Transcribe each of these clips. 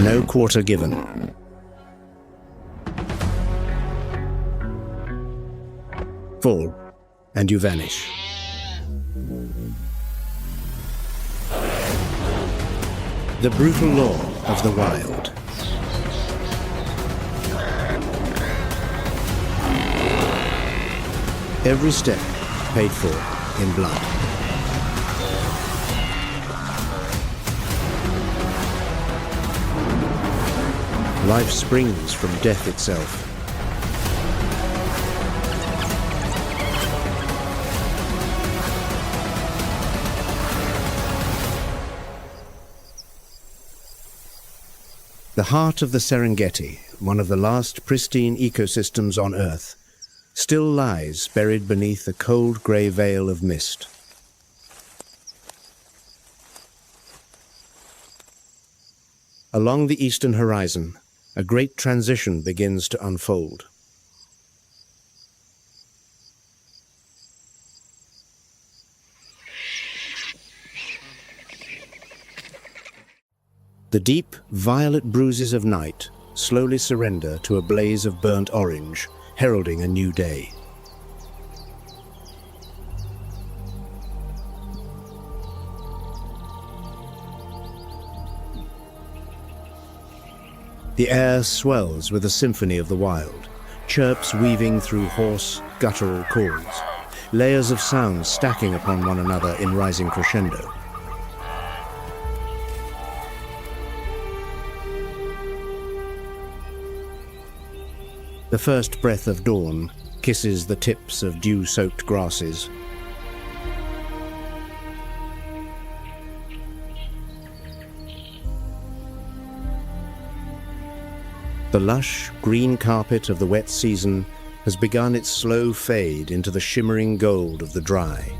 No quarter given. Fall, and you vanish. The brutal law of the wild. Every step paid for in blood. Life springs from death itself. The heart of the Serengeti, one of the last pristine ecosystems on Earth, still lies buried beneath a cold grey veil of mist. Along the eastern horizon, a great transition begins to unfold. The deep, violet bruises of night slowly surrender to a blaze of burnt orange, heralding a new day. The air swells with the symphony of the wild, chirps weaving through hoarse, guttural chords, layers of sound stacking upon one another in rising crescendo. The first breath of dawn kisses the tips of dew-soaked grasses. The lush, green carpet of the wet season has begun its slow fade into the shimmering gold of the dry.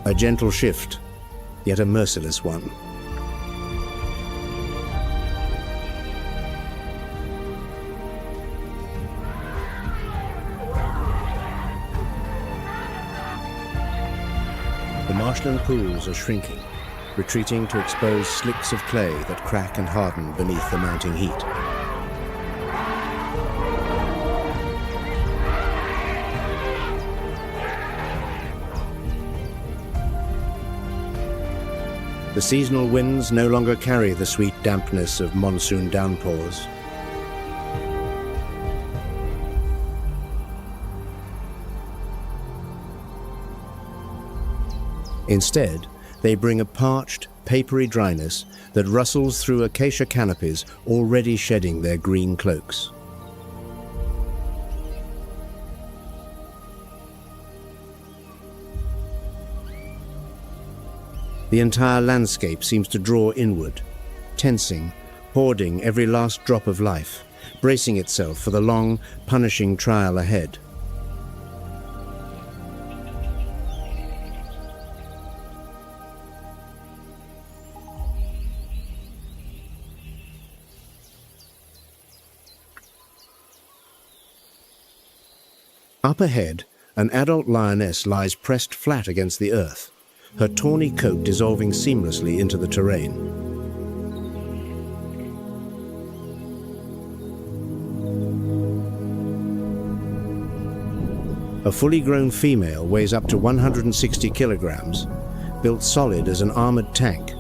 A gentle shift, yet a merciless one. The marshland pools are shrinking, retreating to expose slicks of clay that crack and harden beneath the mounting heat. The seasonal winds no longer carry the sweet dampness of monsoon downpours. Instead, they bring a parched, papery dryness that rustles through acacia canopies already shedding their green cloaks. The entire landscape seems to draw inward, tensing, hoarding every last drop of life, bracing itself for the long, punishing trial ahead. Up ahead, an adult lioness lies pressed flat against the earth, her tawny coat dissolving seamlessly into the terrain. A fully grown female weighs up to 160 kilograms, built solid as an armored tank,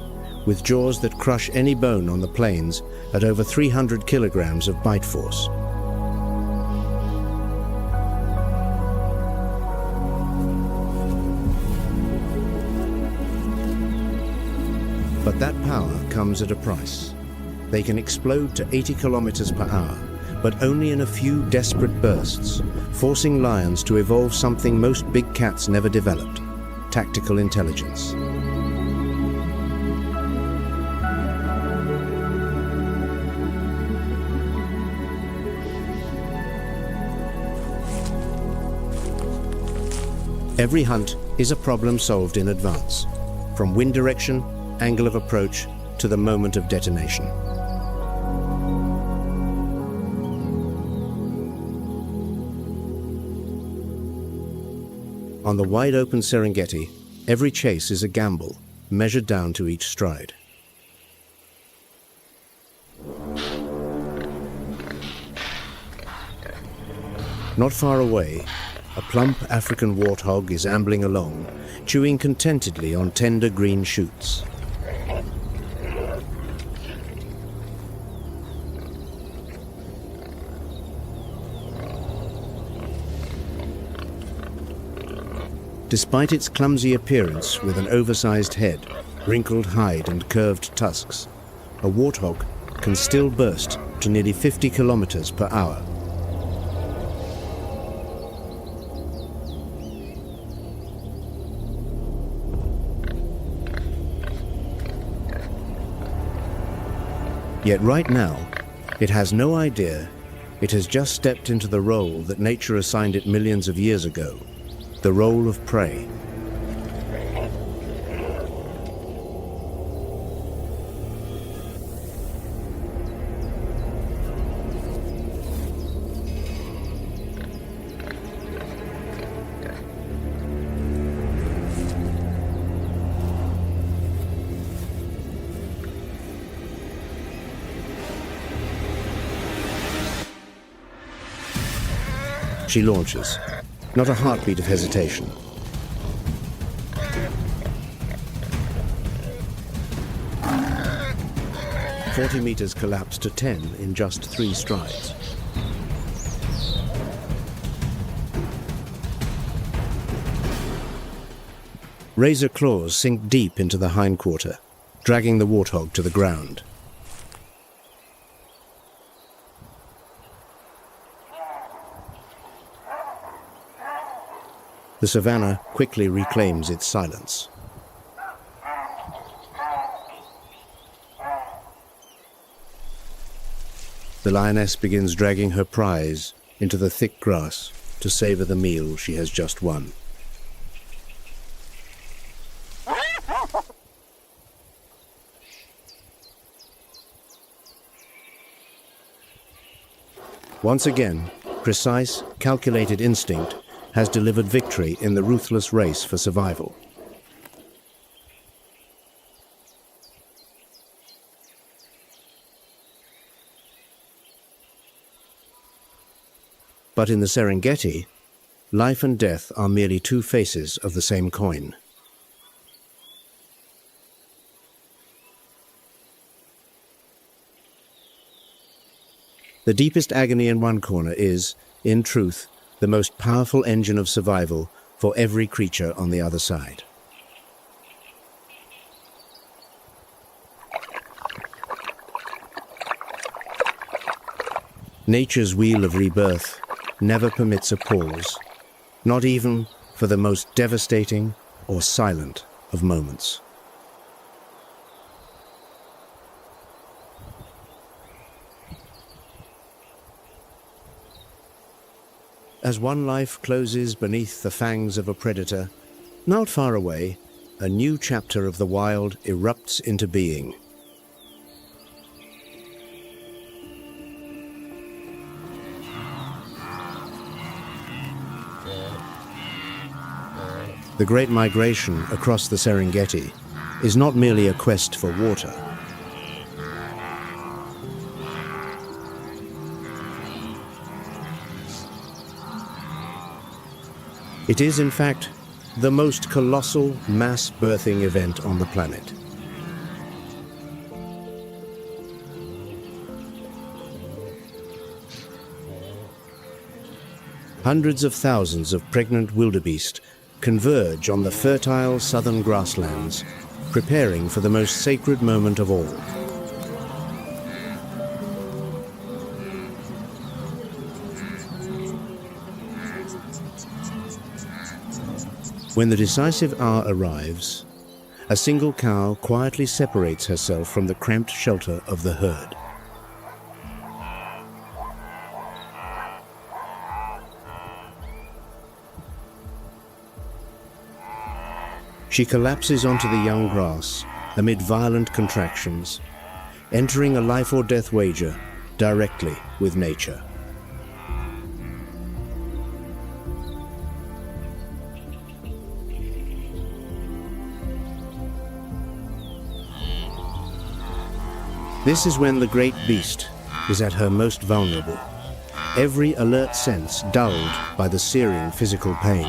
with jaws that crush any bone on the plains at over 300 kilograms of bite force. But that power comes at a price. They can explode to 80 kilometers per hour, but only in a few desperate bursts, forcing lions to evolve something most big cats never developed: tactical intelligence. Every hunt is a problem solved in advance, from wind direction, angle of approach, to the moment of detonation. On the wide-open Serengeti, every chase is a gamble, measured down to each stride. Not far away, a plump African warthog is ambling along, chewing contentedly on tender green shoots. Despite its clumsy appearance with an oversized head, wrinkled hide and curved tusks, a warthog can still burst to nearly 50 kilometers per hour. Yet right now, it has no idea it has just stepped into the role that nature assigned it millions of years ago. The role of prey. She launches. Not a heartbeat of hesitation. "40 meters collapse to 10 in just 3 strides. Razor claws sink deep into the hindquarter, dragging the warthog to the ground. The savanna quickly reclaims its silence. The lioness begins dragging her prize into the thick grass to savor the meal she has just won. Once again, precise, calculated instinct has delivered victory in the ruthless race for survival. But in the Serengeti, life and death are merely two faces of the same coin. The deepest agony in one corner is, in truth, the most powerful engine of survival for every creature on the other side. Nature's wheel of rebirth never permits a pause, not even for the most devastating or silent of moments. As one life closes beneath the fangs of a predator, not far away, a new chapter of the wild erupts into being. The Great Migration across the Serengeti is not merely a quest for water. It is, in fact, the most colossal mass birthing event on the planet. Hundreds of thousands of pregnant wildebeest converge on the fertile southern grasslands, preparing for the most sacred moment of all. When the decisive hour arrives, a single cow quietly separates herself from the cramped shelter of the herd. She collapses onto the young grass amid violent contractions, entering a life or death wager directly with nature. This is when the great beast is at her most vulnerable, every alert sense dulled by the searing physical pain.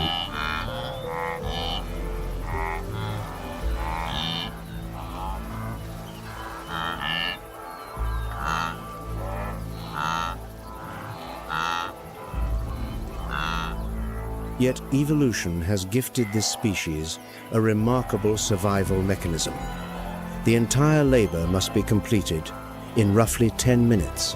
Yet evolution has gifted this species a remarkable survival mechanism. The entire labor must be completed in roughly 10 minutes.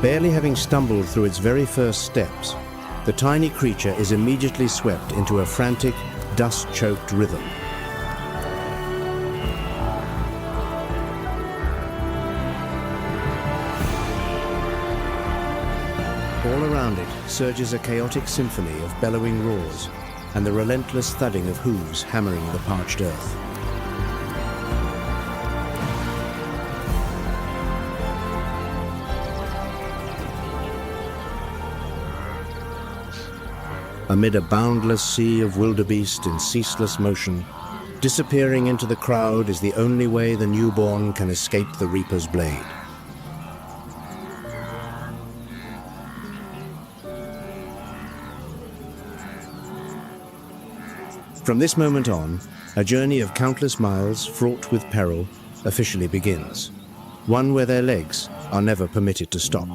Barely having stumbled through its very first steps, the tiny creature is immediately swept into a frantic, dust-choked rhythm. All around it surges a chaotic symphony of bellowing roars and the relentless thudding of hooves hammering the parched earth. Amid a boundless sea of wildebeest in ceaseless motion, disappearing into the crowd is the only way the newborn can escape the reaper's blade. From this moment on, a journey of countless miles fraught with peril officially begins, one where their legs are never permitted to stop.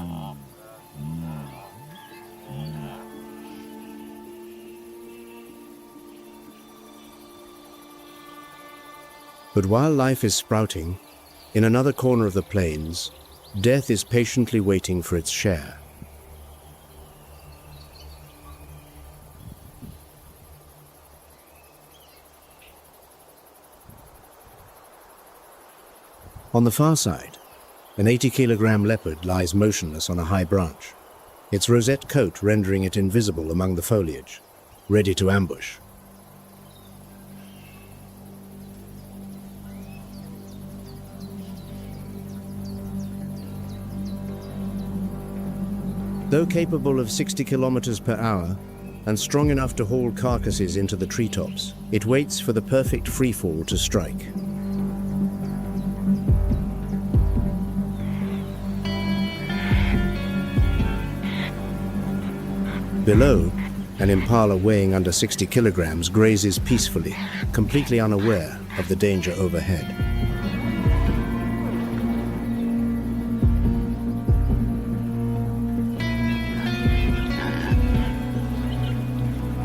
But while life is sprouting, in another corner of the plains, death is patiently waiting for its share. On the far side, an 80-kilogram leopard lies motionless on a high branch, its rosette coat rendering it invisible among the foliage, ready to ambush. Though capable of 60 kilometers per hour and strong enough to haul carcasses into the treetops, it waits for the perfect freefall to strike. Below, an impala weighing under 60 kilograms grazes peacefully, completely unaware of the danger overhead.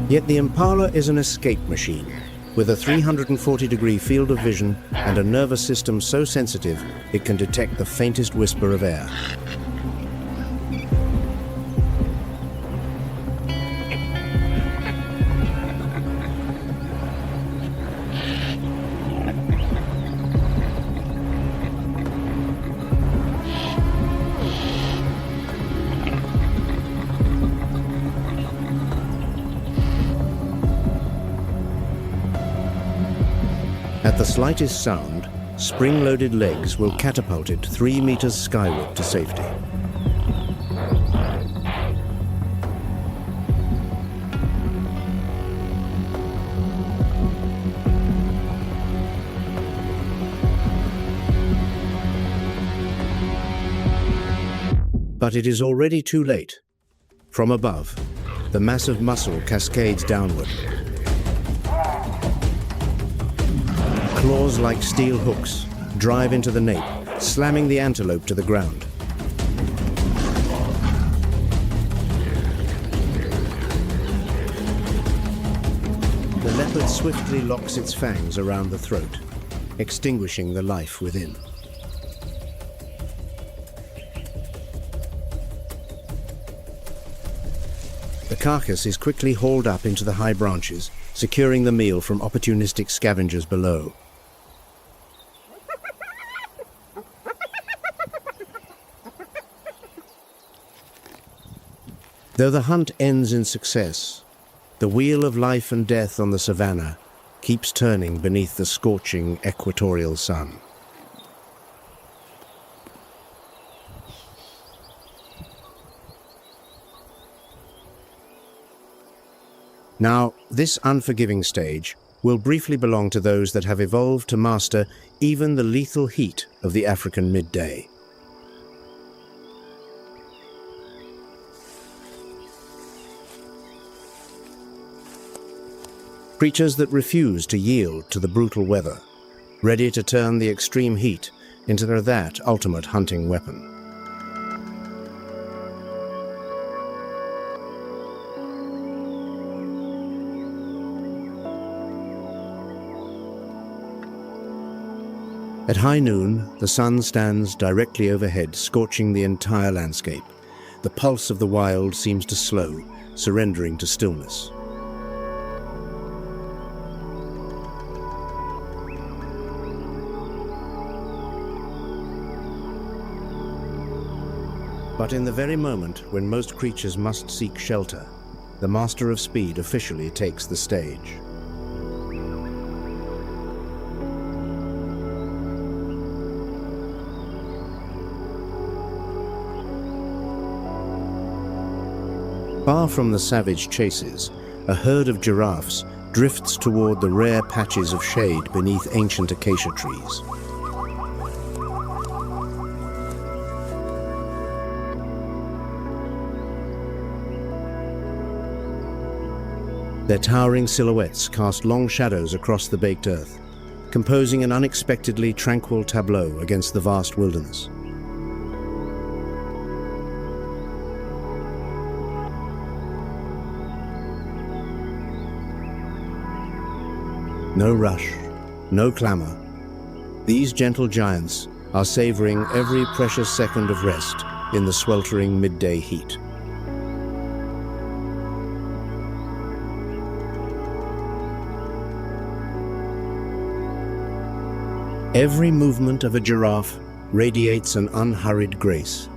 Yet the impala is an escape machine, with a 340-degree field of vision and a nervous system so sensitive it can detect the faintest whisper of air. At the slightest sound, spring-loaded legs will catapult it 3 meters skyward to safety. But it is already too late. From above, the massive muscle cascades downward. Claws like steel hooks drive into the nape, slamming the antelope to the ground. The leopard swiftly locks its fangs around the throat, extinguishing the life within. The carcass is quickly hauled up into the high branches, securing the meal from opportunistic scavengers below. Though the hunt ends in success, the wheel of life and death on the savannah keeps turning beneath the scorching equatorial sun. Now, this unforgiving stage will briefly belong to those that have evolved to master even the lethal heat of the African midday. Creatures that refuse to yield to the brutal weather, ready to turn the extreme heat into that ultimate hunting weapon. At high noon, the sun stands directly overhead, scorching the entire landscape. The pulse of the wild seems to slow, surrendering to stillness. But in the very moment when most creatures must seek shelter, the master of speed officially takes the stage. Far from the savage chases, a herd of giraffes drifts toward the rare patches of shade beneath ancient acacia trees. Their towering silhouettes cast long shadows across the baked earth, composing an unexpectedly tranquil tableau against the vast wilderness. No rush, no clamor. These gentle giants are savoring every precious second of rest in the sweltering midday heat. Every movement of a giraffe radiates an unhurried grace,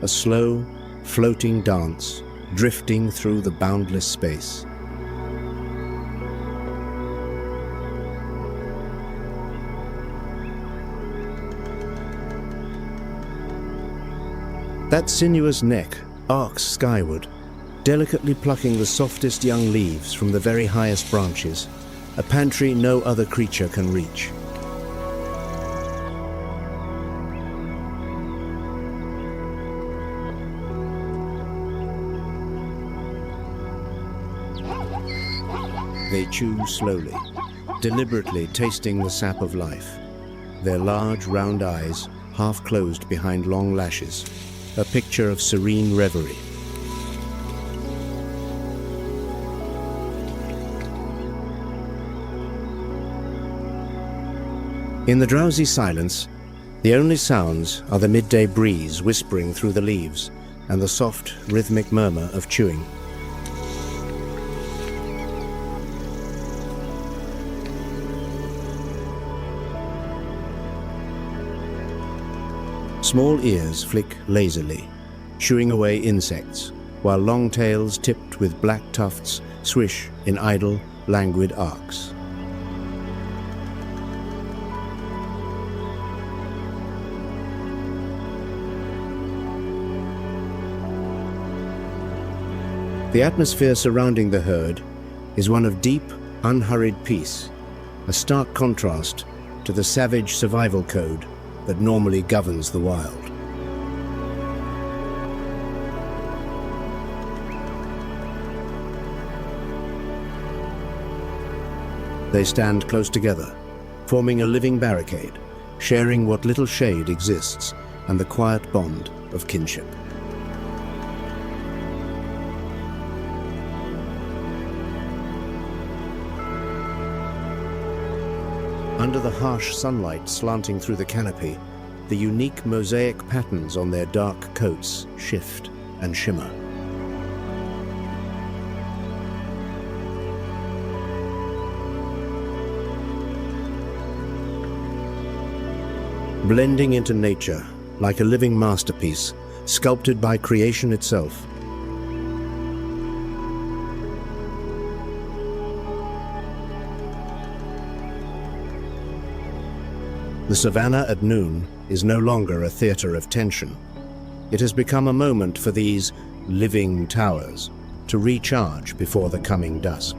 a slow, floating dance drifting through the boundless space. That sinuous neck arcs skyward, delicately plucking the softest young leaves from the very highest branches, a pantry no other creature can reach. They chew slowly, deliberately tasting the sap of life, their large round eyes half closed behind long lashes, a picture of serene reverie. In the drowsy silence, the only sounds are the midday breeze whispering through the leaves and the soft, rhythmic murmur of chewing. Small ears flick lazily, shooing away insects, while long tails tipped with black tufts swish in idle, languid arcs. The atmosphere surrounding the herd is one of deep, unhurried peace, a stark contrast to the savage survival code that normally governs the wild. They stand close together, forming a living barricade, sharing what little shade exists and the quiet bond of kinship. Under the harsh sunlight slanting through the canopy, the unique mosaic patterns on their dark coats shift and shimmer. Blending into nature like a living masterpiece, sculpted by creation itself. The savannah at noon is no longer a theater of tension. It has become a moment for these living towers, to recharge before the coming dusk.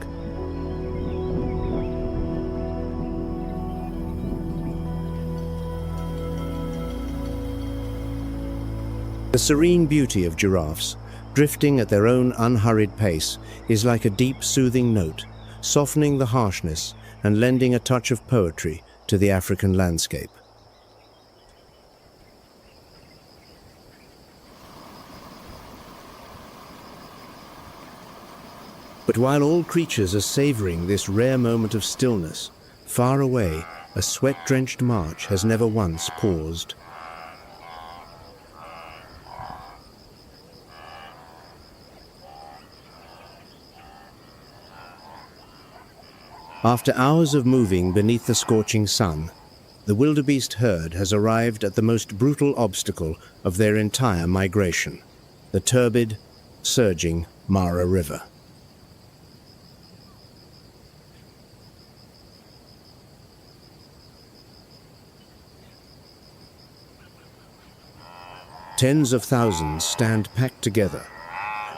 The serene beauty of giraffes, drifting at their own unhurried pace, is like a deep, soothing note, softening the harshness and lending a touch of poetry to the African landscape. But while all creatures are savoring this rare moment of stillness, far away, a sweat-drenched march has never once paused. After hours of moving beneath the scorching sun, the wildebeest herd has arrived at the most brutal obstacle of their entire migration, the turbid, surging Mara River. Tens of thousands stand packed together,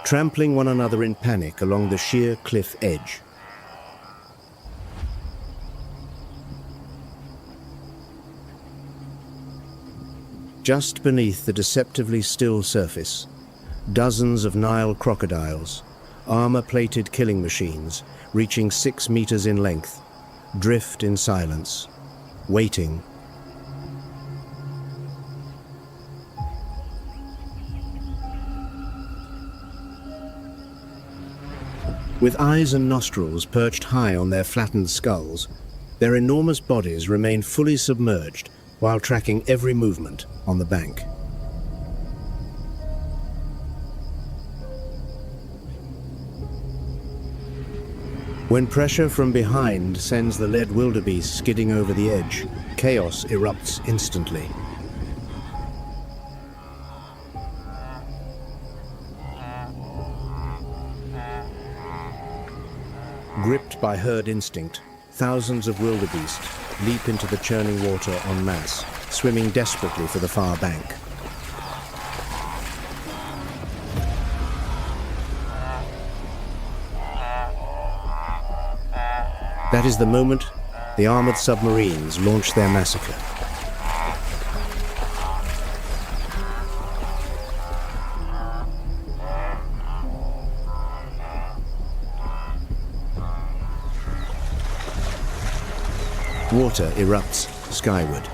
trampling one another in panic along the sheer cliff edge. Just beneath the deceptively still surface, dozens of Nile crocodiles, armor-plated killing machines reaching 6 meters in length, drift in silence, waiting. With eyes and nostrils perched high on their flattened skulls, their enormous bodies remain fully submerged while tracking every movement on the bank. When pressure from behind sends the led wildebeest skidding over the edge, chaos erupts instantly. Gripped by herd instinct, thousands of wildebeest leap into the churning water en masse, swimming desperately for the far bank. That is the moment the armored submarines launch their massacre. Water erupts skyward.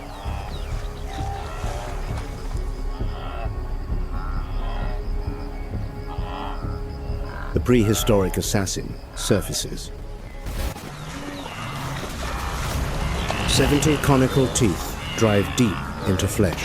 The prehistoric assassin surfaces. 70 conical teeth drive deep into flesh.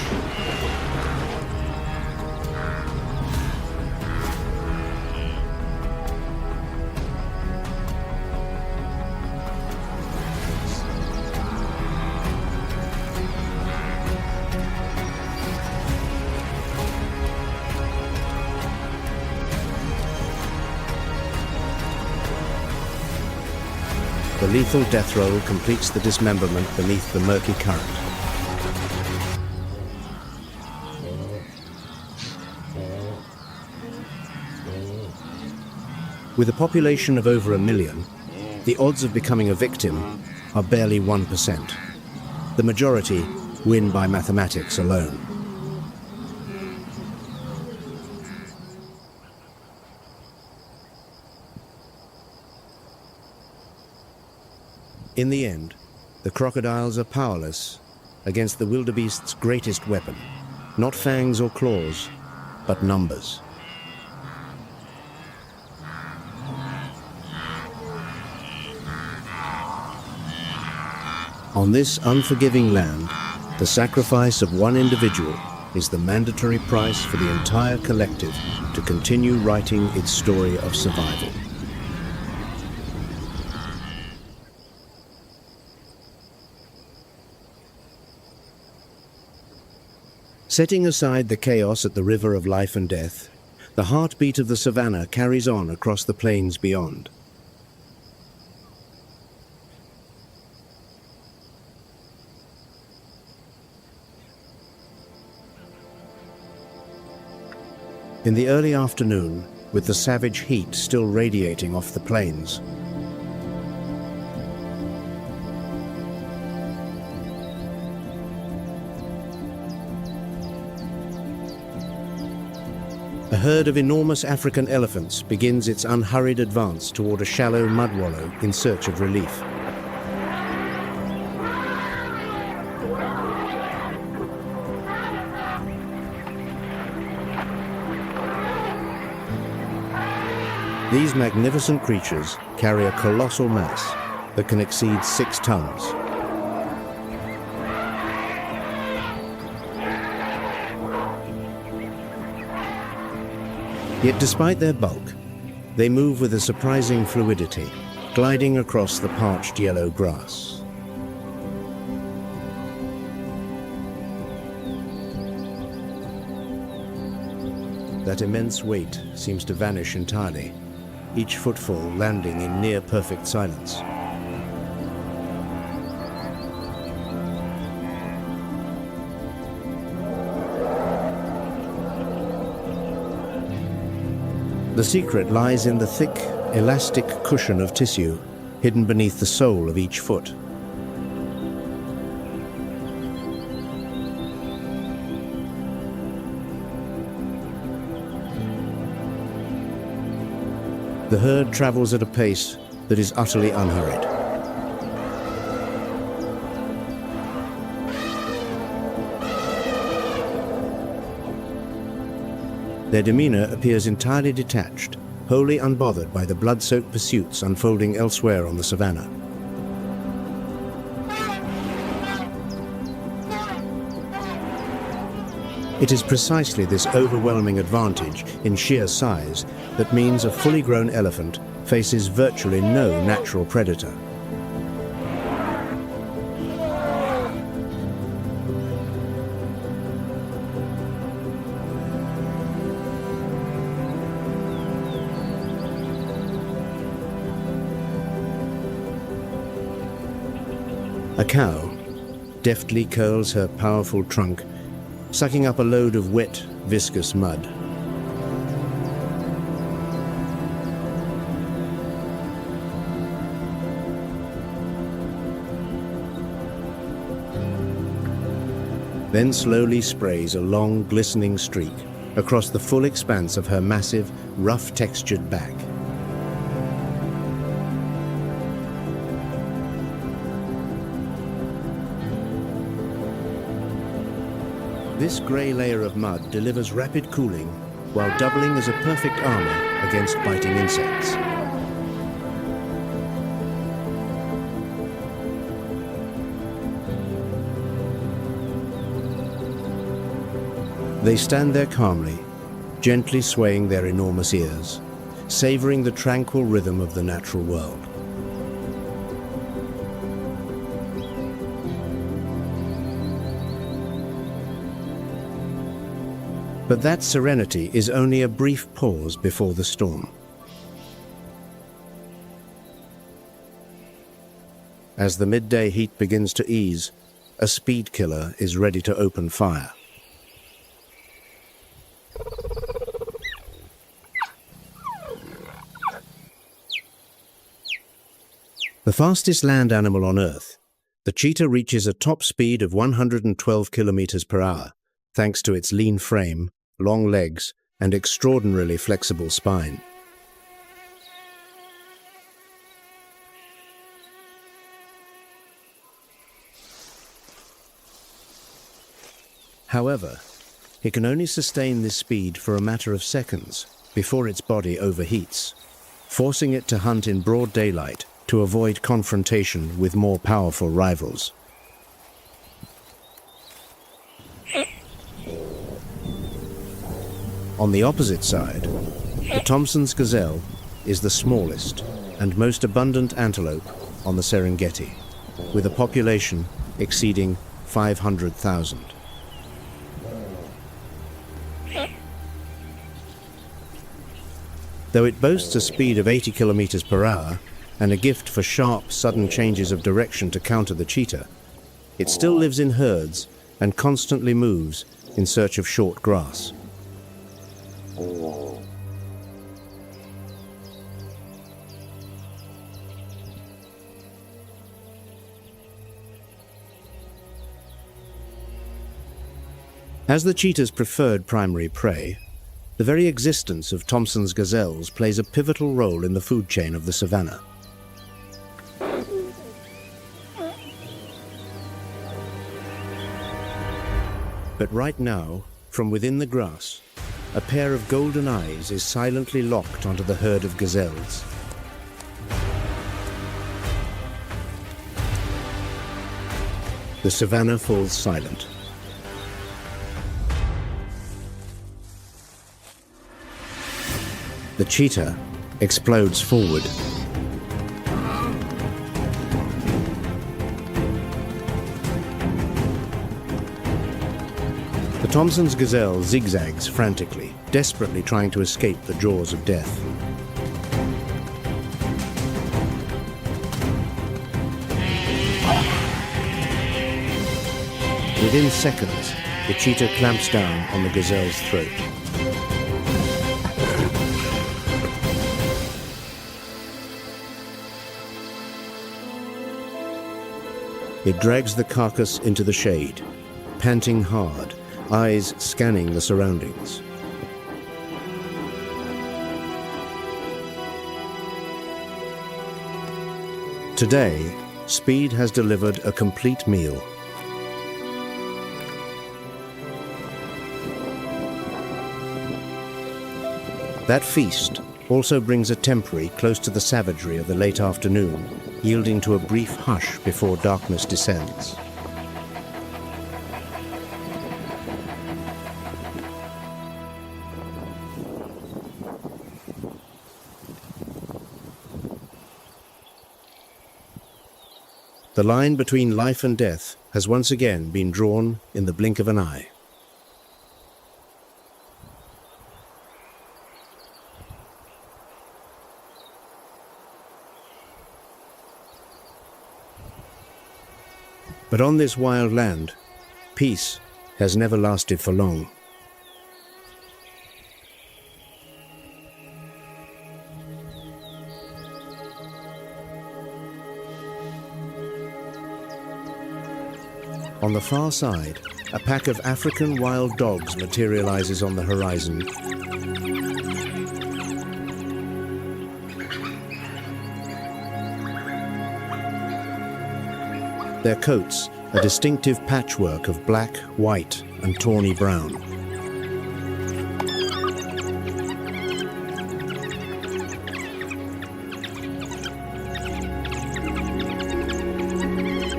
The lethal death roll completes the dismemberment beneath the murky current. With a population of over 1 million, the odds of becoming a victim are barely 1%. The majority win by mathematics alone. In the end, the crocodiles are powerless against the wildebeest's greatest weapon, not fangs or claws, but numbers. On this unforgiving land, the sacrifice of one individual is the mandatory price for the entire collective to continue writing its story of survival. Setting aside the chaos at the river of life and death, the heartbeat of the savannah carries on across the plains beyond. In the early afternoon, with the savage heat still radiating off the plains. A herd of enormous African elephants begins its unhurried advance toward a shallow mud wallow in search of relief. These magnificent creatures carry a colossal mass that can exceed 6 tons. Yet despite their bulk, they move with a surprising fluidity, gliding across the parched yellow grass. That immense weight seems to vanish entirely, each footfall landing in near-perfect silence. The secret lies in the thick, elastic cushion of tissue hidden beneath the sole of each foot. The herd travels at a pace that is utterly unhurried. Their demeanor appears entirely detached, wholly unbothered by the blood-soaked pursuits unfolding elsewhere on the savannah. It is precisely this overwhelming advantage in sheer size that means a fully grown elephant faces virtually no natural predator. A cow deftly curls her powerful trunk, sucking up a load of wet, viscous mud. Then slowly sprays a long, glistening streak across the full expanse of her massive, rough-textured back. This grey layer of mud delivers rapid cooling while doubling as a perfect armour against biting insects. They stand there calmly, gently swaying their enormous ears, savouring the tranquil rhythm of the natural world. But that serenity is only a brief pause before the storm. As the midday heat begins to ease, a speed killer is ready to open fire. The fastest land animal on Earth, the cheetah reaches a top speed of 112 kilometres per hour, thanks to its lean frame, long legs, and extraordinarily flexible spine. However, it can only sustain this speed for a matter of seconds before its body overheats, forcing it to hunt in broad daylight to avoid confrontation with more powerful rivals. On the opposite side, the Thompson's gazelle is the smallest and most abundant antelope on the Serengeti, with a population exceeding 500,000. Though it boasts a speed of 80 kilometers per hour and a gift for sharp, sudden changes of direction to counter the cheetah, it still lives in herds and constantly moves in search of short grass. As the cheetah's preferred primary prey, the very existence of Thomson's gazelles plays a pivotal role in the food chain of the savanna. But right now, from within the grass, a pair of golden eyes is silently locked onto the herd of gazelles. The savanna falls silent. The cheetah explodes forward. The Thomson's gazelle zigzags frantically, desperately trying to escape the jaws of death. Within seconds, the cheetah clamps down on the gazelle's throat. It drags the carcass into the shade, panting hard, eyes scanning the surroundings. Today, speed has delivered a complete meal. That feast also brings a temporary close to the savagery of the late afternoon, yielding to a brief hush before darkness descends. The line between life and death has once again been drawn in the blink of an eye. But on this wild land, peace has never lasted for long. On the far side, a pack of African wild dogs materializes on the horizon. Their coats, a distinctive patchwork of black, white, and tawny brown.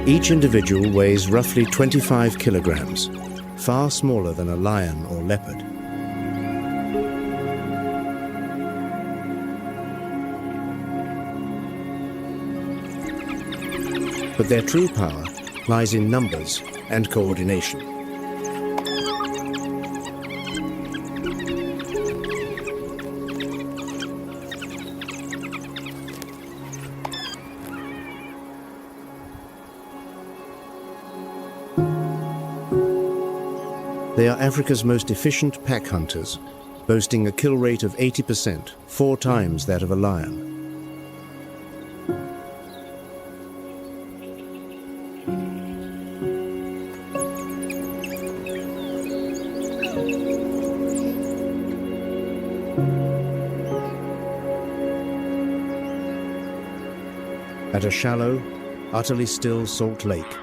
Each individual weighs roughly 25 kilograms, far smaller than a lion or leopard. But their true power lies in numbers and coordination. They are Africa's most efficient pack hunters, boasting a kill rate of 80%, 4 times that of a lion. At a shallow, utterly still salt lake,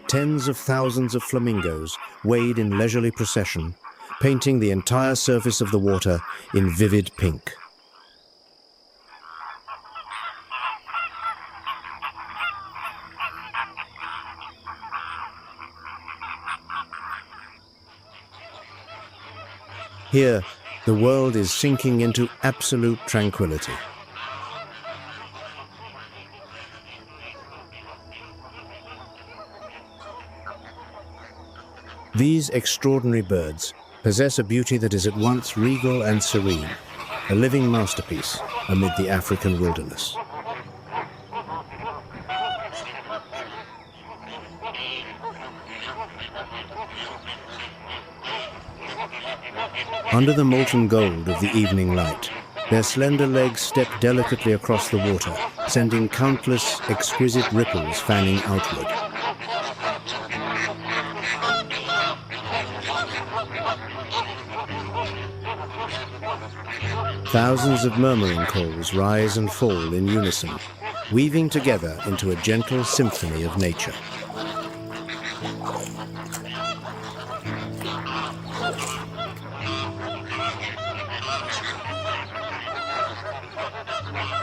tens of thousands of flamingos wade in leisurely procession, painting the entire surface of the water in vivid pink. Here, the world is sinking into absolute tranquility. These extraordinary birds possess a beauty that is at once regal and serene, a living masterpiece amid the African wilderness. Under the molten gold of the evening light, their slender legs step delicately across the water, sending countless exquisite ripples fanning outward. Thousands of murmuring calls rise and fall in unison, weaving together into a gentle symphony of nature.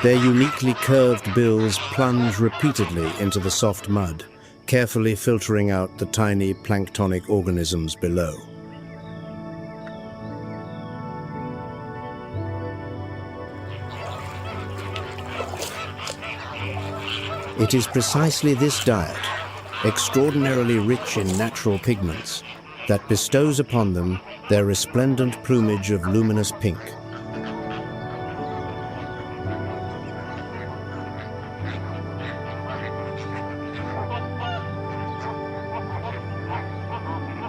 Their uniquely curved bills plunge repeatedly into the soft mud, carefully filtering out the tiny planktonic organisms below. It is precisely this diet, extraordinarily rich in natural pigments, that bestows upon them their resplendent plumage of luminous pink.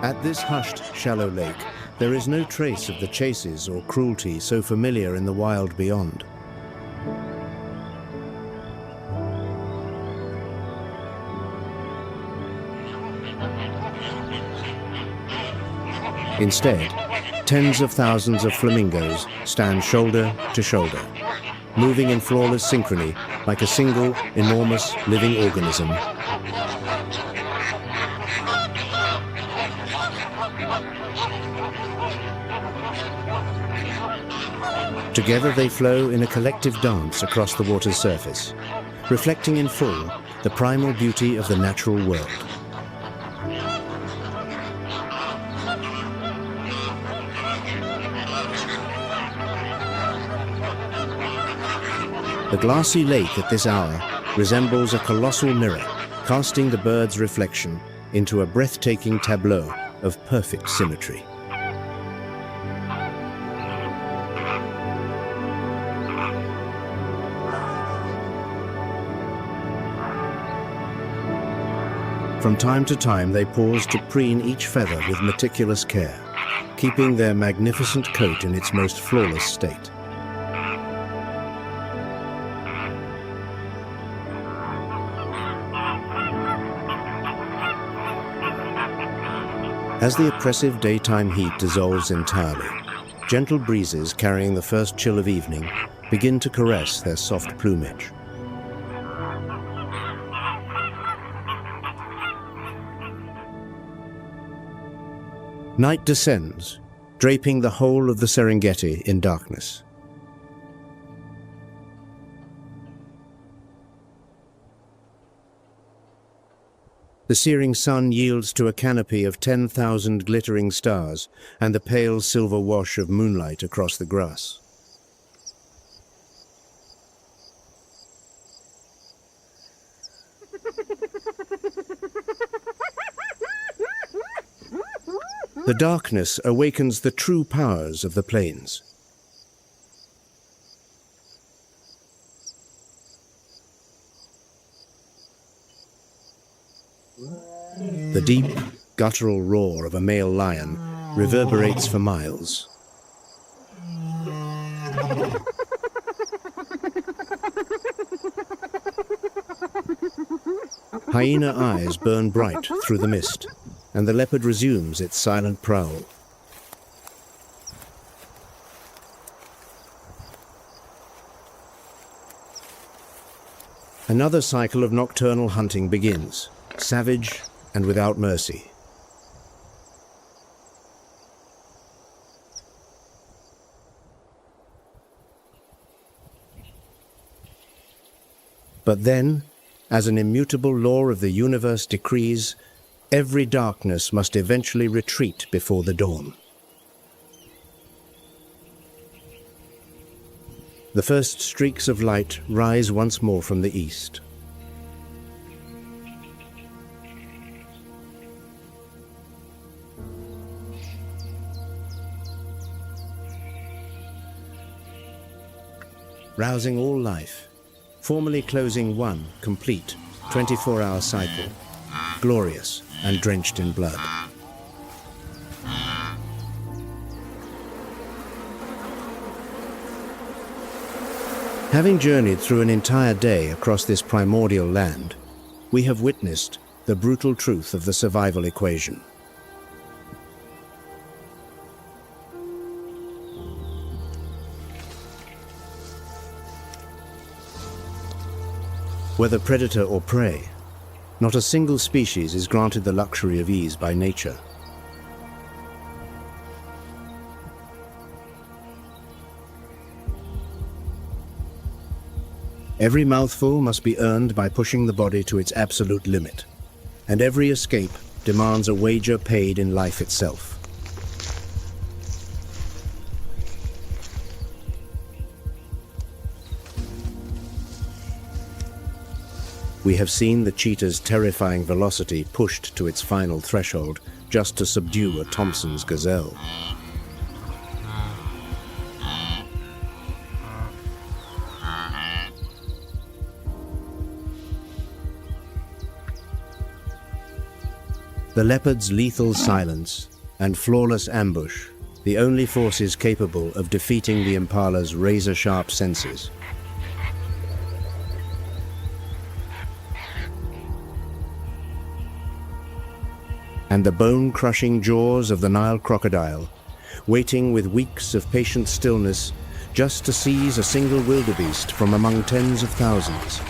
At this hushed, shallow lake, there is no trace of the chases or cruelty so familiar in the wild beyond. Instead, tens of thousands of flamingos stand shoulder to shoulder, moving in flawless synchrony like a single, enormous living organism. Together they flow in a collective dance across the water's surface, reflecting in full the primal beauty of the natural world. The glassy lake at this hour resembles a colossal mirror, casting the bird's reflection into a breathtaking tableau of perfect symmetry. From time to time, they pause to preen each feather with meticulous care, keeping their magnificent coat in its most flawless state. As the oppressive daytime heat dissolves entirely, gentle breezes carrying the first chill of evening begin to caress their soft plumage. Night descends, draping the whole of the Serengeti in darkness. The searing sun yields to a canopy of 10,000 glittering stars and the pale silver wash of moonlight across the grass. The darkness awakens the true powers of the plains. The deep, guttural roar of a male lion reverberates for miles. Hyena eyes burn bright through the mist, and the leopard resumes its silent prowl. Another cycle of nocturnal hunting begins, savage and without mercy. But then, as an immutable law of the universe decrees, every darkness must eventually retreat before the dawn. The first streaks of light rise once more from the east. Rousing all life, formally closing one complete 24-hour cycle, glorious and drenched in blood. Having journeyed through an entire day across this primordial land, we have witnessed the brutal truth of the survival equation. Whether predator or prey, not a single species is granted the luxury of ease by nature. Every mouthful must be earned by pushing the body to its absolute limit, and every escape demands a wager paid in life itself. We have seen the cheetah's terrifying velocity pushed to its final threshold just to subdue a Thompson's gazelle. The leopard's lethal silence and flawless ambush, the only forces capable of defeating the impala's razor-sharp senses. And the bone-crushing jaws of the Nile crocodile, waiting with weeks of patient stillness just to seize a single wildebeest from among tens of thousands.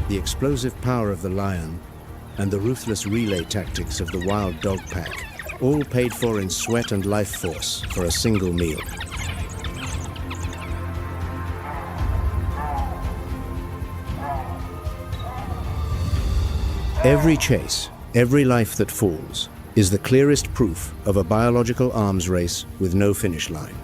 The explosive power of the lion and the ruthless relay tactics of the wild dog pack, all paid for in sweat and life force for a single meal. Every chase, every life that falls, is the clearest proof of a biological arms race with no finish line.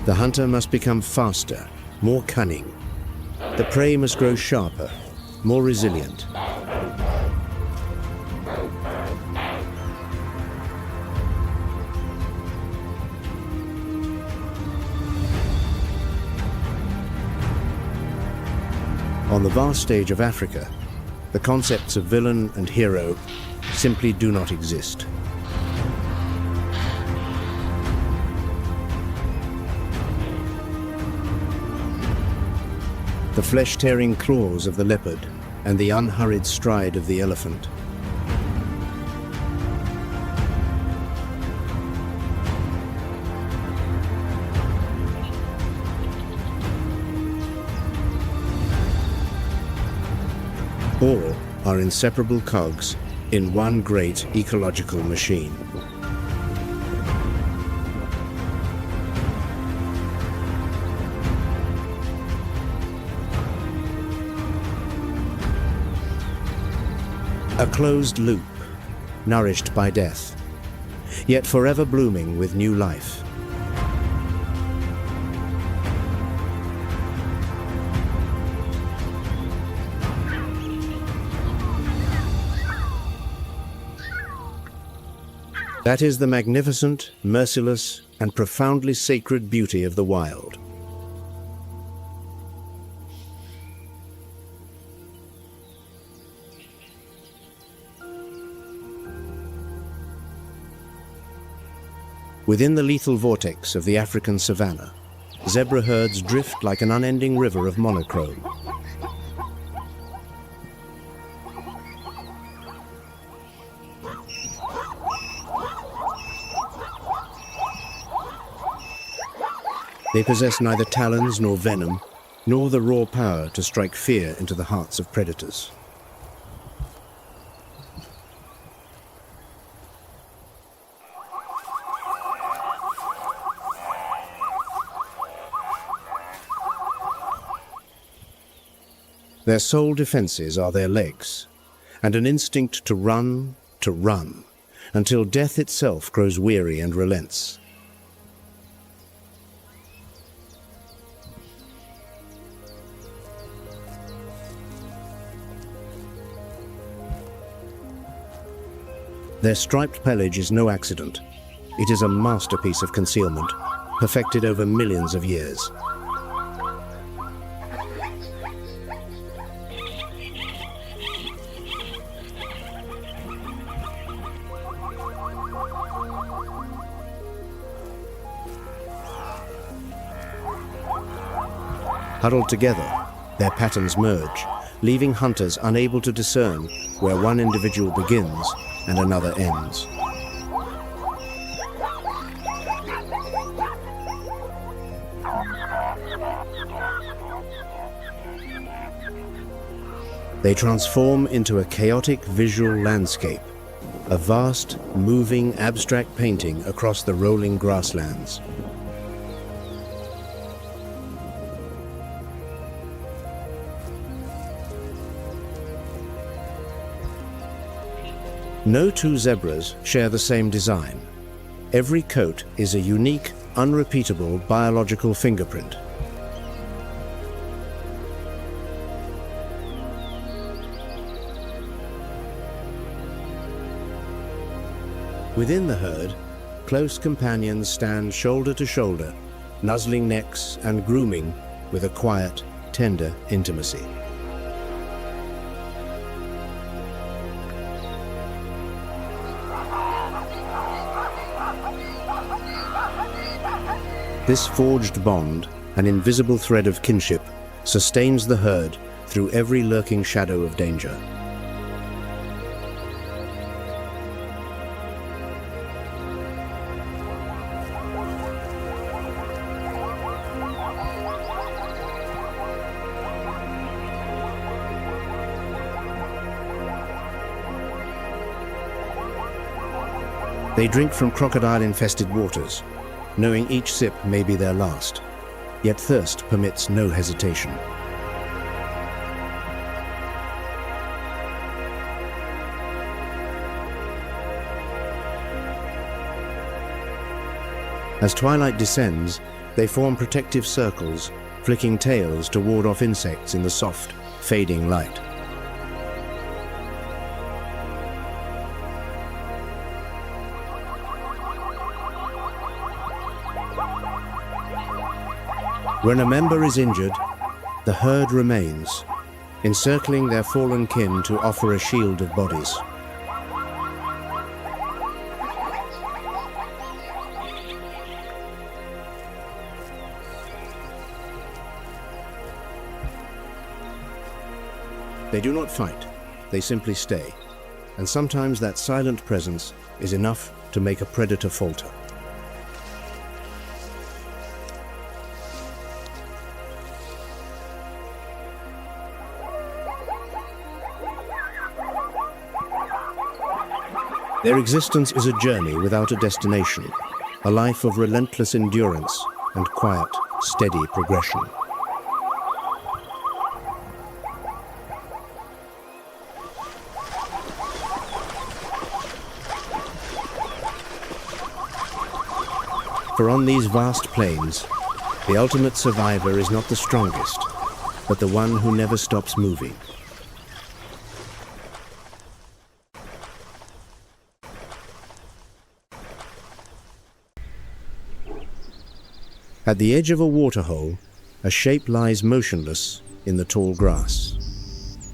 The hunter must become faster, more cunning. The prey must grow sharper, more resilient. On the vast stage of Africa, the concepts of villain and hero simply do not exist. The flesh-tearing claws of the leopard and the unhurried stride of the elephant. All are inseparable cogs in one great ecological machine. A closed loop, nourished by death, yet forever blooming with new life. That is the magnificent, merciless, and profoundly sacred beauty of the wild. Within the lethal vortex of the African savanna, zebra herds drift like an unending river of monochrome. They possess neither talons nor venom, nor the raw power to strike fear into the hearts of predators. Their sole defenses are their legs, and an instinct to run, until death itself grows weary and relents. Their striped pelage is no accident. It is a masterpiece of concealment, perfected over millions of years. Huddled together, their patterns merge, leaving hunters unable to discern where one individual begins and another ends. They transform into a chaotic visual landscape, a vast, moving, abstract painting across the rolling grasslands. No two zebras share the same design. Every coat is a unique, unrepeatable biological fingerprint. Within the herd, close companions stand shoulder to shoulder, nuzzling necks and grooming with a quiet, tender intimacy. This forged bond, an invisible thread of kinship, sustains the herd through every lurking shadow of danger. They drink from crocodile-infested waters, knowing each sip may be their last, yet thirst permits no hesitation. As twilight descends, they form protective circles, flicking tails to ward off insects in the soft, fading light. When a member is injured, the herd remains, encircling their fallen kin to offer a shield of bodies. They do not fight, they simply stay, and sometimes that silent presence is enough to make a predator falter. Their existence is a journey without a destination, a life of relentless endurance and quiet, steady progression. For on these vast plains, the ultimate survivor is not the strongest, but the one who never stops moving. At the edge of a waterhole, a shape lies motionless in the tall grass.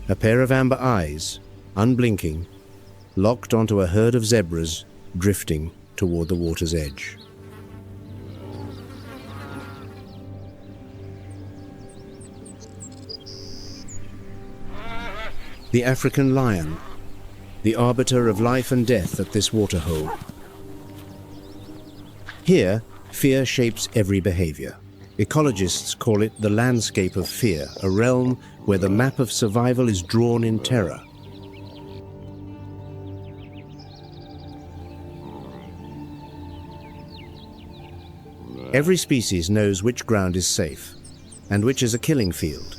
A pair of amber eyes, unblinking, locked onto a herd of zebras drifting toward the water's edge. The African lion, the arbiter of life and death at this waterhole. Here, fear shapes every behavior. Ecologists call it the landscape of fear, a realm where the map of survival is drawn in terror. Every species knows which ground is safe and which is a killing field,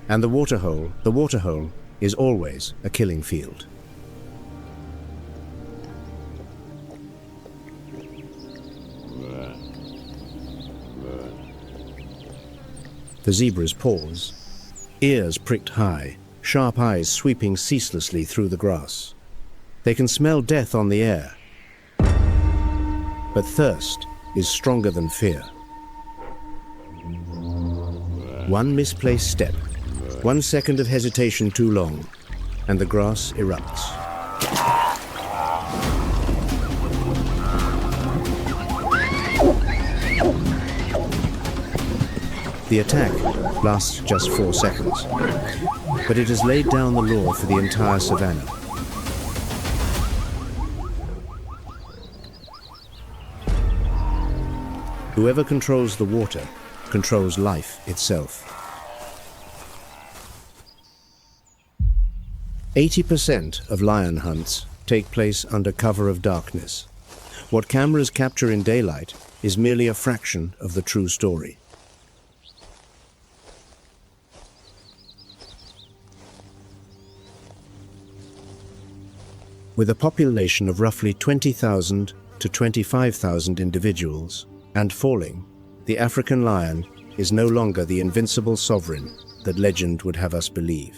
and the waterhole is always a killing field. The zebras pause, ears pricked high, sharp eyes sweeping ceaselessly through the grass. They can smell death on the air, but thirst is stronger than fear. One misplaced step, 1 second of hesitation too long, and the grass erupts. The attack lasts just 4 seconds, but it has laid down the law for the entire savanna. Whoever controls the water controls life itself. 80% of lion hunts take place under cover of darkness. What cameras capture in daylight is merely a fraction of the true story. With a population of roughly 20,000 to 25,000 individuals, and falling, the African lion is no longer the invincible sovereign that legend would have us believe.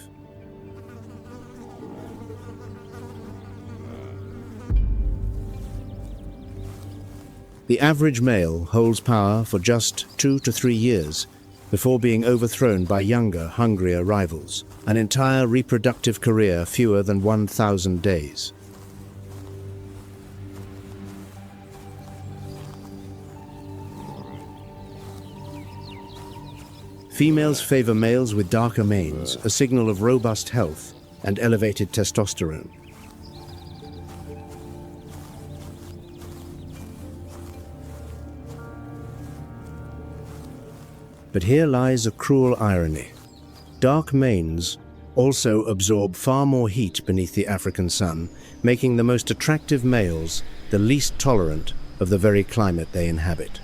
The average male holds power for just 2 to 3 years before being overthrown by younger, hungrier rivals, an entire reproductive career fewer than 1,000 days. Females favor males with darker manes, a signal of robust health and elevated testosterone. But here lies a cruel irony. Dark manes also absorb far more heat beneath the African sun, making the most attractive males the least tolerant of the very climate they inhabit.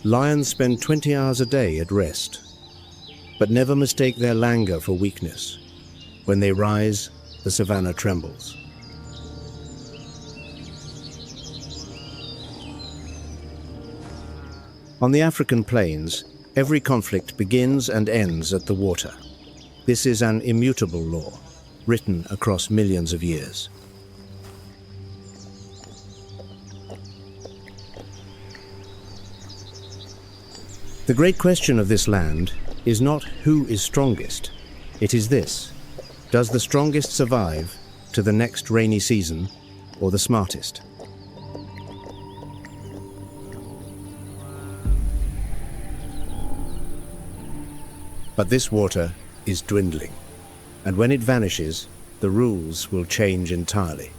Lions spend 20 hours a day at rest, but never mistake their languor for weakness. When they rise, the savanna trembles. On the African plains, every conflict begins and ends at the water. This is an immutable law, written across millions of years. The great question of this land is not who is strongest. It is this: does the strongest survive to the next rainy season, or the smartest? But this water is dwindling, and when it vanishes, the rules will change entirely.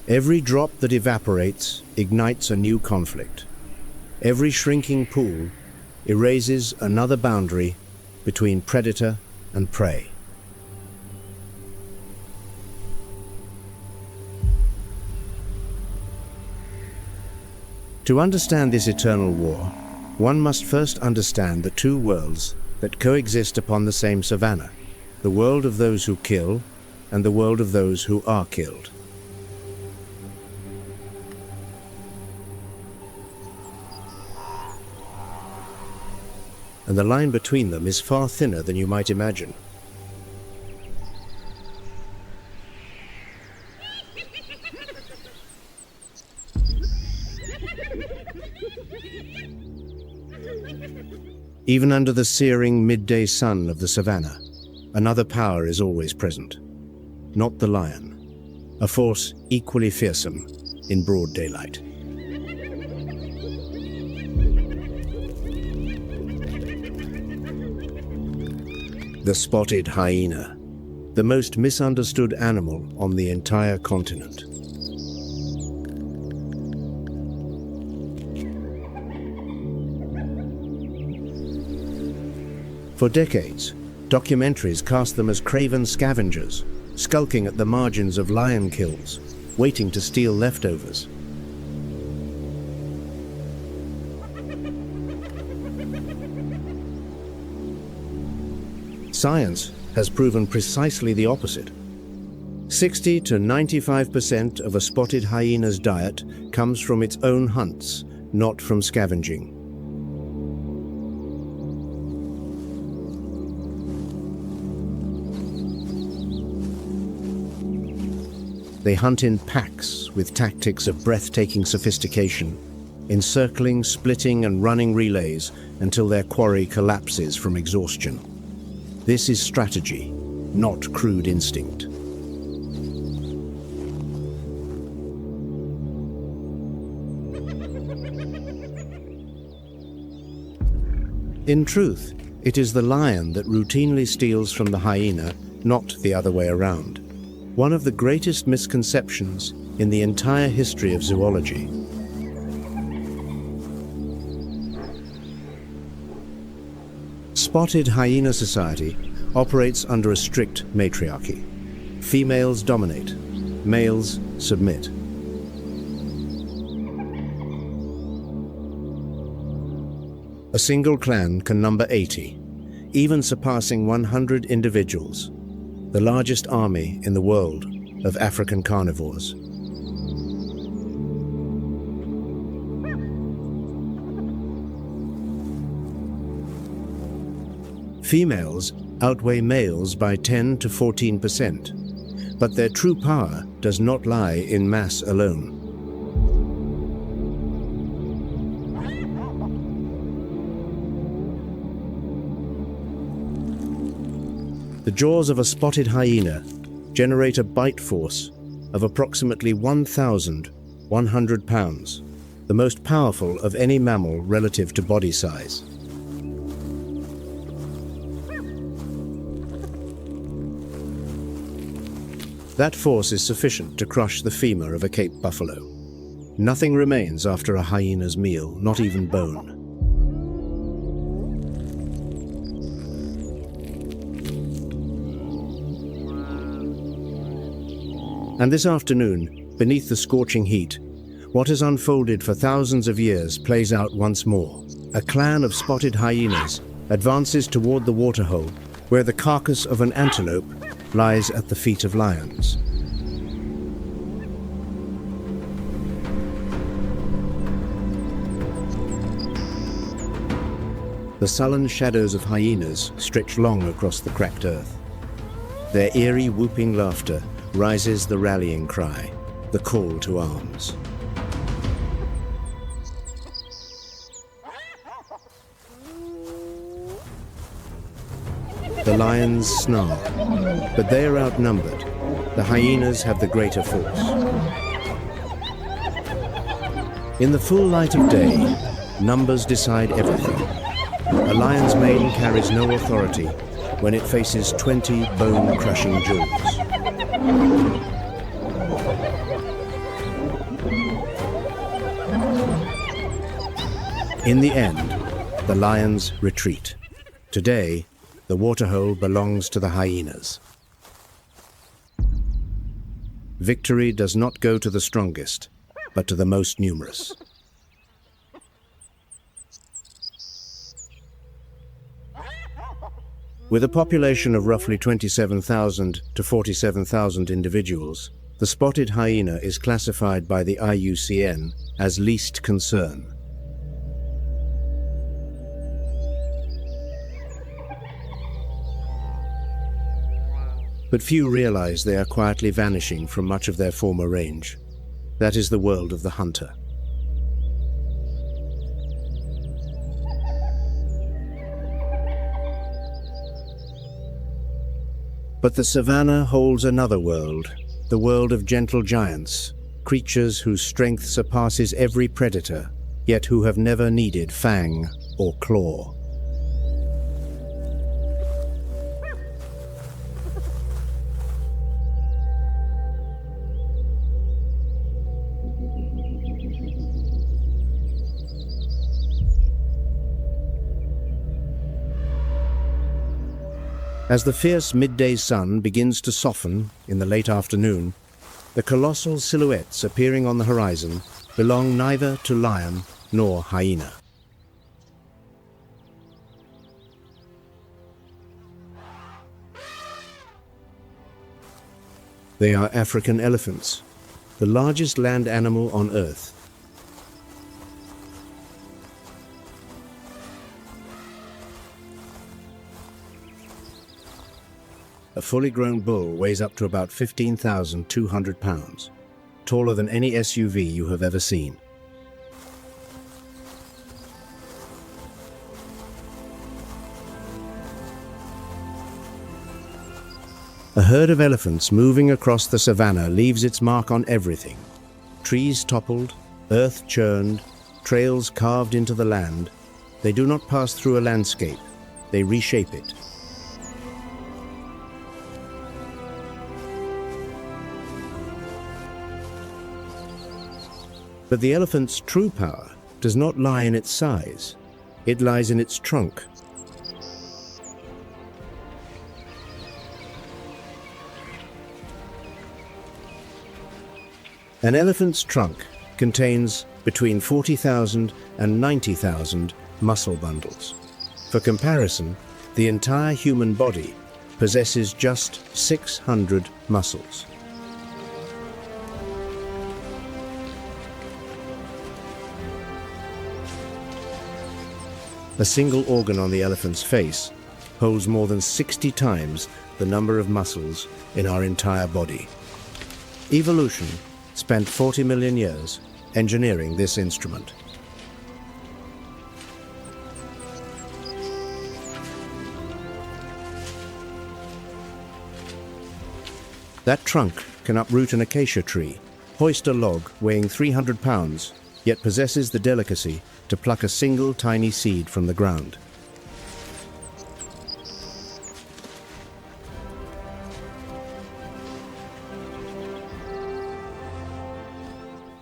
Every drop that evaporates ignites a new conflict. Every shrinking pool erases another boundary between predator and prey. To understand this eternal war, one must first understand the two worlds that coexist upon the same savanna, the world of those who kill and the world of those who are killed. And the line between them is far thinner than you might imagine. Even under the searing midday sun of the savanna, another power is always present. Not the lion, a force equally fearsome in broad daylight. The spotted hyena, the most misunderstood animal on the entire continent. For decades, documentaries cast them as craven scavengers, skulking at the margins of lion kills, waiting to steal leftovers. Science has proven precisely the opposite. 60 to 95% of a spotted hyena's diet comes from its own hunts, not from scavenging. They hunt in packs with tactics of breathtaking sophistication, encircling, splitting and running relays until their quarry collapses from exhaustion. This is strategy, not crude instinct. In truth, it is the lion that routinely steals from the hyena, not the other way around. One of the greatest misconceptions in the entire history of zoology. Spotted hyena society operates under a strict matriarchy. Females dominate, males submit. A single clan can number 80, even surpassing 100 individuals, the largest army in the world of African carnivores. Females outweigh males by 10 to 14%, but their true power does not lie in mass alone. The jaws of a spotted hyena generate a bite force of approximately 1,100 pounds, the most powerful of any mammal relative to body size. That force is sufficient to crush the femur of a Cape buffalo. Nothing remains after a hyena's meal, not even bone. And this afternoon, beneath the scorching heat, what has unfolded for thousands of years plays out once more. A clan of spotted hyenas advances toward the waterhole, where the carcass of an antelope lies at the feet of lions. The sullen shadows of hyenas stretch long across the cracked earth. Their eerie whooping laughter rises the rallying cry, the call to arms. The lions snarl, but they are outnumbered. The hyenas have the greater force. In the full light of day, numbers decide everything. A lion's mane carries no authority when it faces 20 bone-crushing jaws. In the end, the lions retreat. Today, the waterhole belongs to the hyenas. Victory does not go to the strongest, but to the most numerous. With a population of roughly 27,000 to 47,000 individuals, the spotted hyena is classified by the IUCN as least concern. But few realize they are quietly vanishing from much of their former range. That is the world of the hunter. But the savannah holds another world, the world of gentle giants, creatures whose strength surpasses every predator, yet who have never needed fang or claw. As the fierce midday sun begins to soften in the late afternoon, the colossal silhouettes appearing on the horizon belong neither to lion nor hyena. They are African elephants, the largest land animal on Earth. A fully grown bull weighs up to about 15,200 pounds, taller than any SUV you have ever seen. A herd of elephants moving across the savanna leaves its mark on everything. Trees toppled, earth churned, trails carved into the land. They do not pass through a landscape, they reshape it. But the elephant's true power does not lie in its size. It lies in its trunk. An elephant's trunk contains between 40,000 and 90,000 muscle bundles. For comparison, the entire human body possesses just 600 muscles. A single organ on the elephant's face holds more than 60 times the number of muscles in our entire body. Evolution spent 40 million years engineering this instrument. That trunk can uproot an acacia tree, hoist a log weighing 300 pounds, yet possesses the delicacy to pluck a single tiny seed from the ground.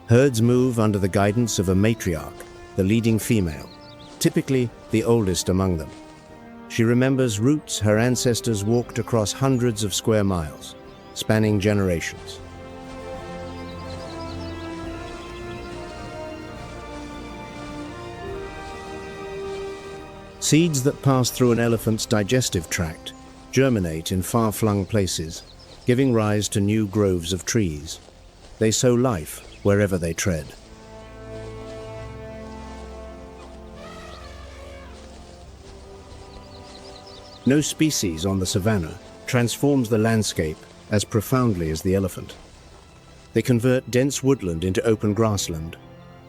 Herds move under the guidance of a matriarch, the leading female, typically the oldest among them. She remembers routes her ancestors walked across hundreds of square miles, spanning generations. Seeds that pass through an elephant's digestive tract germinate in far-flung places, giving rise to new groves of trees. They sow life wherever they tread. No species on the savanna transforms the landscape as profoundly as the elephant. They convert dense woodland into open grassland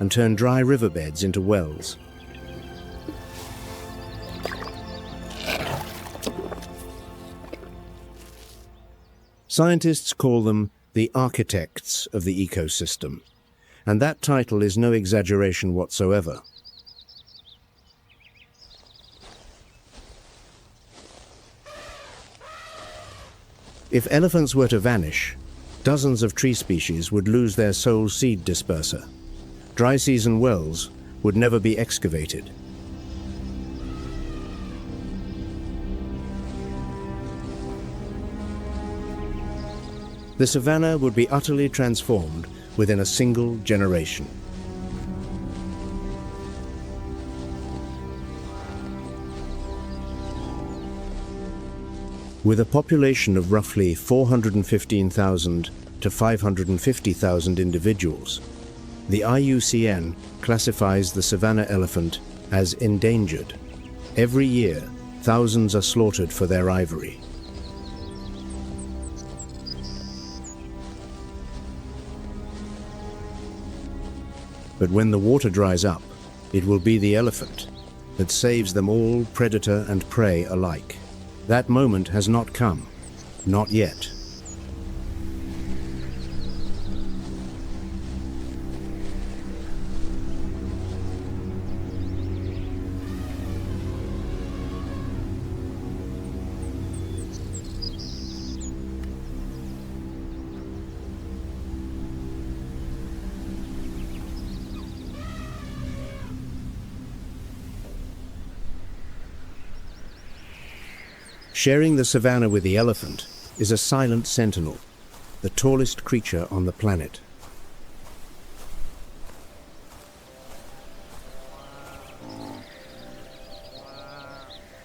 and turn dry riverbeds into wells. Scientists call them the architects of the ecosystem, and that title is no exaggeration whatsoever. If elephants were to vanish, dozens of tree species would lose their sole seed disperser. Dry season wells would never be excavated. The savanna would be utterly transformed within a single generation. With a population of roughly 415,000 to 550,000 individuals, the IUCN classifies the savanna elephant as endangered. Every year, thousands are slaughtered for their ivory. But when the water dries up, it will be the elephant that saves them all, predator and prey alike. That moment has not come, not yet. Sharing the savanna with the elephant is a silent sentinel, the tallest creature on the planet.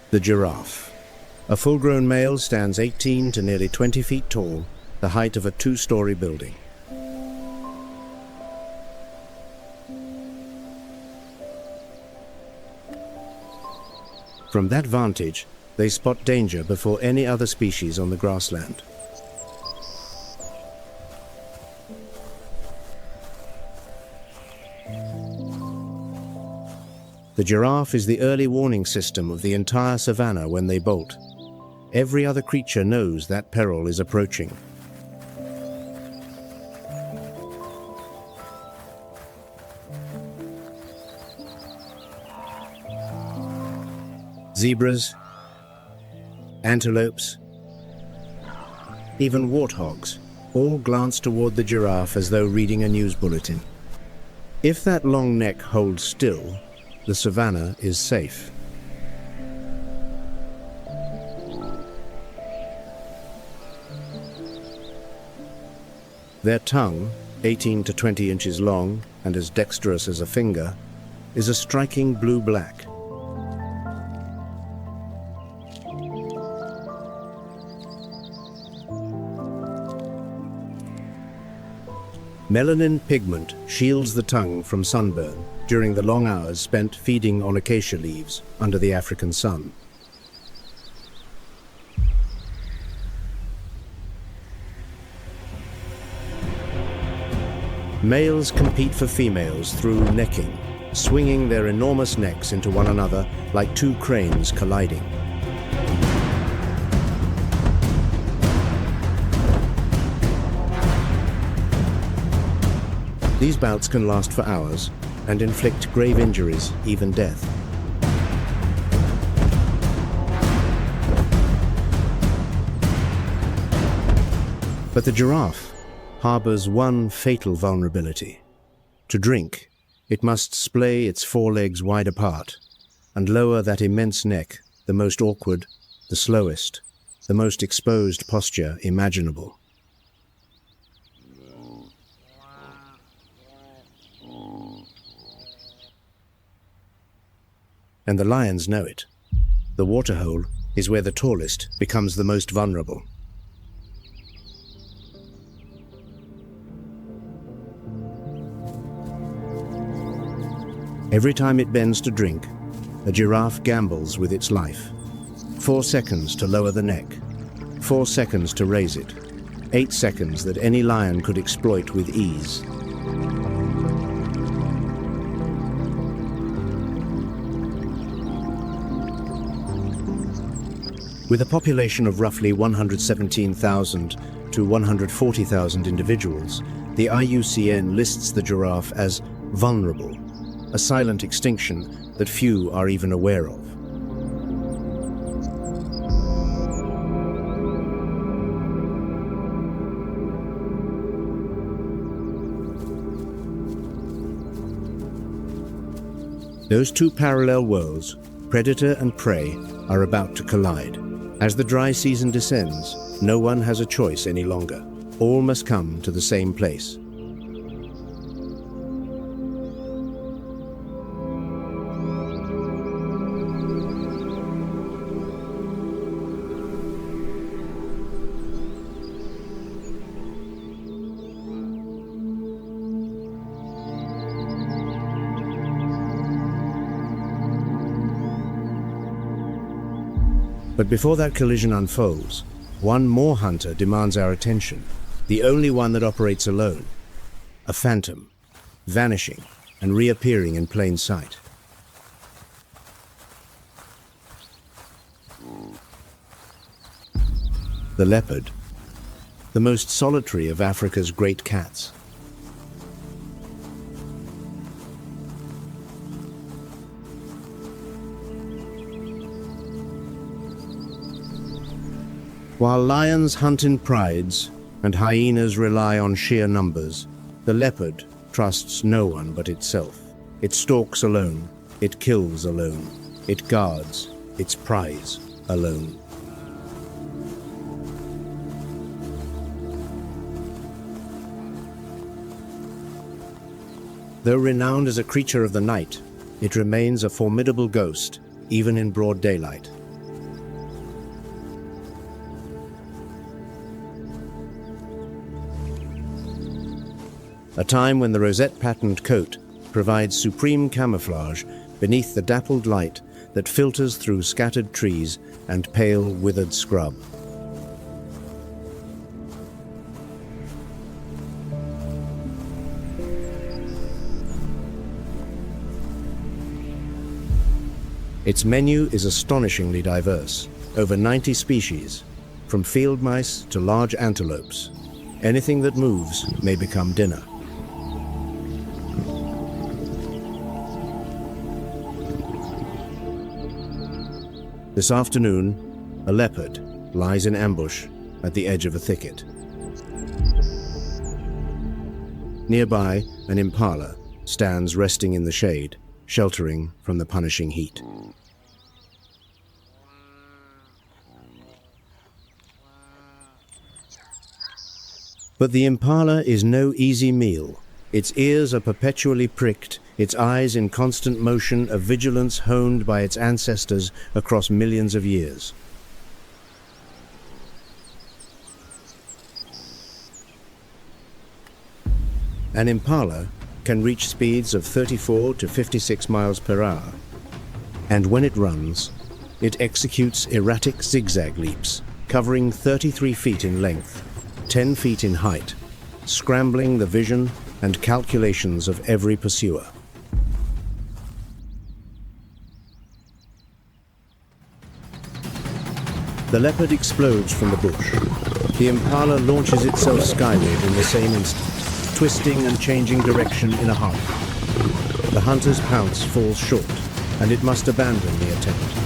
The giraffe. A full-grown male stands 18 to nearly 20 feet tall, the height of a two-story building. From that vantage, they spot danger before any other species on the grassland. The giraffe is the early warning system of the entire savanna when they bolt. Every other creature knows that peril is approaching. Zebras, antelopes, even warthogs all glance toward the giraffe as though reading a news bulletin. If that long neck holds still, the savannah is safe. Their tongue, 18 to 20 inches long and as dexterous as a finger, is a striking blue-black. Melanin pigment shields the tongue from sunburn during the long hours spent feeding on acacia leaves under the African sun. Males compete for females through necking, swinging their enormous necks into one another like two cranes colliding. These bouts can last for hours and inflict grave injuries, even death. But the giraffe harbors one fatal vulnerability. To drink, it must splay its forelegs wide apart and lower that immense neck, the most awkward, the slowest, the most exposed posture imaginable. And the lions know it. The waterhole is where the tallest becomes the most vulnerable. Every time it bends to drink, a giraffe gambles with its life. 4 seconds to lower the neck, 4 seconds to raise it, 8 seconds that any lion could exploit with ease. With a population of roughly 117,000 to 140,000 individuals, the IUCN lists the giraffe as vulnerable, a silent extinction that few are even aware of. Those two parallel worlds, predator and prey, are about to collide. As the dry season descends, no one has a choice any longer. All must come to the same place. But before that collision unfolds, one more hunter demands our attention, the only one that operates alone. A phantom, vanishing and reappearing in plain sight. The leopard, the most solitary of Africa's great cats. While lions hunt in prides and hyenas rely on sheer numbers, the leopard trusts no one but itself. It stalks alone, it kills alone, it guards its prize alone. Though renowned as a creature of the night, it remains a formidable ghost, even in broad daylight. A time when the rosette-patterned coat provides supreme camouflage beneath the dappled light that filters through scattered trees and pale, withered scrub. Its menu is astonishingly diverse. over 90 species, from field mice to large antelopes. Anything that moves may become dinner. This afternoon, a leopard lies in ambush at the edge of a thicket. Nearby, an impala stands resting in the shade, sheltering from the punishing heat. But the impala is no easy meal. Its ears are perpetually pricked, its eyes in constant motion, a vigilance honed by its ancestors across millions of years. An impala can reach speeds of 34 to 56 miles per hour, and when it runs, it executes erratic zigzag leaps, covering 33 feet in length, 10 feet in height, scrambling the vision and calculations of every pursuer. The leopard explodes from the bush. The impala launches itself skyward in the same instant, twisting and changing direction in a heartbeat. The hunter's pounce falls short, and it must abandon the attempt.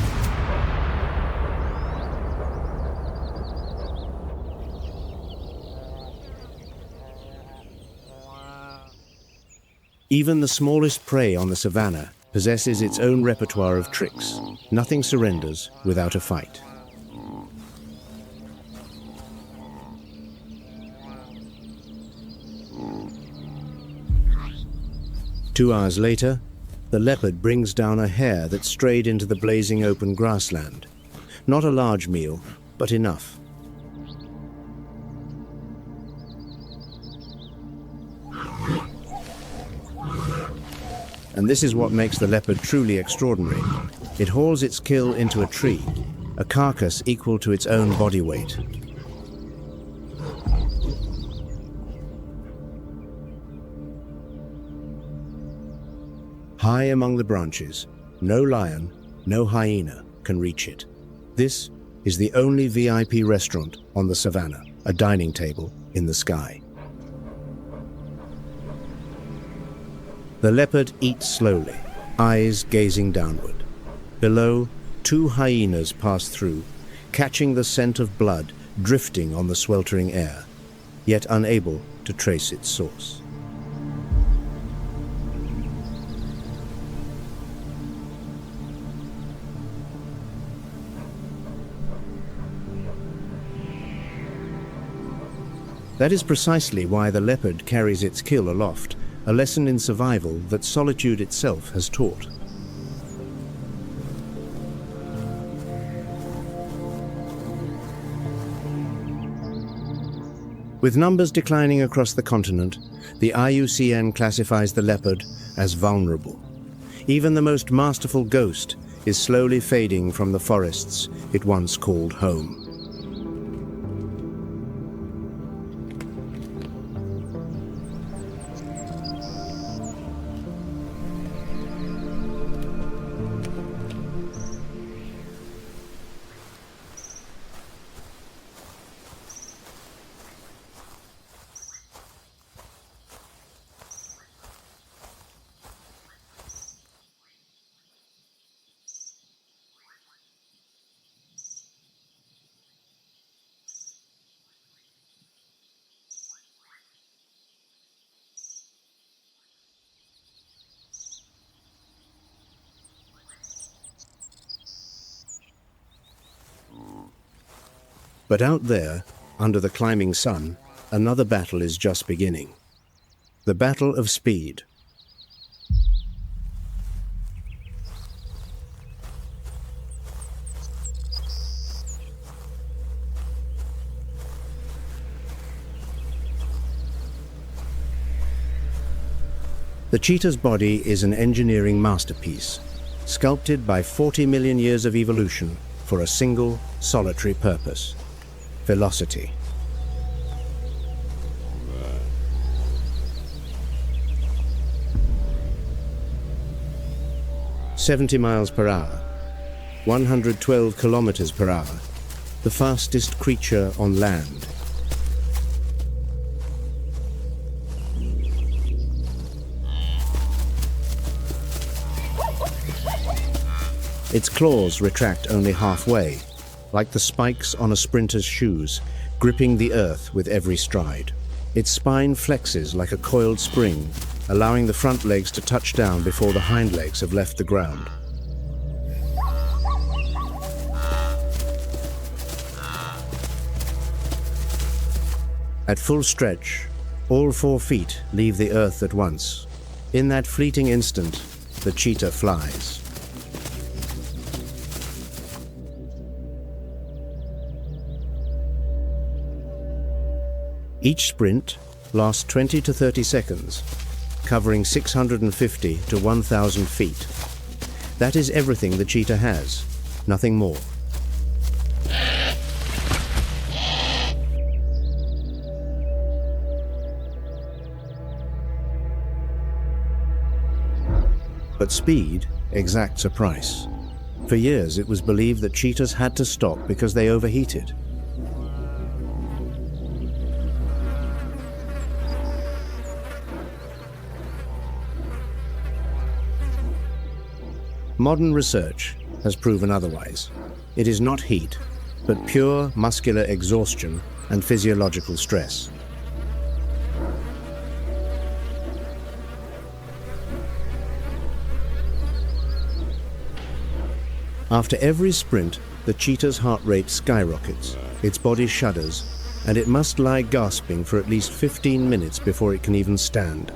Even the smallest prey on the savannah possesses its own repertoire of tricks. Nothing surrenders without a fight. Two hours later, the leopard brings down a hare that strayed into the blazing open grassland. Not a large meal, but enough. And this is what makes the leopard truly extraordinary. It hauls its kill into a tree, a carcass equal to its own body weight. High among the branches, no lion, no hyena can reach it. This is the only VIP restaurant on the savannah, a dining table in the sky. The leopard eats slowly, eyes gazing downward. Below, two hyenas pass through, catching the scent of blood drifting on the sweltering air, yet unable to trace its source. That is precisely why the leopard carries its kill aloft, a lesson in survival that solitude itself has taught. With numbers declining across the continent, the IUCN classifies the leopard as vulnerable. Even the most masterful ghost is slowly fading from the forests it once called home. But out there, under the climbing sun, another battle is just beginning. The battle of speed. The cheetah's body is an engineering masterpiece, sculpted by 40 million years of evolution for a single, solitary purpose: velocity. "70 miles per hour. 112 kilometers per hour, the fastest creature on land. Its claws retract only halfway, like the spikes on a sprinter's shoes, gripping the earth with every stride. Its spine flexes like a coiled spring, allowing the front legs to touch down before the hind legs have left the ground. At full stretch, all 4 feet leave the earth at once. In that fleeting instant, the cheetah flies. Each sprint lasts 20 to 30 seconds, covering 650 to 1,000 feet. That is everything the cheetah has, nothing more. But speed exacts a price. For years it was believed that cheetahs had to stop because they overheated. Modern research has proven otherwise. It is not heat, but pure muscular exhaustion and physiological stress. After every sprint, the cheetah's heart rate skyrockets, its body shudders, and it must lie gasping for at least 15 minutes before it can even stand.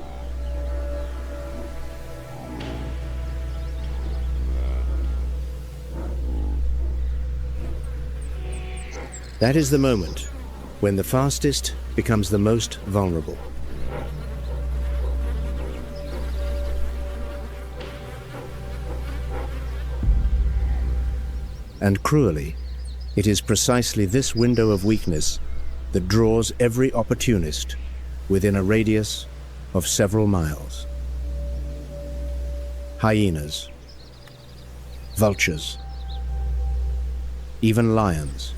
That is the moment when the fastest becomes the most vulnerable. And cruelly, it is precisely this window of weakness that draws every opportunist within a radius of several miles. Hyenas, vultures, even lions.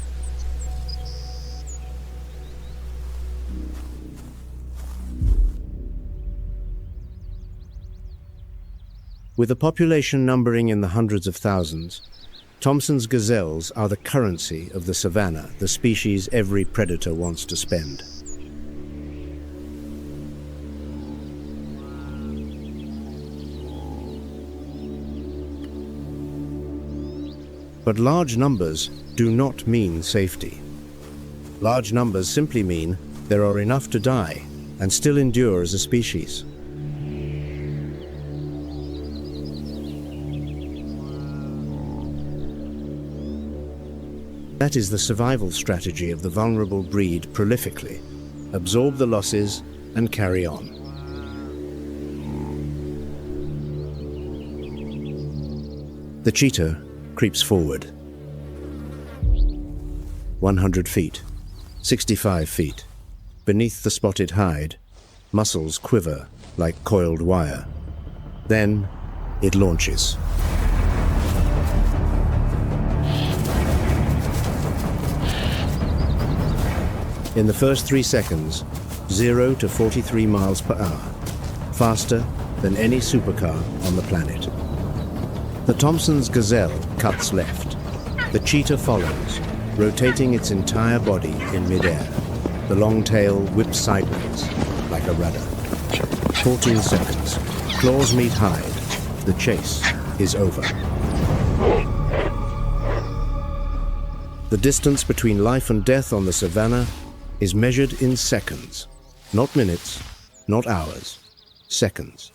With a population numbering in the hundreds of thousands, Thomson's gazelles are the currency of the savanna, the species every predator wants to spend. But large numbers do not mean safety. Large numbers simply mean there are enough to die and still endure as a species. That is the survival strategy of the vulnerable breed prolifically. Absorb the losses and carry on. The cheetah creeps forward. 100 feet, 65 feet. Beneath the spotted hide, muscles quiver like coiled wire. Then it launches. In the first 3 seconds, 0 to 43 miles per hour, faster than any supercar on the planet. The Thomson's gazelle cuts left. The cheetah follows, rotating its entire body in midair. The long tail whips sideways like a rudder. 14 seconds. Claws meet hide. The chase is over. The distance between life and death on the savanna is measured in seconds, not minutes, not hours, seconds.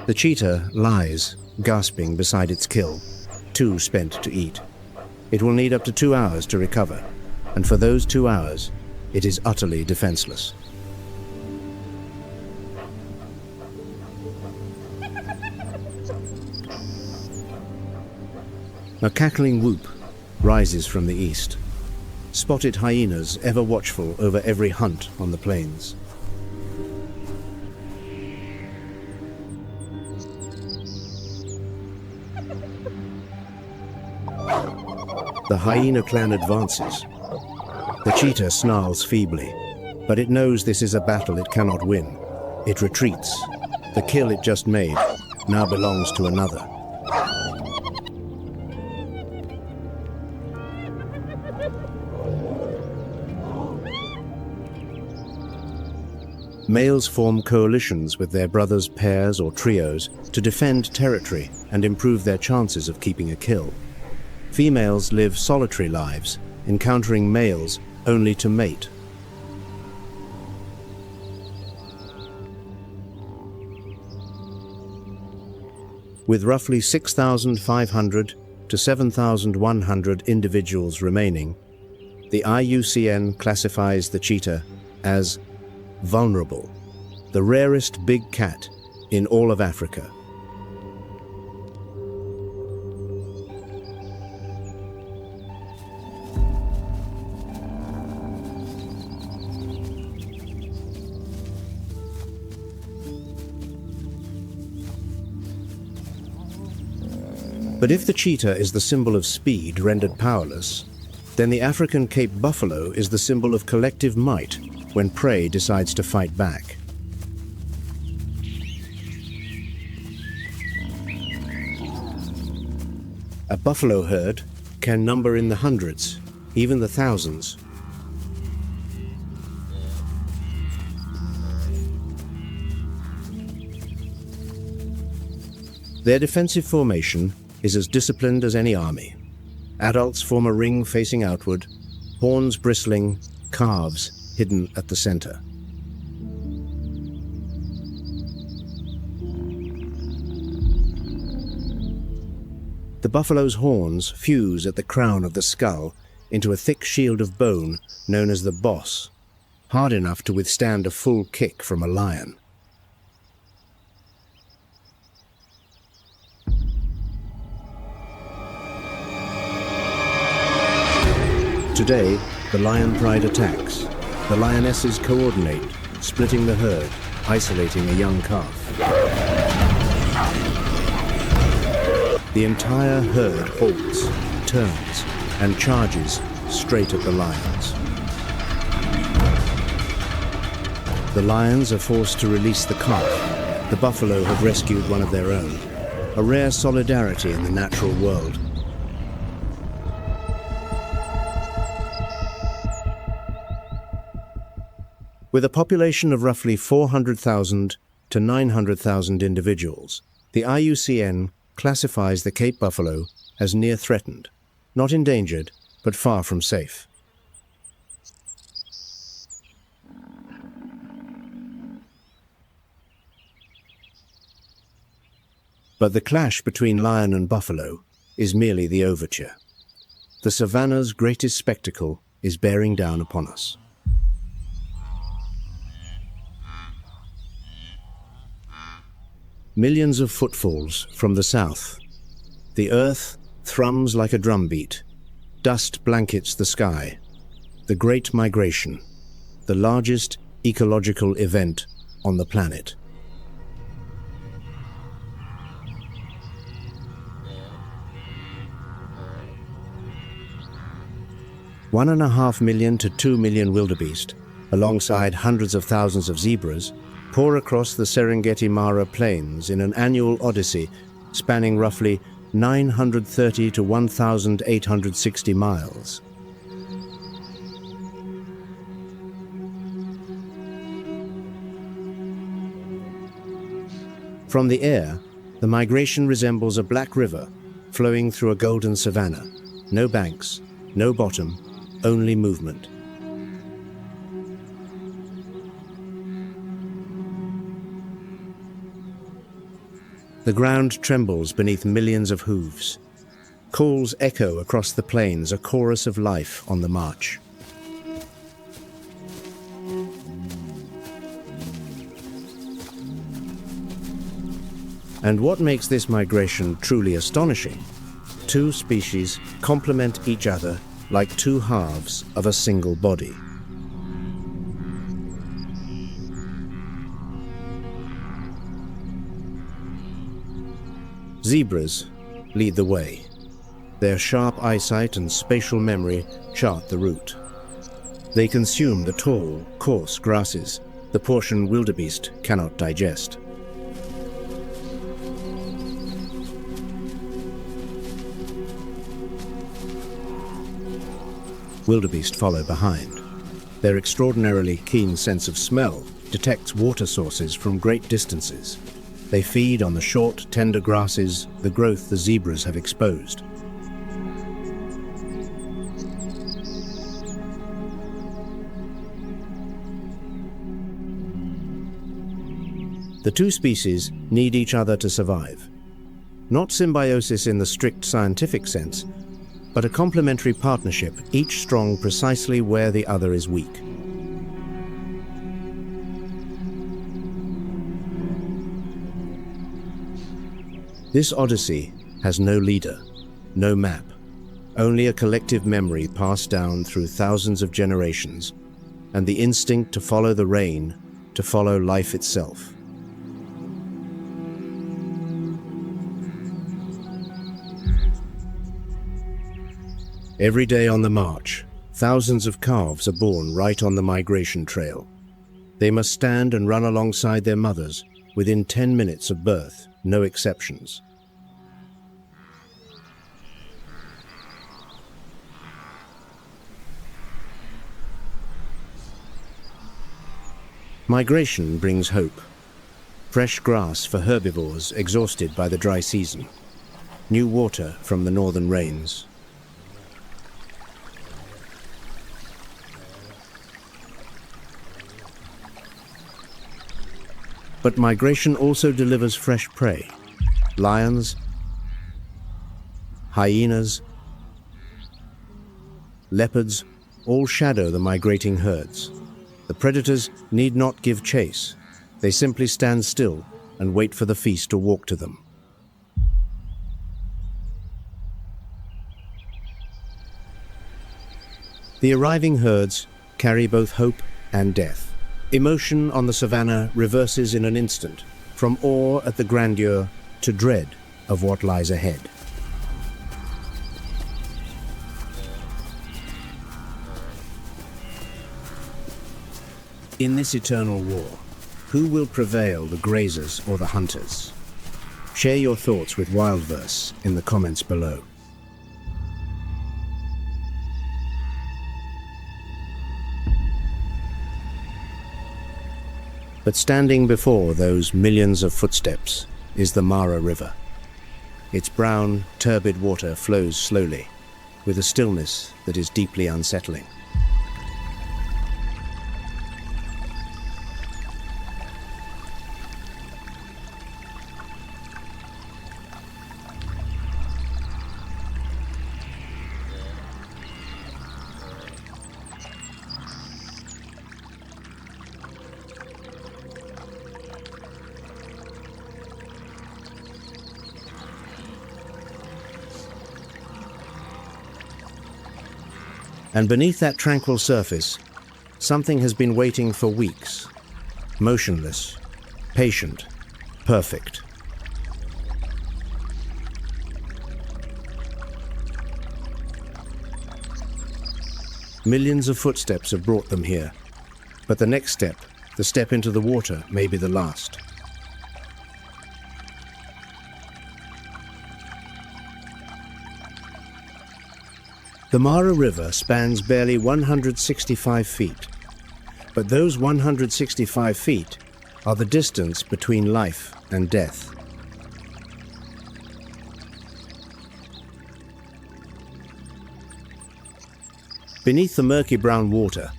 The cheetah lies, gasping beside its kill, too spent to eat. It will need up to 2 hours to recover, and for those 2 hours, it is utterly defenseless. A cackling whoop rises from the east. Spotted hyenas ever watchful over every hunt on the plains. The hyena clan advances. The cheetah snarls feebly, but it knows this is a battle it cannot win. It retreats. The kill it just made now belongs to another. Males form coalitions with their brothers' pairs or trios to defend territory and improve their chances of keeping a kill. Females live solitary lives, encountering males only to mate. With roughly 6,500 to 7,100 individuals remaining, the IUCN classifies the cheetah as vulnerable, the rarest big cat in all of Africa. But if the cheetah is the symbol of speed rendered powerless, then the African Cape buffalo is the symbol of collective might when prey decides to fight back. A buffalo herd can number in the hundreds, even the thousands. Their defensive formation is as disciplined as any army. Adults form a ring facing outward, horns bristling, calves hidden at the center. The buffalo's horns fuse at the crown of the skull into a thick shield of bone known as the boss, hard enough to withstand a full kick from a lion. Today, the lion pride attacks. The lionesses coordinate, splitting the herd, isolating a young calf. The entire herd halts, turns, and charges straight at the lions. The lions are forced to release the calf. The buffalo have rescued one of their own, a rare solidarity in the natural world. With a population of roughly 400,000 to 900,000 individuals, the IUCN classifies the Cape buffalo as near threatened, not endangered, but far from safe. But the clash between lion and buffalo is merely the overture. The savannah's greatest spectacle is bearing down upon us. Millions of footfalls from the south. The earth thrums like a drumbeat. Dust blankets the sky. The Great Migration, the largest ecological event on the planet. $1.5 million to 2 million wildebeest, alongside hundreds of thousands of zebras, pour across the Serengeti Mara plains in an annual odyssey spanning roughly 930 to 1,860 miles. From the air, the migration resembles a black river flowing through a golden savanna. No banks, no bottom, only movement. The ground trembles beneath millions of hooves. Calls echo across the plains, a chorus of life on the march. And what makes this migration truly astonishing? Two species complement each other like two halves of a single body. Zebras lead the way. Their sharp eyesight and spatial memory chart the route. They consume the tall, coarse grasses, the portion wildebeest cannot digest. Wildebeest follow behind. Their extraordinarily keen sense of smell detects water sources from great distances. They feed on the short, tender grasses, the growth the zebras have exposed. The two species need each other to survive. Not symbiosis in the strict scientific sense, but a complementary partnership, each strong precisely where the other is weak. This odyssey has no leader, no map, only a collective memory passed down through thousands of generations, and the instinct to follow the rain, to follow life itself. Every day on the march, thousands of calves are born right on the migration trail. They must stand and run alongside their mothers within 10 minutes of birth, no exceptions. Migration brings hope. Fresh grass for herbivores exhausted by the dry season. New water from the northern rains. But migration also delivers fresh prey. Lions, hyenas, leopards all shadow the migrating herds. The predators need not give chase. They simply stand still and wait for the feast to walk to them. The arriving herds carry both hope and death. Emotion on the savannah reverses in an instant, from awe at the grandeur to dread of what lies ahead. In this eternal war, who will prevail, the grazers or the hunters? Share your thoughts with WildVerse in the comments below. But standing before those millions of footsteps is the Mara River. Its brown, turbid water flows slowly, with a stillness that is deeply unsettling. And beneath that tranquil surface, something has been waiting for weeks, motionless, patient, perfect. Millions of footsteps have brought them here, but the next step, the step into the water, may be the last. The Mara River spans barely 165 feet, but those 165 feet are the distance between life and death. Beneath the murky brown water,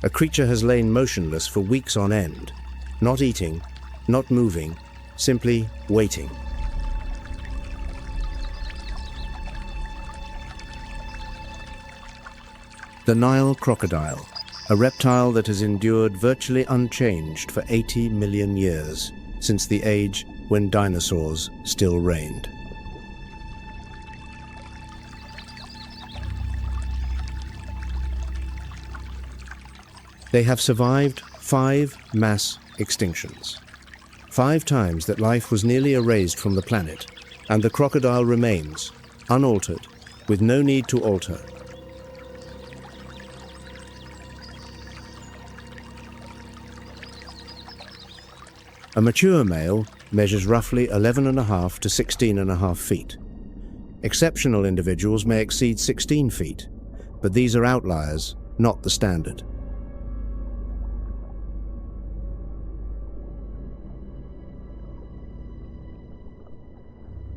a creature has lain motionless for weeks on end, not eating, not moving, simply waiting. The Nile crocodile, a reptile that has endured virtually unchanged for 80 million years, since the age when dinosaurs still reigned. They have survived 5 mass extinctions, 5 times that life was nearly erased from the planet, and the crocodile remains, unaltered, with no need to alter. A mature male measures roughly 11.5 to 16.5 feet. Exceptional individuals may exceed 16 feet, but these are outliers, not the standard.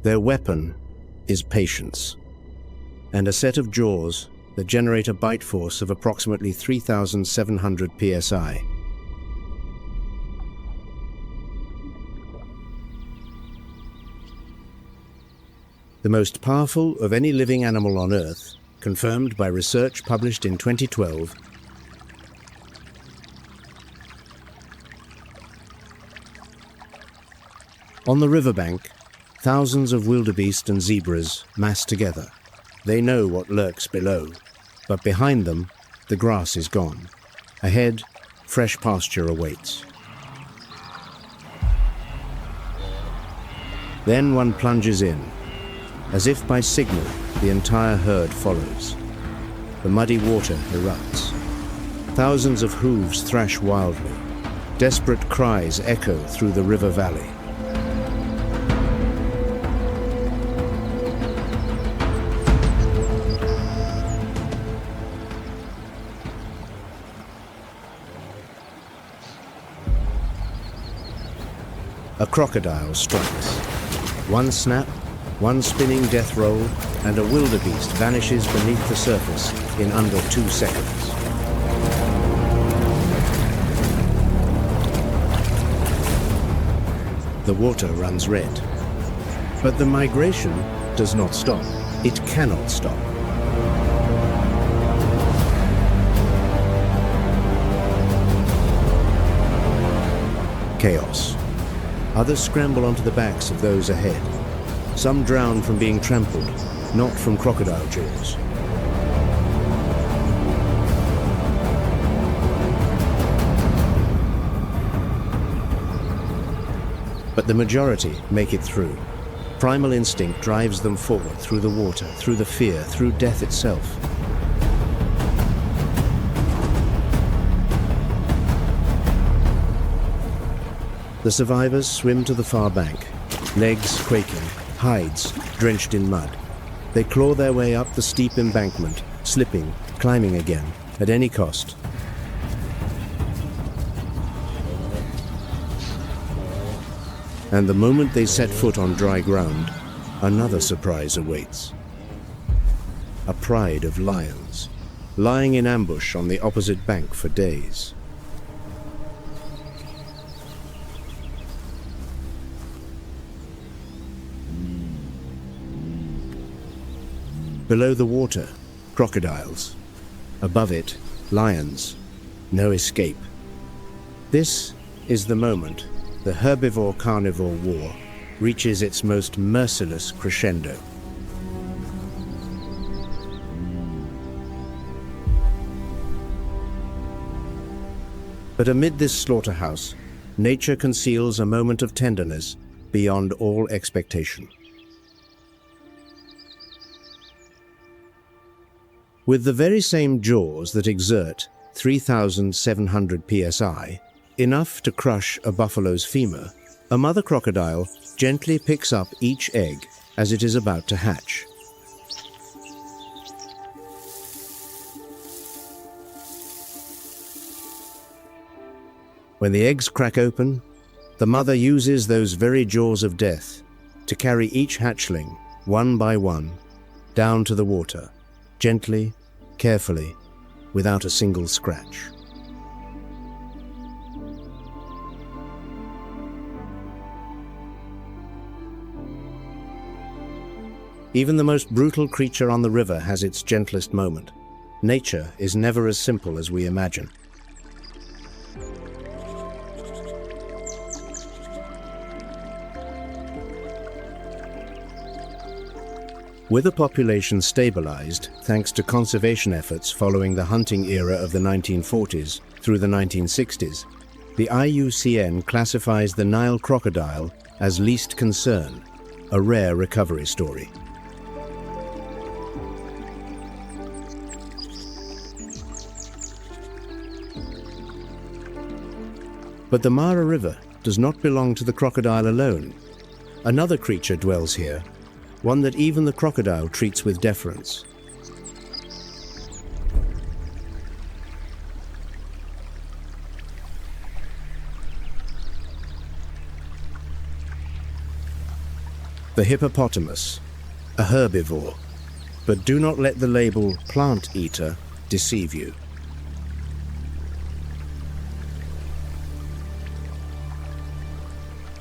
Their weapon is patience, and a set of jaws that generate a bite force of approximately 3,700 psi. The most powerful of any living animal on Earth, confirmed by research published in 2012. On the riverbank, thousands of wildebeest and zebras mass together. They know what lurks below, but behind them, the grass is gone. Ahead, fresh pasture awaits. Then one plunges in. As if by signal, the entire herd follows. The muddy water erupts. Thousands of hooves thrash wildly. Desperate cries echo through the river valley. A crocodile strikes. One snap, one spinning death roll, and a wildebeest vanishes beneath the surface in under 2 seconds. The water runs red. But the migration does not stop. It cannot stop. Chaos. Others scramble onto the backs of those ahead. Some drown from being trampled, not from crocodile jaws. But the majority make it through. Primal instinct drives them forward through the water, through the fear, through death itself. The survivors swim to the far bank, legs quaking, hides drenched in mud. They claw their way up the steep embankment, slipping, climbing again, at any cost. And the moment they set foot on dry ground, another surprise awaits. A pride of lions, lying in ambush on the opposite bank for days. Below the water, crocodiles. Above it, lions. No escape. This is the moment the herbivore-carnivore war reaches its most merciless crescendo. But amid this slaughterhouse, nature conceals a moment of tenderness beyond all expectation. With the very same jaws that exert 3,700 psi, enough to crush a buffalo's femur, a mother crocodile gently picks up each egg as it is about to hatch. When the eggs crack open, the mother uses those very jaws of death to carry each hatchling, one by one, down to the water, gently, carefully, without a single scratch. Even the most brutal creature on the river has its gentlest moment. Nature is never as simple as we imagine. With a population stabilized thanks to conservation efforts following the hunting era of the 1940s through the 1960s, the IUCN classifies the Nile crocodile as least concern, a rare recovery story. But the Mara River does not belong to the crocodile alone. Another creature dwells here, one that even the crocodile treats with deference. The hippopotamus, a herbivore, but do not let the label plant eater deceive you.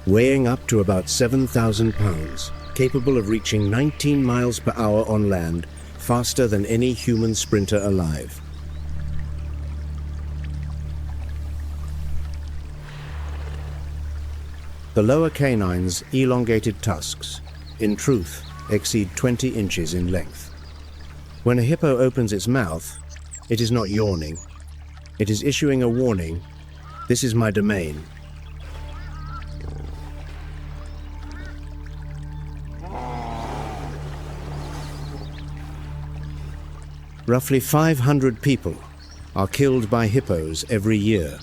Weighing up to about 7,000 pounds, capable of reaching 19 miles per hour on land, faster than any human sprinter alive. The lower canine's elongated tusks, in truth, exceed 20 inches in length. When a hippo opens its mouth, it is not yawning. It is issuing a warning, "This is my domain." Roughly 500 people are killed by hippos every year,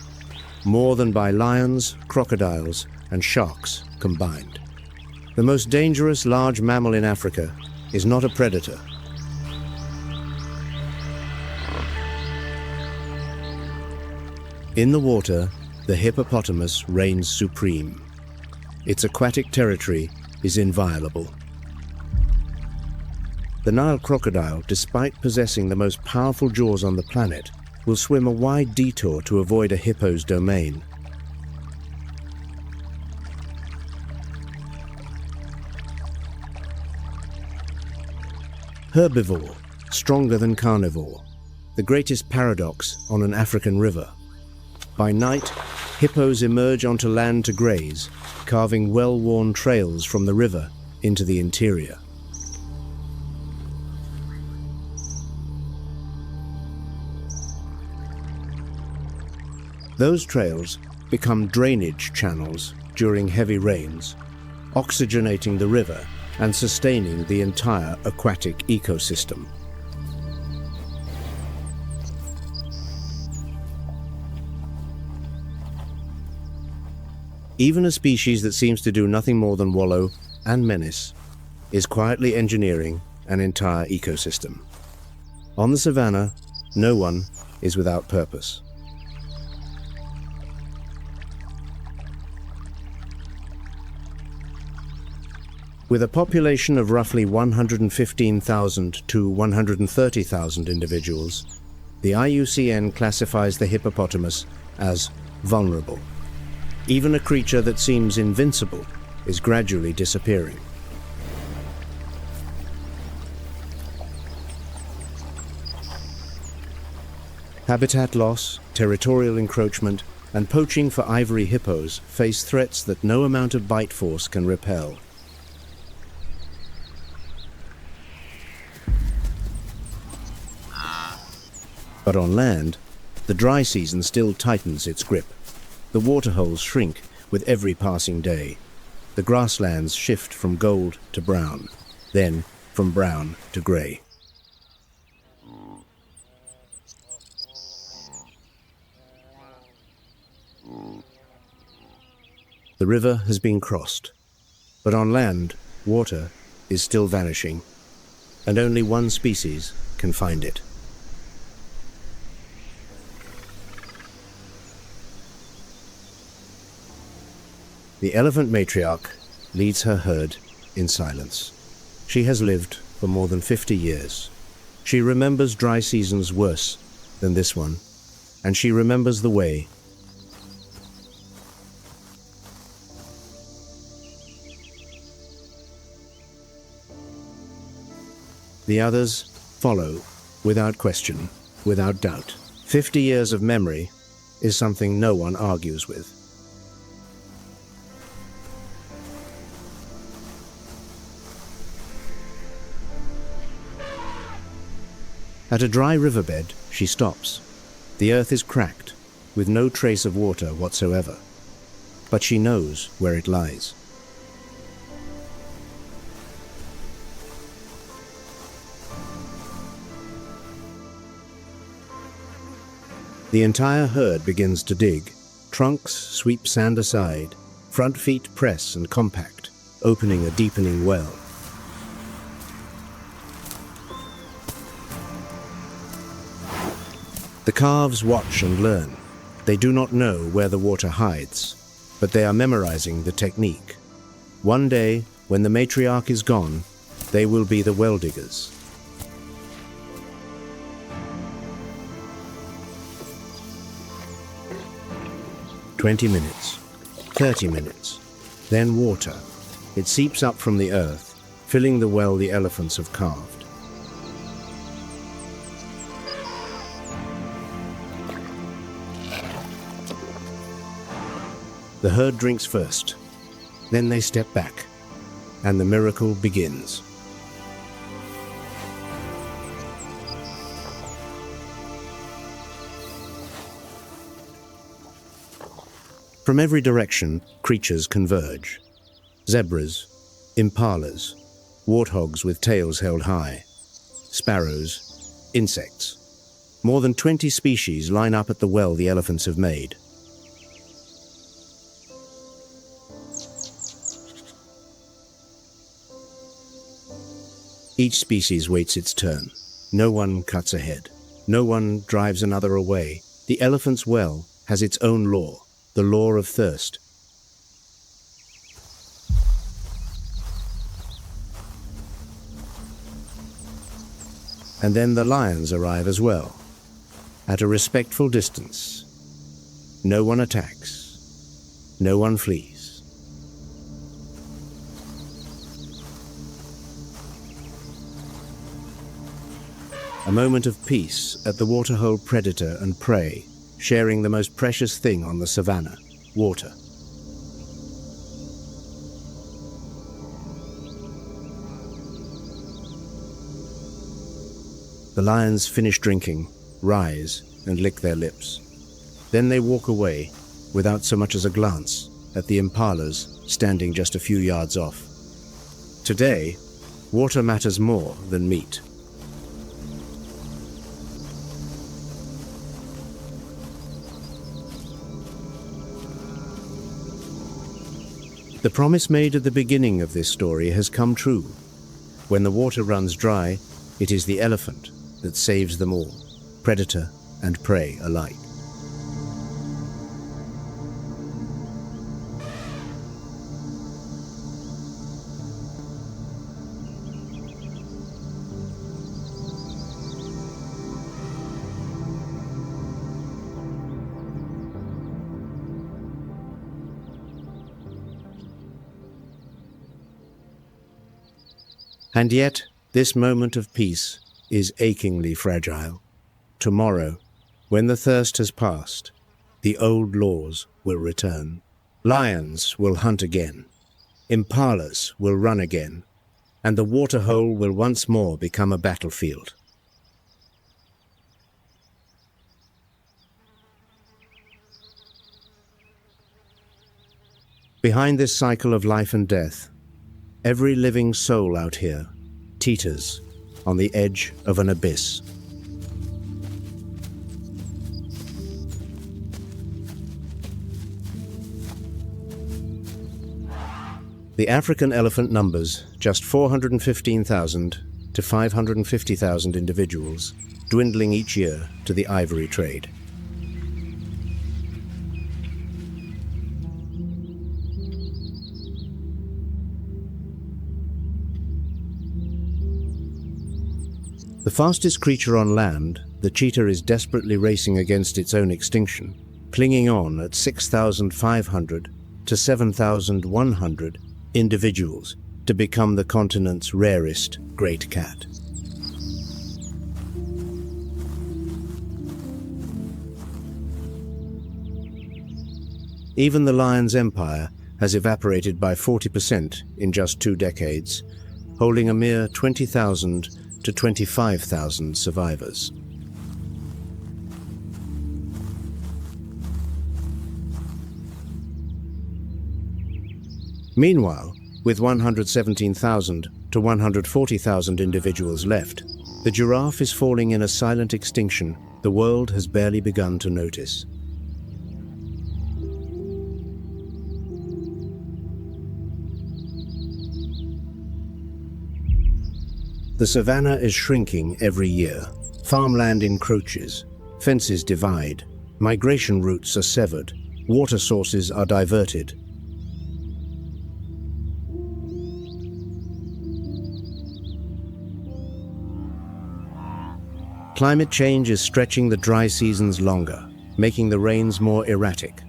more than by lions, crocodiles, and sharks combined. The most dangerous large mammal in Africa is not a predator. In the water, the hippopotamus reigns supreme. Its aquatic territory is inviolable. The Nile crocodile, despite possessing the most powerful jaws on the planet, will swim a wide detour to avoid a hippo's domain. Herbivore, stronger than carnivore, the greatest paradox on an African river. By night, hippos emerge onto land to graze, carving well-worn trails from the river into the interior. Those trails become drainage channels during heavy rains, oxygenating the river and sustaining the entire aquatic ecosystem. Even a species that seems to do nothing more than wallow and menace is quietly engineering an entire ecosystem. On the savannah, no one is without purpose. With a population of roughly 115,000 to 130,000 individuals, the IUCN classifies the hippopotamus as vulnerable. Even a creature that seems invincible is gradually disappearing. Habitat loss, territorial encroachment, and poaching for ivory hippos face threats that no amount of bite force can repel. But on land, the dry season still tightens its grip. The waterholes shrink with every passing day. The grasslands shift from gold to brown, then from brown to grey. The river has been crossed, but on land, water is still vanishing, and only one species can find it. The elephant matriarch leads her herd in silence. She has lived for more than 50 years. She remembers dry seasons worse than this one, and she remembers the way. The others follow without question, without doubt. 50 years of memory is something no one argues with. At a dry riverbed, she stops. The earth is cracked, with no trace of water whatsoever. But she knows where it lies. The entire herd begins to dig, Trunks sweep sand aside, front feet press and compact, opening a deepening well. The calves watch and learn. They do not know where the water hides, but they are memorizing the technique. One day, when the matriarch is gone, they will be the well diggers. "20 minutes, 30 minutes, then water. It seeps up from the earth, filling the well the elephants have carved. The herd drinks first, then they step back, and the miracle begins. From every direction, creatures converge. Zebras, impalas, warthogs with tails held high, sparrows, insects. More than 20 species line up at the well the elephants have made. Each species waits its turn. No one cuts ahead. No one drives another away. The elephant's well has its own law, the law of thirst. And then the lions arrive as well, at a respectful distance. No one attacks. No one flees. A moment of peace at the waterhole predator and prey, sharing the most precious thing on the savannah, water. The lions finish drinking, rise, and lick their lips. Then they walk away, without so much as a glance, at the impalas standing just a few yards off. Today, water matters more than meat. The promise made at the beginning of this story has come true. When the water runs dry, it is the elephant that saves them all, predator and prey alike. And yet, this moment of peace is achingly fragile. Tomorrow, when the thirst has passed, the old laws will return. Lions will hunt again. Impalas will run again. And the waterhole will once more become a battlefield. Behind this cycle of life and death, every living soul out here teeters on the edge of an abyss. The African elephant numbers just 415,000 to 550,000 individuals, dwindling each year to the ivory trade. The fastest creature on land, the cheetah is desperately racing against its own extinction, clinging on at 6,500 to 7,100 individuals to become the continent's rarest great cat. Even the lion's empire has evaporated by 40% in just 2 decades, holding a mere 20,000 to 25,000 survivors. Meanwhile, with 117,000 to 140,000 individuals left, the giraffe is falling in a silent extinction the world has barely begun to notice. The savanna is shrinking every year. Farmland encroaches, fences divide, migration routes are severed, water sources are diverted. Climate change is stretching the dry seasons longer, making the rains more erratic.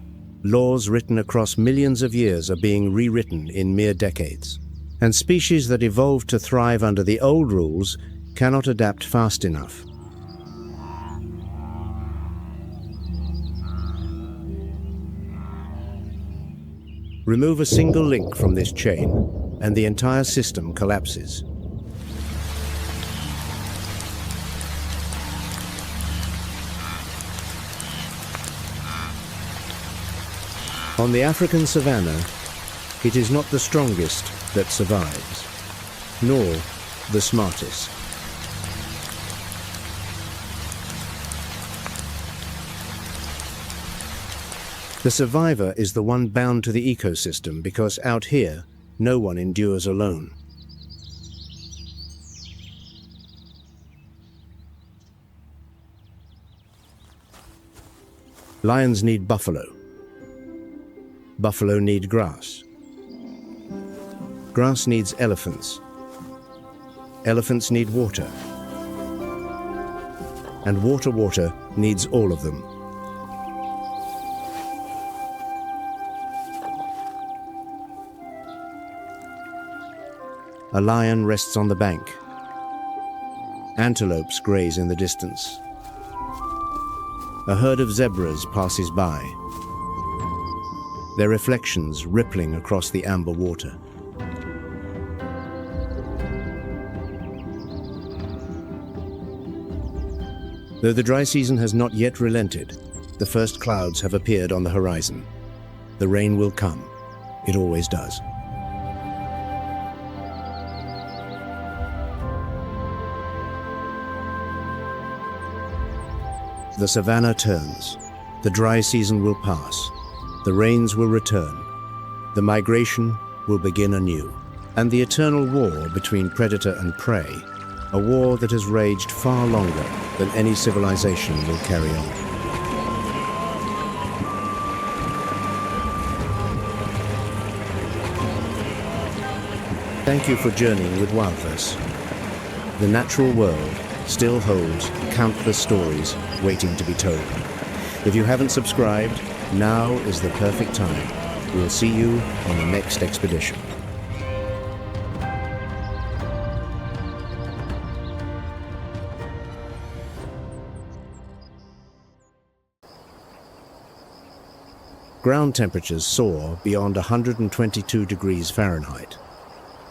Laws written across millions of years are being rewritten in mere decades. And species that evolved to thrive under the old rules cannot adapt fast enough. Remove a single link from this chain, and the entire system collapses. On the African savanna, it is not the strongest that survives, nor the smartest. The survivor is the one bound to the ecosystem because out here, no one endures alone. Lions need buffalo. Buffalo need grass. Grass needs elephants. Elephants need water. And water needs all of them. A lion rests on the bank. Antelopes graze in the distance. A herd of zebras passes by, their reflections rippling across the amber water. Though the dry season has not yet relented, the first clouds have appeared on the horizon. The rain will come. It always does. The savanna turns. The dry season will pass. The rains will return. The migration will begin anew. And the eternal war between predator and prey, a war that has raged far longer than any civilization will carry on. Thank you for journeying with WildVerse. The natural world still holds countless stories waiting to be told. If you haven't subscribed, now is the perfect time. We'll see you on the next expedition. Ground temperatures soar beyond 122 degrees Fahrenheit.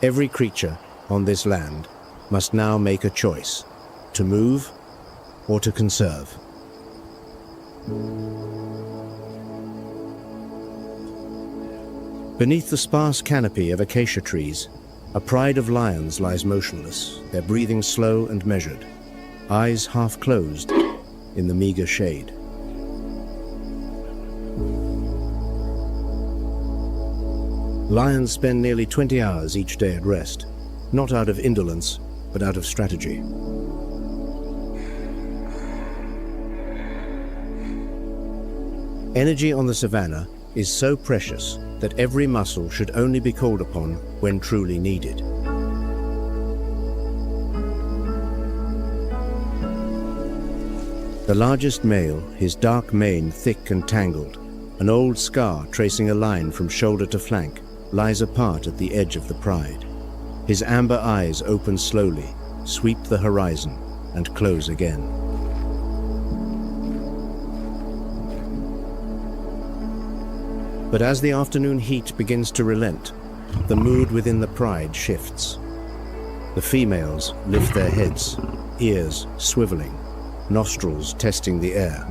Every creature on this land must now make a choice, to move or to conserve. Beneath the sparse canopy of acacia trees, a pride of lions lies motionless, their breathing slow and measured, eyes half closed in the meager shade. Lions spend nearly 20 hours each day at rest, not out of indolence, but out of strategy. Energy on the savanna is so precious that every muscle should only be called upon when truly needed. The largest male, his dark mane thick and tangled, an old scar tracing a line from shoulder to flank, lies apart at the edge of the pride. His amber eyes open slowly, sweep the horizon, and close again. But as the afternoon heat begins to relent, the mood within the pride shifts. The females lift their heads, ears swiveling, nostrils testing the air.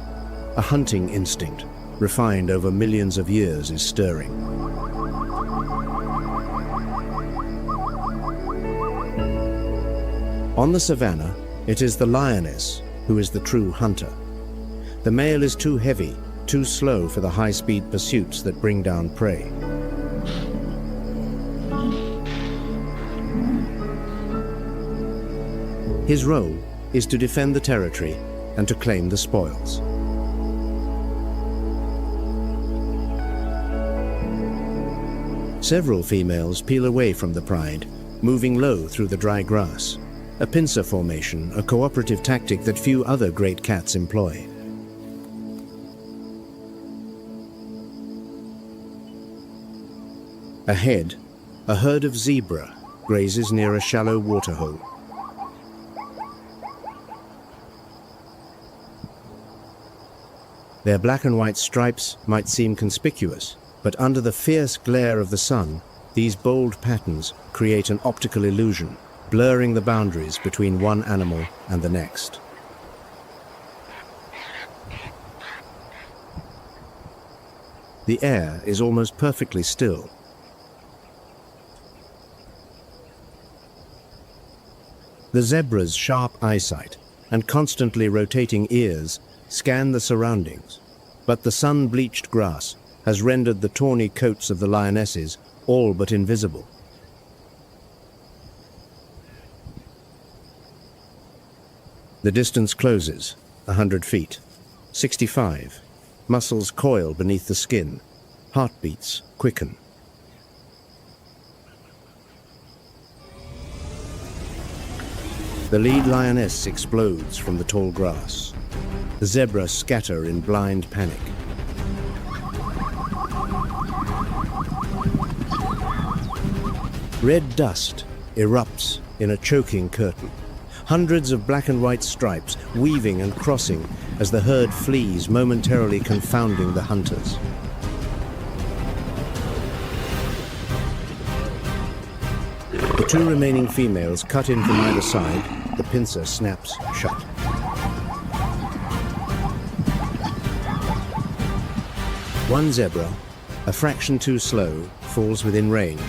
A hunting instinct, refined over millions of years, is stirring. On the savanna, it is the lioness who is the true hunter. The male is too heavy, too slow for the high-speed pursuits that bring down prey. His role is to defend the territory and to claim the spoils. Several females peel away from the pride, moving low through the dry grass, a pincer formation, a cooperative tactic that few other great cats employ. Ahead, a herd of zebra grazes near a shallow waterhole. Their black and white stripes might seem conspicuous, but under the fierce glare of the sun, these bold patterns create an optical illusion, blurring the boundaries between one animal and the next. The air is almost perfectly still. The zebra's sharp eyesight and constantly rotating ears scan the surroundings, but the sun-bleached grass has rendered the tawny coats of the lionesses all but invisible. The distance closes, 100 feet, 65. Muscles coil beneath the skin, heartbeats quicken. The lead lioness explodes from the tall grass. The zebra scatter in blind panic. Red dust erupts in a choking curtain. Hundreds of black and white stripes weaving and crossing as the herd flees, momentarily confounding the hunters. The two remaining females cut in from either side. The pincer snaps shut. One zebra, a fraction too slow, falls within range.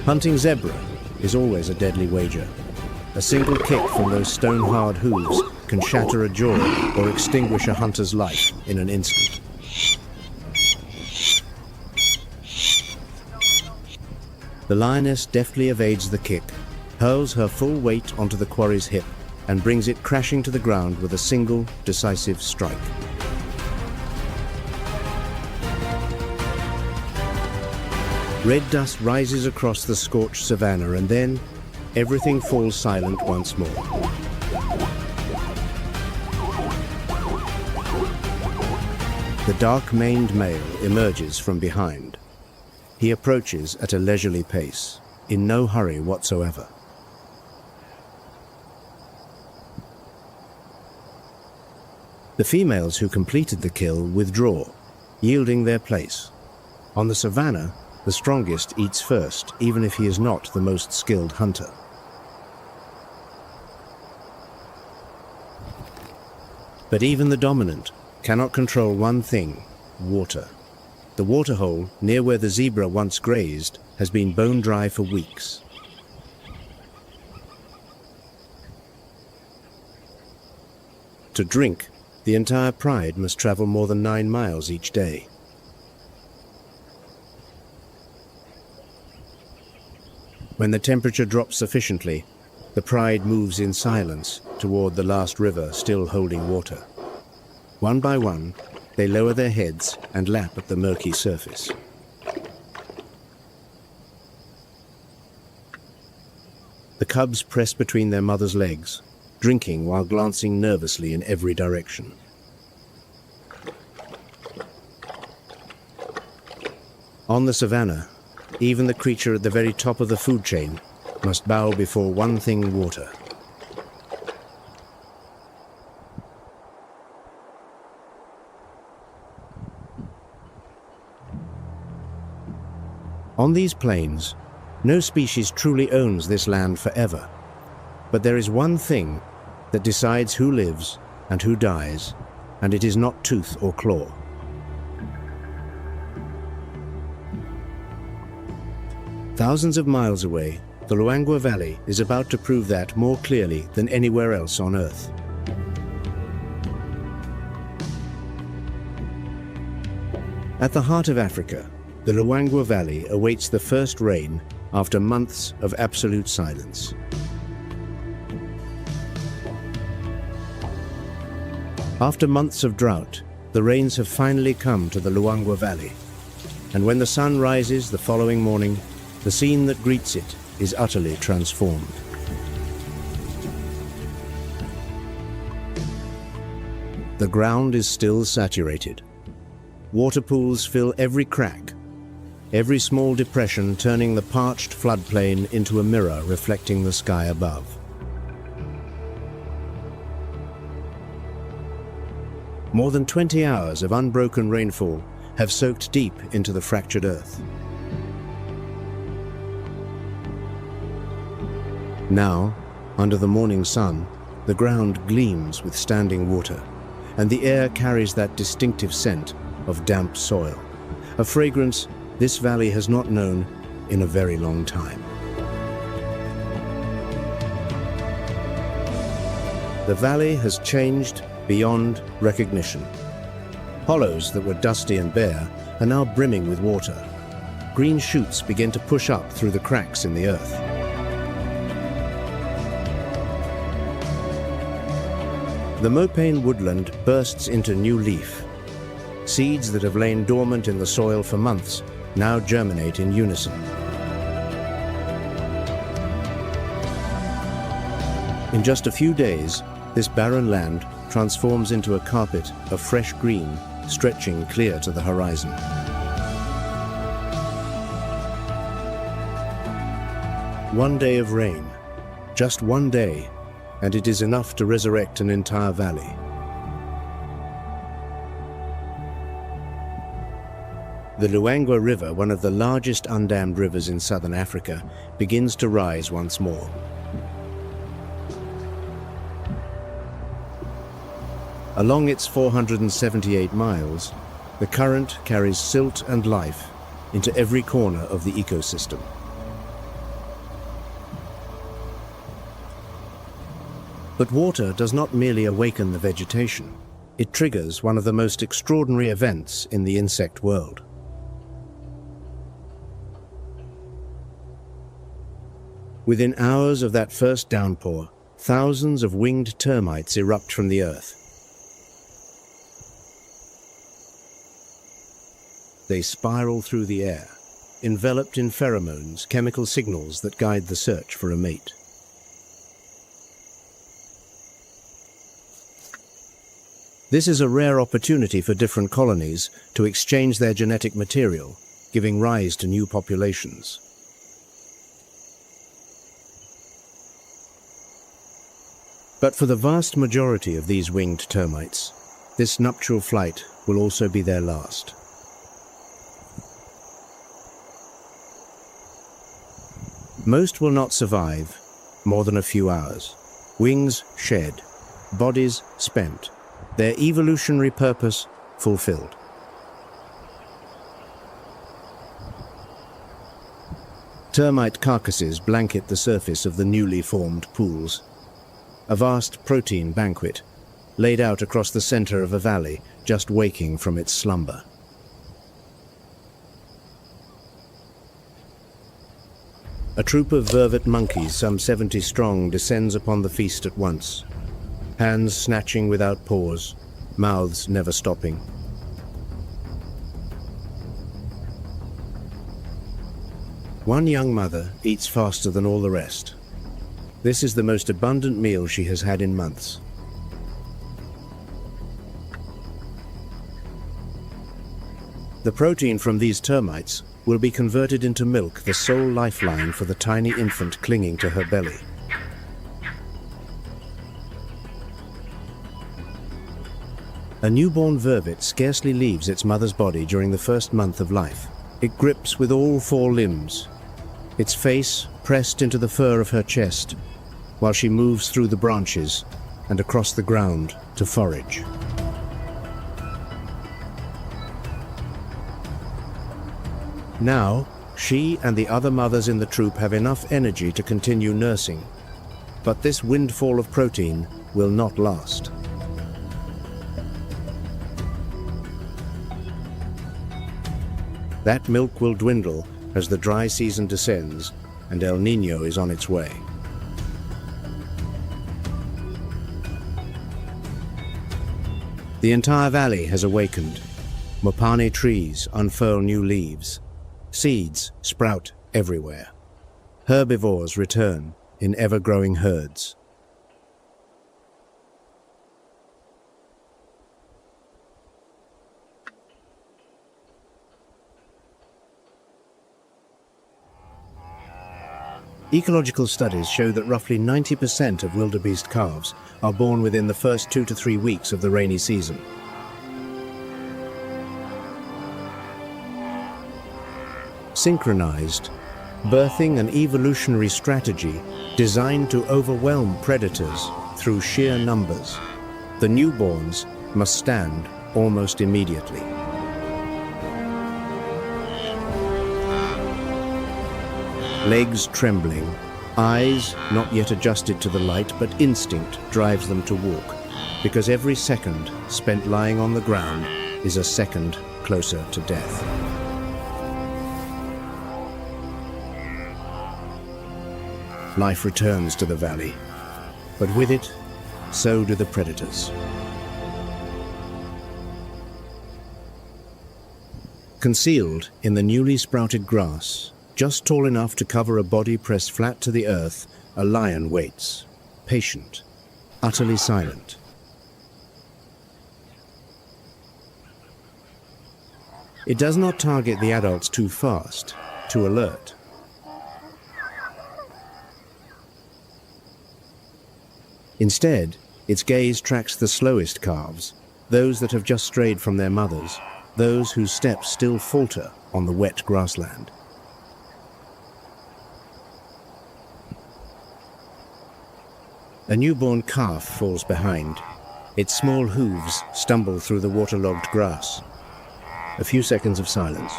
Hunting zebra is always a deadly wager. A single kick from those stone-hard hooves can shatter a jaw or extinguish a hunter's life in an instant. The lioness deftly evades the kick, hurls her full weight onto the quarry's hip, and brings it crashing to the ground with a single, decisive strike. Red dust rises across the scorched savanna, and then everything falls silent once more. The dark-maned male emerges from behind. He approaches at a leisurely pace, in no hurry whatsoever. The females who completed the kill withdraw, yielding their place. On the savanna, the strongest eats first, even if he is not the most skilled hunter. But even the dominant cannot control one thing: water. The waterhole, near where the zebra once grazed, has been bone dry for weeks. To drink, the entire pride must travel more than 9 miles each day. When the temperature drops sufficiently, the pride moves in silence toward the last river still holding water. One by one, they lower their heads and lap at the murky surface. The cubs press between their mother's legs, drinking while glancing nervously in every direction. On the savanna, even the creature at the very top of the food chain must bow before one thing: water. On these plains, no species truly owns this land forever. But there is one thing that decides who lives and who dies, and it is not tooth or claw. Thousands of miles away, the Luangwa Valley is about to prove that more clearly than anywhere else on Earth. At the heart of Africa, The Luangwa Valley awaits the first rain after months of absolute silence. After months of drought, the rains have finally come to the Luangwa Valley, and when the sun rises the following morning, the scene that greets it is utterly transformed. The ground is still saturated. Water pools fill every crack, every small depression turning the parched floodplain into a mirror reflecting the sky above. More than 20 hours of unbroken rainfall have soaked deep into the fractured earth. Now, under the morning sun, the ground gleams with standing water, and the air carries that distinctive scent of damp soil, a fragrance this valley has not known in a very long time. The valley has changed beyond recognition. Hollows that were dusty and bare are now brimming with water. Green shoots begin to push up through the cracks in the earth. The Mopane woodland bursts into new leaf. Seeds that have lain dormant in the soil for months now germinate in unison. In just a few days, this barren land transforms into a carpet of fresh green stretching clear to the horizon. One day of rain, just one day, and it is enough to resurrect an entire valley. The Luangwa River, one of the largest undammed rivers in southern Africa, begins to rise once more. Along its 478 miles, the current carries silt and life into every corner of the ecosystem. But water does not merely awaken the vegetation. It triggers one of the most extraordinary events in the insect world. Within hours of that first downpour, thousands of winged termites erupt from the earth. They spiral through the air, enveloped in pheromones, chemical signals that guide the search for a mate. This is a rare opportunity for different colonies to exchange their genetic material, giving rise to new populations. But for the vast majority of these winged termites, this nuptial flight will also be their last. Most will not survive more than a few hours. Wings shed, bodies spent, their evolutionary purpose fulfilled. Termite carcasses blanket the surface of the newly formed pools. A vast protein banquet, laid out across the center of a valley, just waking from its slumber. A troop of vervet monkeys, some 70 strong, descends upon the feast at once. Hands snatching without pause, mouths never stopping. One young mother eats faster than all the rest. This is the most abundant meal she has had in months. The protein from these termites will be converted into milk, the sole lifeline for the tiny infant clinging to her belly. A newborn vervet scarcely leaves its mother's body during the first month of life. It grips with all 4 limbs, its face pressed into the fur of her chest, while she moves through the branches and across the ground to forage. Now, she and the other mothers in the troop have enough energy to continue nursing, but this windfall of protein will not last. That milk will dwindle as the dry season descends and El Niño is on its way. The entire valley has awakened. Mopane trees unfurl new leaves. Seeds sprout everywhere. Herbivores return in ever-growing herds. Ecological studies show that roughly 90% of wildebeest calves are born within the first 2 to 3 weeks of the rainy season. Synchronized, birthing an evolutionary strategy designed to overwhelm predators through sheer numbers. The newborns must stand almost immediately. Legs trembling, eyes not yet adjusted to the light, but instinct drives them to walk, because every second spent lying on the ground is a second closer to death. Life returns to the valley, but with it, so do the predators. Concealed in the newly sprouted grass, just tall enough to cover a body pressed flat to the earth, a lion waits, patient, utterly silent. It does not target the adults too fast, too alert. Instead, its gaze tracks the slowest calves, those that have just strayed from their mothers, those whose steps still falter on the wet grassland. A newborn calf falls behind. Its small hooves stumble through the waterlogged grass. A few seconds of silence.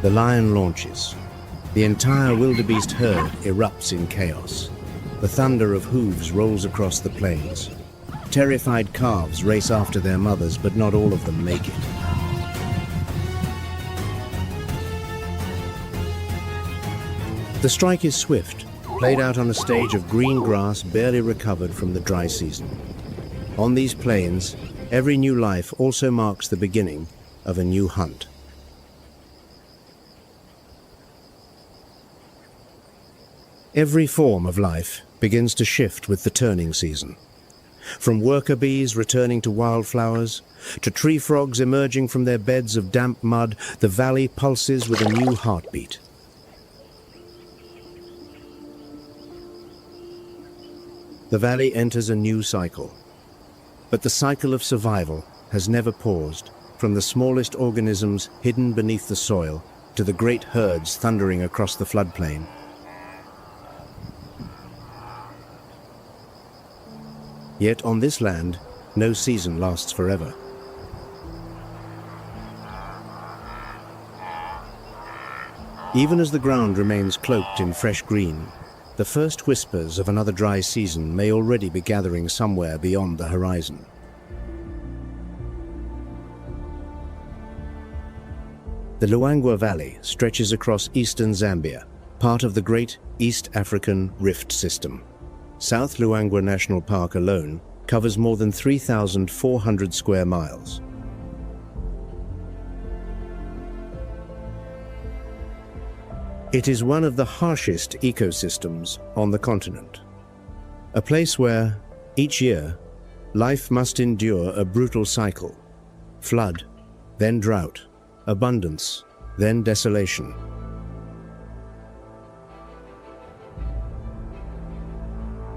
The lion launches. The entire wildebeest herd erupts in chaos. The thunder of hooves rolls across the plains. Terrified calves race after their mothers, but not all of them make it. The strike is swift, played out on a stage of green grass barely recovered from the dry season. On these plains, every new life also marks the beginning of a new hunt. Every form of life begins to shift with the turning season. From worker bees returning to wildflowers, to tree frogs emerging from their beds of damp mud, the valley pulses with a new heartbeat. The valley enters a new cycle. But the cycle of survival has never paused, from the smallest organisms hidden beneath the soil to the great herds thundering across the floodplain. Yet on this land, no season lasts forever. Even as the ground remains cloaked in fresh green, the first whispers of another dry season may already be gathering somewhere beyond the horizon. The Luangwa Valley stretches across eastern Zambia, part of the Great East African Rift System. South Luangwa National Park alone covers more than 3,400 square miles. It is one of the harshest ecosystems on the continent. A place where, each year, life must endure a brutal cycle. Flood, then drought, abundance, then desolation.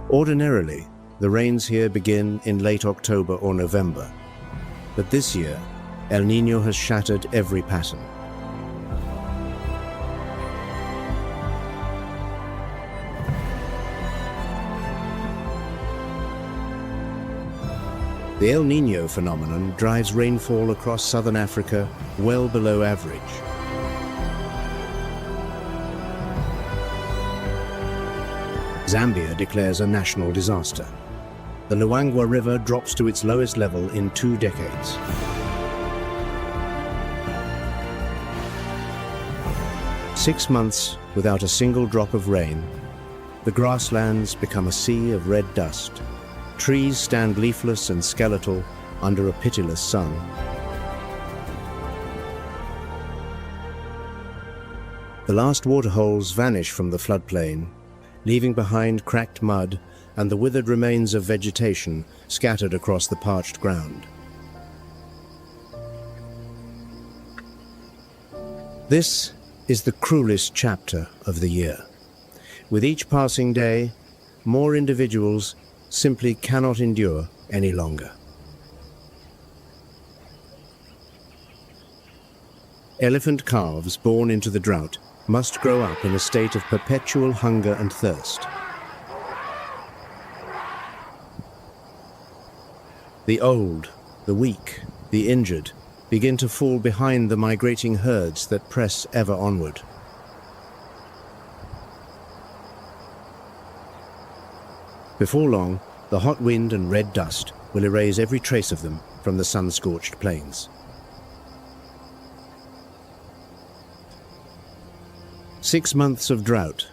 Ordinarily, the rains here begin in late October or November. But this year, El Niño has shattered every pattern. The El Niño phenomenon drives rainfall across southern Africa well below average. Zambia declares a national disaster. the Luangwa River drops to its lowest level in 2 decades. Six months without a single drop of rain, the grasslands become a sea of red dust. Trees stand leafless and skeletal under a pitiless sun. The last waterholes vanish from the floodplain, leaving behind cracked mud and the withered remains of vegetation scattered across the parched ground. This is the cruelest chapter of the year. With each passing day, more individuals simply cannot endure any longer. Elephant calves born into the drought must grow up in a state of perpetual hunger and thirst. The old, the weak, the injured begin to fall behind the migrating herds that press ever onward. Before long, the hot wind and red dust will erase every trace of them from the sun-scorched plains. 6 months of drought.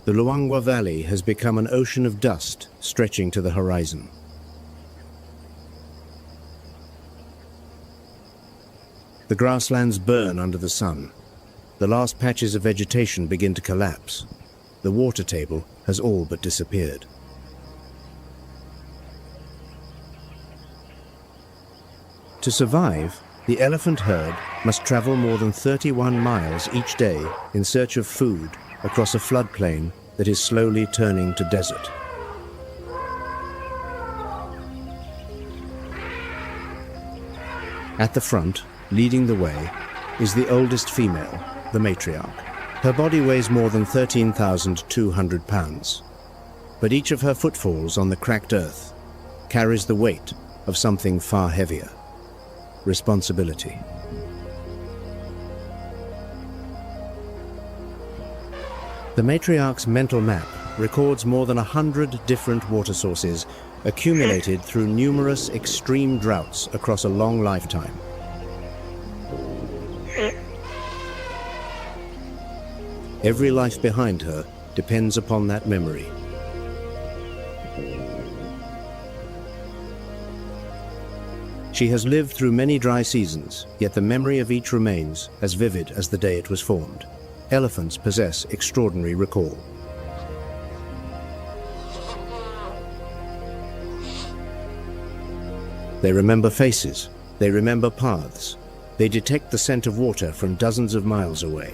The Luangwa Valley has become an ocean of dust stretching to the horizon. The grasslands burn under the sun. The last patches of vegetation begin to collapse. The water table has all but disappeared. To survive, the elephant herd must travel more than 31 miles each day in search of food across a floodplain that is slowly turning to desert. At the front, leading the way, is the oldest female, the matriarch. Her body weighs more than 13,200 pounds, but each of her footfalls on the cracked earth carries the weight of something far heavier: responsibility. The matriarch's mental map records more than 100 different water sources accumulated through numerous extreme droughts across a long lifetime. Every life behind her depends upon that memory. She has lived through many dry seasons, yet the memory of each remains as vivid as the day it was formed. Elephants possess extraordinary recall. They remember faces, they remember paths, they detect the scent of water from dozens of miles away.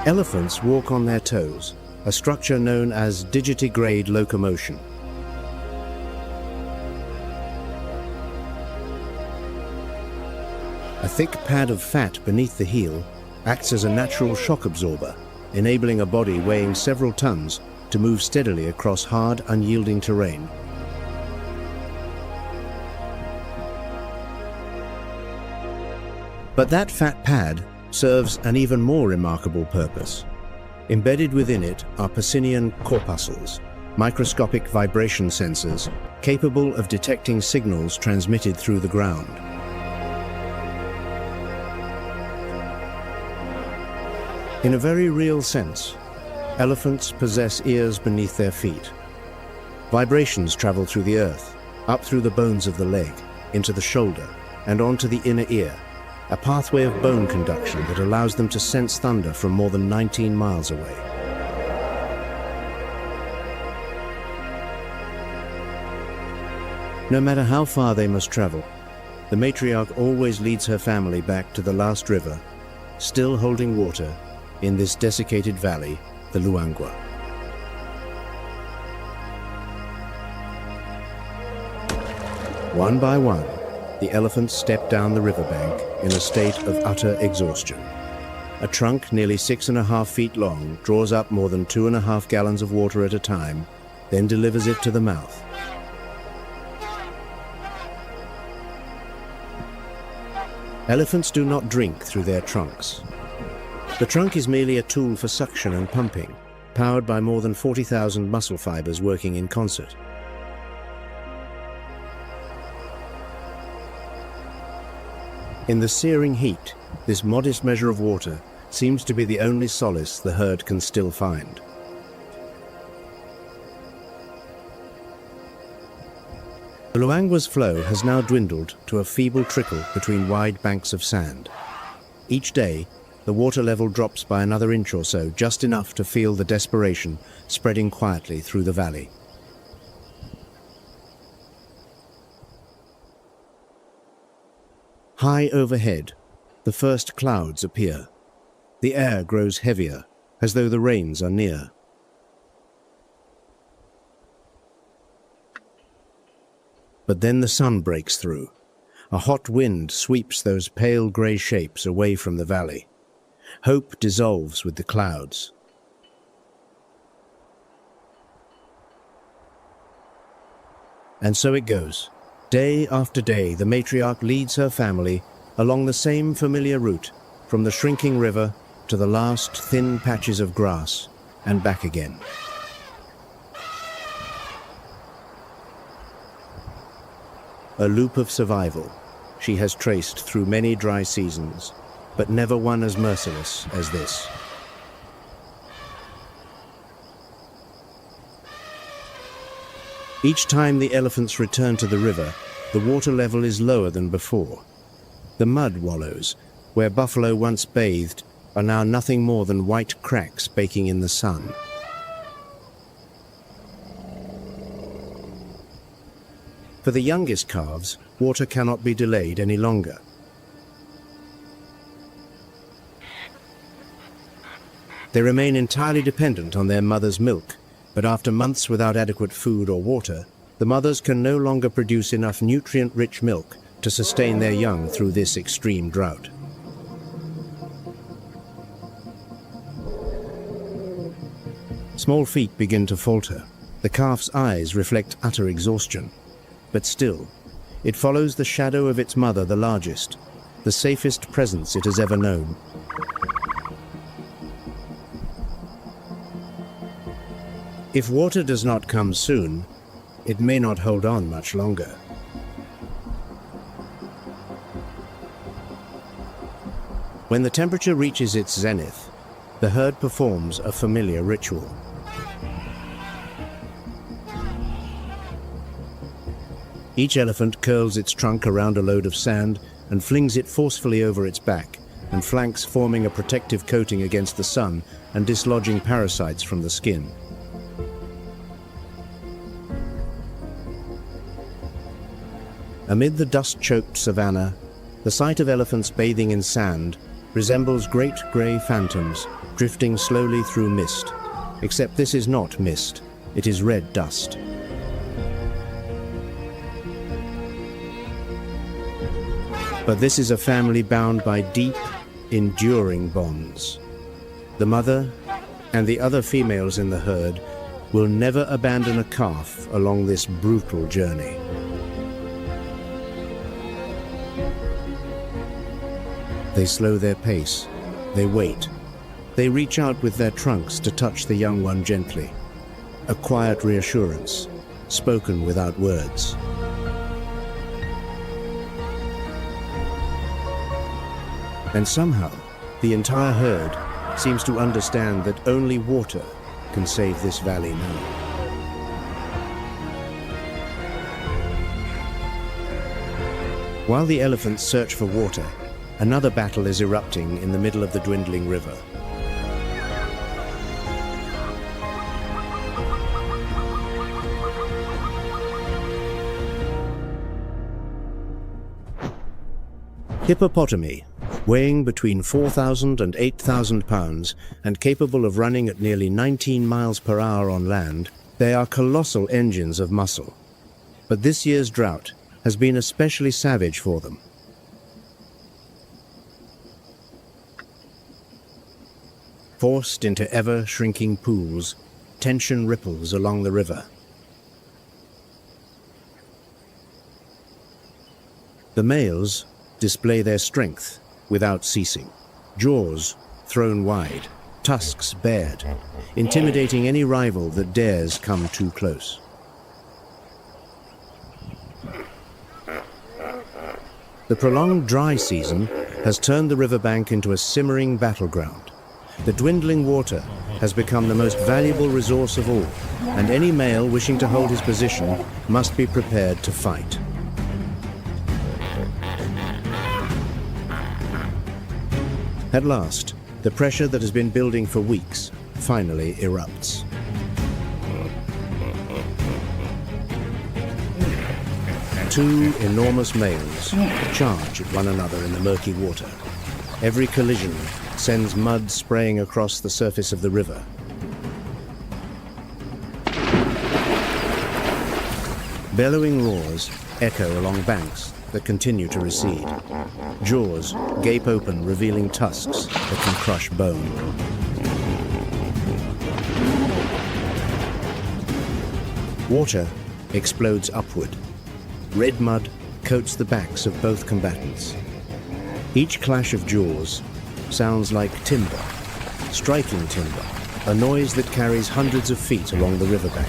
Elephants walk on their toes, a structure known as digitigrade locomotion. A thick pad of fat beneath the heel acts as a natural shock absorber, enabling a body weighing several tons to move steadily across hard, unyielding terrain. But that fat pad serves an even more remarkable purpose. Embedded within it are Pacinian corpuscles, microscopic vibration sensors capable of detecting signals transmitted through the ground. In a very real sense, elephants possess ears beneath their feet. Vibrations travel through the earth, up through the bones of the leg, into the shoulder, and onto the inner ear, a pathway of bone conduction that allows them to sense thunder from more than 19 miles away. No matter how far they must travel, the matriarch always leads her family back to the last river, still holding water in this desiccated valley, the Luangwa. One by one, the elephants step down the riverbank in a state of utter exhaustion. A trunk nearly 6.5 feet long draws up more than 2.5 gallons of water at a time, then delivers it to the mouth. Elephants do not drink through their trunks. The trunk is merely a tool for suction and pumping, powered by more than 40,000 muscle fibers working in concert. In the searing heat, this modest measure of water seems to be the only solace the herd can still find. The Luangwa's flow has now dwindled to a feeble trickle between wide banks of sand. Each day, the water level drops by another inch or so, just enough to feel the desperation spreading quietly through the valley. High overhead, the first clouds appear. The air grows heavier, as though the rains are near. But then the sun breaks through. A hot wind sweeps those pale grey shapes away from the valley. Hope dissolves with the clouds. And so it goes. Day after day, the matriarch leads her family along the same familiar route, from the shrinking river to the last thin patches of grass and back again. A loop of survival she has traced through many dry seasons, but never one as merciless as this. Each time the elephants return to the river, the water level is lower than before. The mud wallows, where buffalo once bathed, are now nothing more than white cracks baking in the sun. For the youngest calves, water cannot be delayed any longer. They remain entirely dependent on their mother's milk, but after months without adequate food or water, the mothers can no longer produce enough nutrient-rich milk to sustain their young through this extreme drought. Small feet begin to falter. The calf's eyes reflect utter exhaustion. But still, it follows the shadow of its mother, the largest, the safest presence it has ever known. If water does not come soon, it may not hold on much longer. When the temperature reaches its zenith, the herd performs a familiar ritual. Each elephant curls its trunk around a load of sand and flings it forcefully over its back, and flanks forming a protective coating against the sun and dislodging parasites from the skin. Amid the dust-choked savanna, the sight of elephants bathing in sand resembles great grey phantoms drifting slowly through mist, except this is not mist, it is red dust. But this is a family bound by deep, enduring bonds. The mother and the other females in the herd will never abandon a calf along this brutal journey. They slow their pace, they wait, they reach out with their trunks to touch the young one gently. A quiet reassurance, spoken without words. And somehow, the entire herd seems to understand that only water can save this valley now. While the elephants search for water, another battle is erupting in the middle of the dwindling river. Hippopotami, weighing between 4,000 and 8,000 pounds and capable of running at nearly 19 miles per hour on land, they are colossal engines of muscle. But this year's drought has been especially savage for them. Forced into ever-shrinking pools, tension ripples along the river. The males display their strength without ceasing. Jaws thrown wide, tusks bared, intimidating any rival that dares come too close. The prolonged dry season has turned the riverbank into a simmering battleground. The dwindling water has become the most valuable resource of all, and any male wishing to hold his position must be prepared to fight. At last, the pressure that has been building for weeks finally erupts. Two enormous males charge at one another in the murky water. Every collision sends mud spraying across the surface of the river. Bellowing roars echo along banks that continue to recede. Jaws gape open, revealing tusks that can crush bone. Water explodes upward. Red mud coats the backs of both combatants. Each clash of jaws sounds like timber, striking timber, a noise that carries hundreds of feet along the riverbank.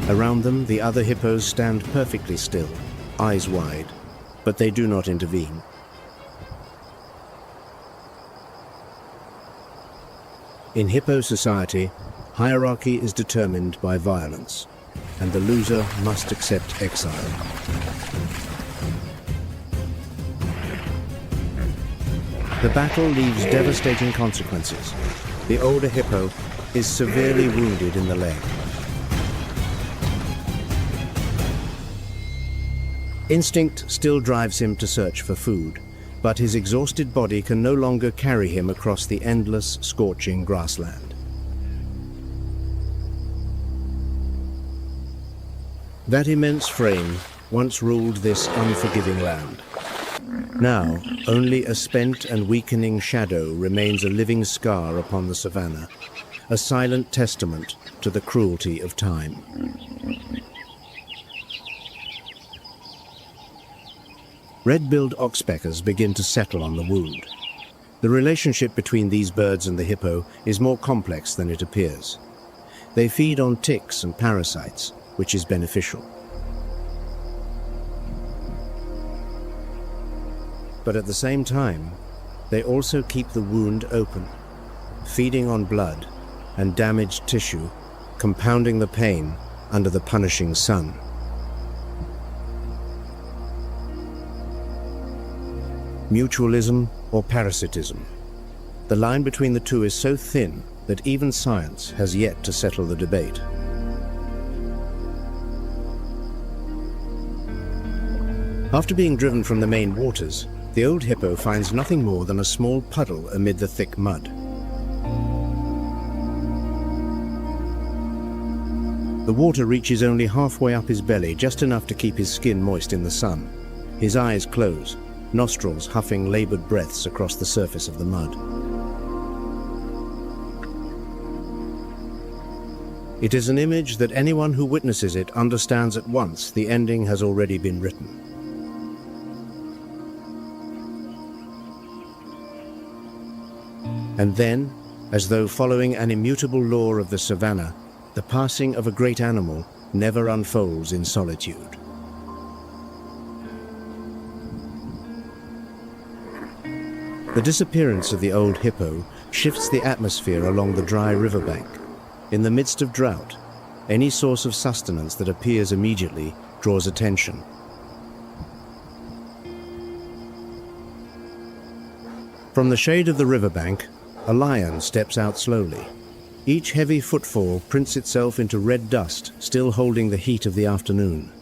Around them, the other hippos stand perfectly still, eyes wide, but they do not intervene. In hippo society, hierarchy is determined by violence, and the loser must accept exile. The battle leaves devastating consequences. The older hippo is severely wounded in the leg. Instinct still drives him to search for food, but his exhausted body can no longer carry him across the endless, scorching grassland. That immense frame once ruled this unforgiving land. Now, only a spent and weakening shadow remains a living scar upon the savannah, a silent testament to the cruelty of time. Red-billed oxpeckers begin to settle on the wound. The relationship between these birds and the hippo is more complex than it appears. They feed on ticks and parasites, which is beneficial. But at the same time, they also keep the wound open, feeding on blood and damaged tissue, compounding the pain under the punishing sun. Mutualism or parasitism. The line between the two is so thin that even science has yet to settle the debate. After being driven from the main waters, the old hippo finds nothing more than a small puddle amid the thick mud. The water reaches only halfway up his belly, just enough to keep his skin moist in the sun. His eyes close, nostrils huffing labored breaths across the surface of the mud. It is an image that anyone who witnesses it understands at once the ending has already been written. And then, as though following an immutable law of the savannah, the passing of a great animal never unfolds in solitude. The disappearance of the old hippo shifts the atmosphere along the dry riverbank. In the midst of drought, any source of sustenance that appears immediately draws attention. From the shade of the riverbank, a lion steps out slowly. Each heavy footfall prints itself into red dust, still holding the heat of the afternoon.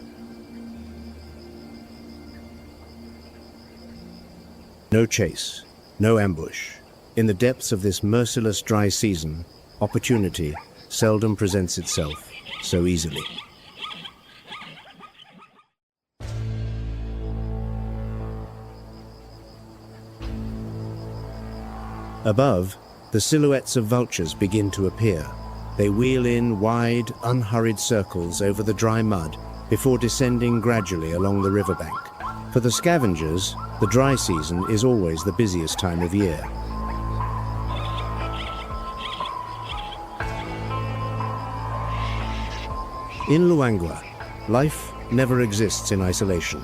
No chase, no ambush. In the depths of this merciless dry season, opportunity seldom presents itself so easily. Above, the silhouettes of vultures begin to appear. They wheel in wide, unhurried circles over the dry mud before descending gradually along the riverbank. For the scavengers, The dry season is always the busiest time of year. In Luangwa, life never exists in isolation.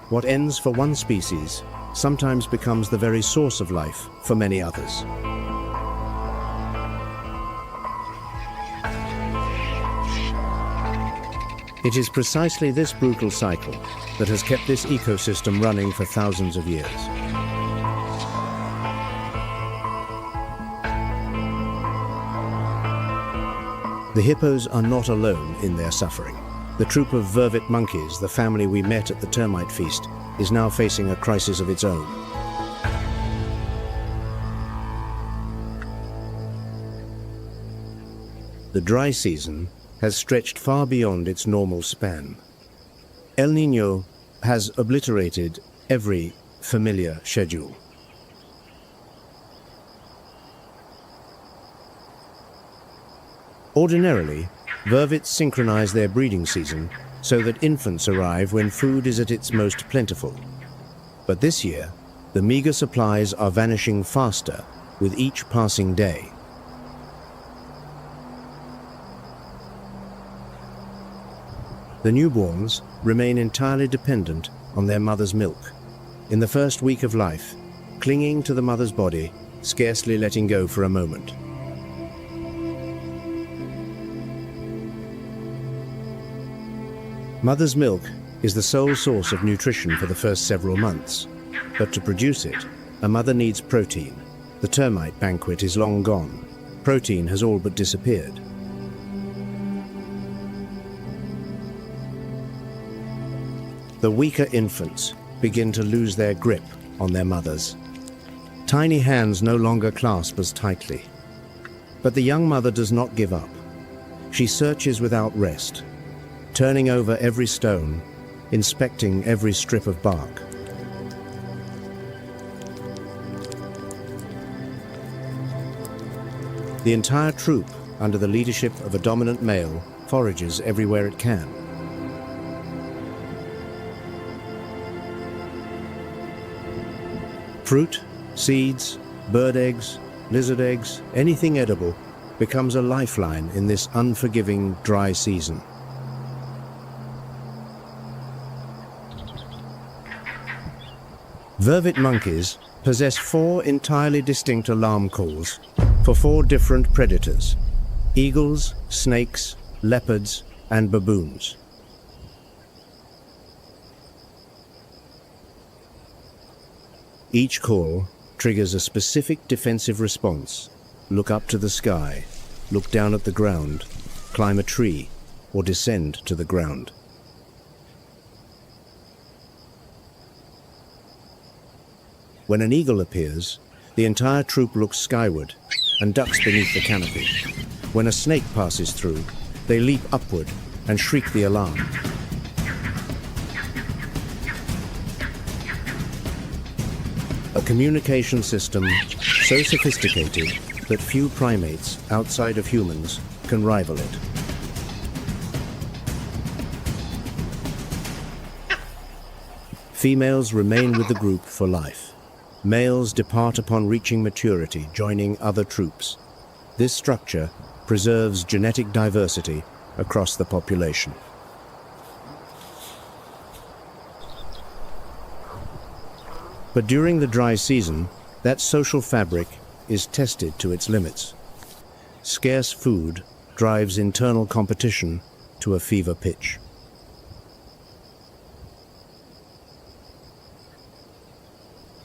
What ends for one species sometimes becomes the very source of life for many others. It is precisely this brutal cycle that has kept this ecosystem running for thousands of years. The hippos are not alone in their suffering. The troop of vervet monkeys, the family we met at the termite feast, is now facing a crisis of its own. The dry season has stretched far beyond its normal span. El Niño has obliterated every familiar schedule. Ordinarily, vervets synchronize their breeding season so that infants arrive when food is at its most plentiful. But this year, the meager supplies are vanishing faster with each passing day. The newborns remain entirely dependent on their mother's milk. In the first week of life, clinging to the mother's body, scarcely letting go for a moment. Mother's milk is the sole source of nutrition for the first several months. But to produce it, a mother needs protein. The termite banquet is long gone. Protein has all but disappeared. The weaker infants begin to lose their grip on their mothers. Tiny hands no longer clasp as tightly. But the young mother does not give up. She searches without rest, turning over every stone, inspecting every strip of bark. The entire troop, under the leadership of a dominant male, forages everywhere it can. Fruit, seeds, bird eggs, lizard eggs, anything edible becomes a lifeline in this unforgiving dry season. Vervet monkeys possess 4 entirely distinct alarm calls for 4 different predators: eagles, snakes, leopards, and baboons. Each call triggers a specific defensive response. Look up to the sky, look down at the ground, climb a tree, or descend to the ground. When an eagle appears, the entire troop looks skyward and ducks beneath the canopy. When a snake passes through, they leap upward and shriek the alarm. A communication system so sophisticated that few primates outside of humans can rival it. Females remain with the group for life. Males depart upon reaching maturity, joining other troops. This structure preserves genetic diversity across the population. But during the dry season, that social fabric is tested to its limits. Scarce food drives internal competition to a fever pitch.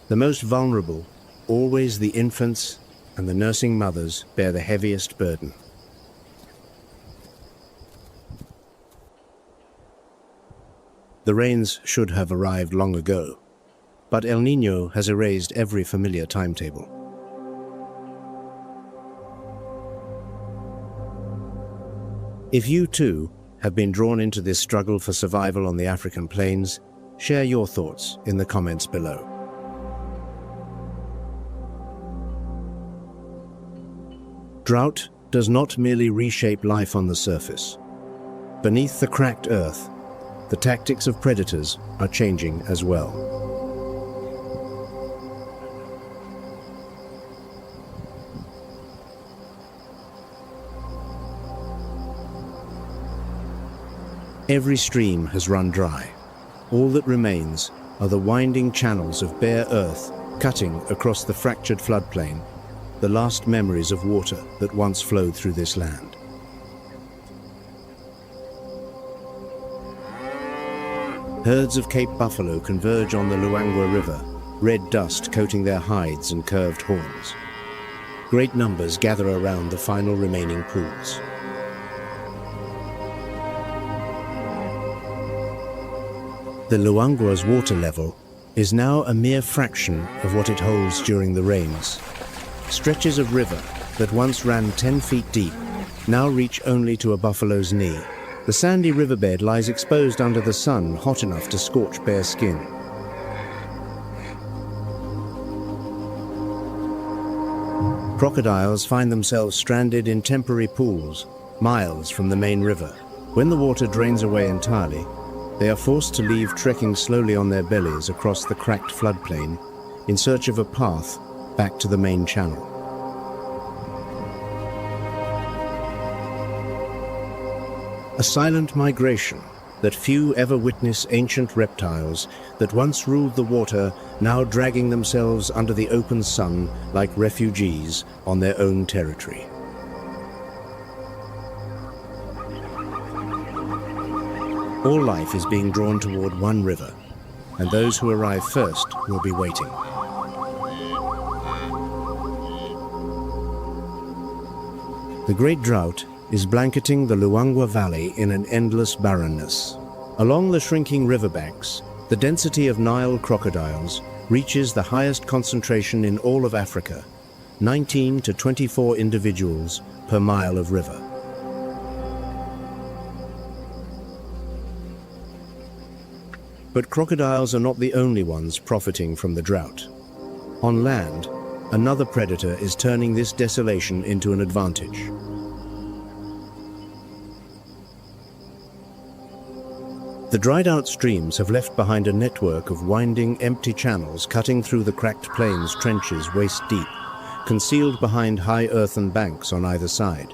The most vulnerable, always the infants and the nursing mothers, bear the heaviest burden. The rains should have arrived long ago, but El Niño has erased every familiar timetable. If you too have been drawn into this struggle for survival on the African plains, share your thoughts in the comments below. Drought does not merely reshape life on the surface. Beneath the cracked earth, the tactics of predators are changing as well. Every stream has run dry. All that remains are the winding channels of bare earth cutting across the fractured floodplain, the last memories of water that once flowed through this land. Herds of Cape buffalo converge on the Luangwa River, red dust coating their hides and curved horns. Great numbers gather around the final remaining pools. The Luangwa's water level is now a mere fraction of what it holds during the rains. Stretches of river that once ran 10 feet deep now reach only to a buffalo's knee. The sandy riverbed lies exposed under the sun, hot enough to scorch bare skin. Crocodiles find themselves stranded in temporary pools, miles from the main river. When the water drains away entirely, they are forced to leave trekking slowly on their bellies across the cracked floodplain in search of a path back to the main channel. A silent migration that few ever witness, ancient reptiles that once ruled the water now dragging themselves under the open sun like refugees on their own territory. All life is being drawn toward one river, and those who arrive first will be waiting. The Great Drought is blanketing the Luangwa Valley in an endless barrenness. Along the shrinking riverbanks, the density of Nile crocodiles reaches the highest concentration in all of Africa, 19 to 24 individuals per mile of river. But crocodiles are not the only ones profiting from the drought. On land, another predator is turning this desolation into an advantage. The dried-out streams have left behind a network of winding, empty channels cutting through the cracked plains trenches waist-deep, concealed behind high earthen banks on either side.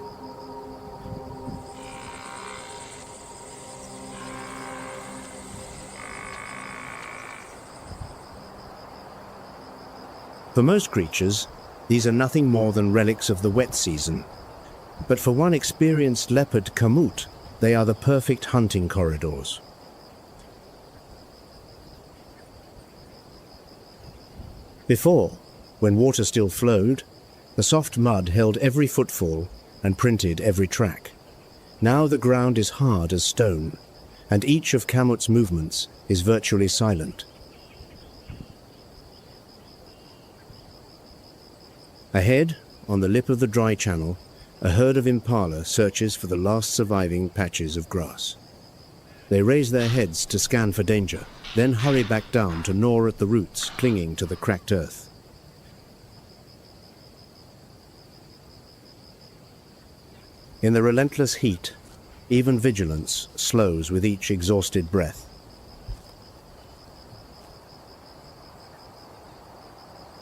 For most creatures, these are nothing more than relics of the wet season. But for one experienced leopard kamut, they are the perfect hunting corridors. Before, when water still flowed, the soft mud held every footfall and printed every track. Now the ground is hard as stone, and each of kamut's movements is virtually silent. Ahead, on the lip of the dry channel, a herd of impala searches for the last surviving patches of grass. They raise their heads to scan for danger, then hurry back down to gnaw at the roots clinging to the cracked earth. In the relentless heat, even vigilance slows with each exhausted breath.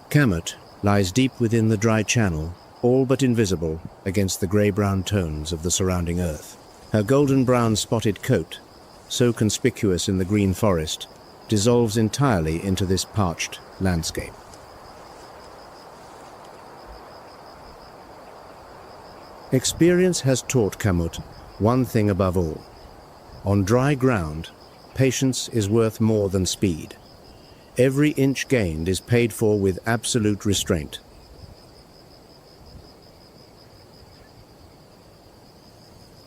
Kamut lies deep within the dry channel, all but invisible against the grey-brown tones of the surrounding earth. Her golden-brown spotted coat, so conspicuous in the green forest, dissolves entirely into this parched landscape. Experience has taught kamut one thing above all. On dry ground, patience is worth more than speed. Every inch gained is paid for with absolute restraint.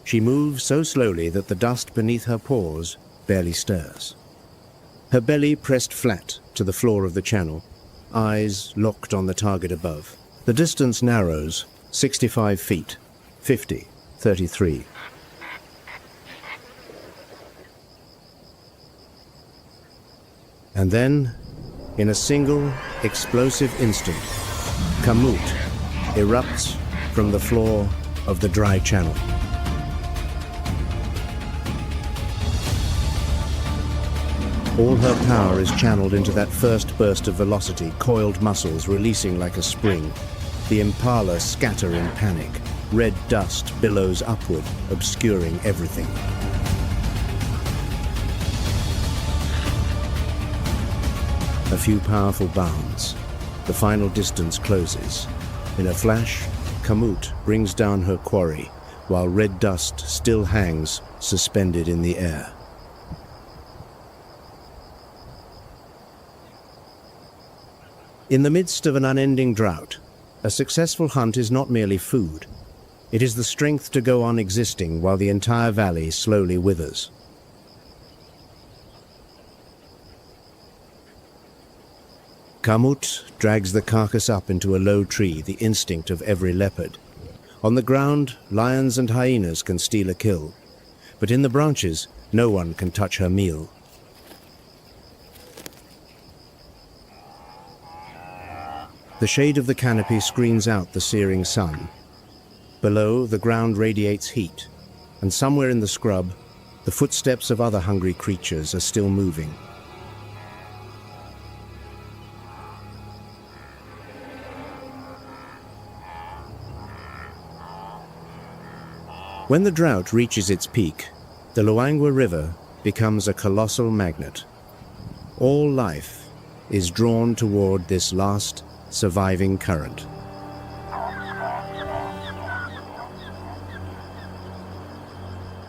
She moves so slowly that the dust beneath her paws barely stirs. Her belly pressed flat to the floor of the channel, eyes locked on the target above. The distance narrows, 65 feet, 50, 33. And then, in a single, explosive instant, kamut erupts from the floor of the dry channel. All her power is channeled into that first burst of velocity, coiled muscles releasing like a spring. The impala scatter in panic. Red dust billows upward, obscuring everything. A few powerful bounds. The final distance closes. In a flash, Kamut brings down her quarry, while red dust still hangs suspended in the air. In the midst of an unending drought, a successful hunt is not merely food. It is the strength to go on existing while the entire valley slowly withers. Kamut drags the carcass up into a low tree, the instinct of every leopard. On the ground, lions and hyenas can steal a kill, but in the branches, no one can touch her meal. The shade of the canopy screens out the searing sun. Below, the ground radiates heat, and somewhere in the scrub, the footsteps of other hungry creatures are still moving. When the drought reaches its peak, the Luangwa River becomes a colossal magnet. All life is drawn toward this last surviving current.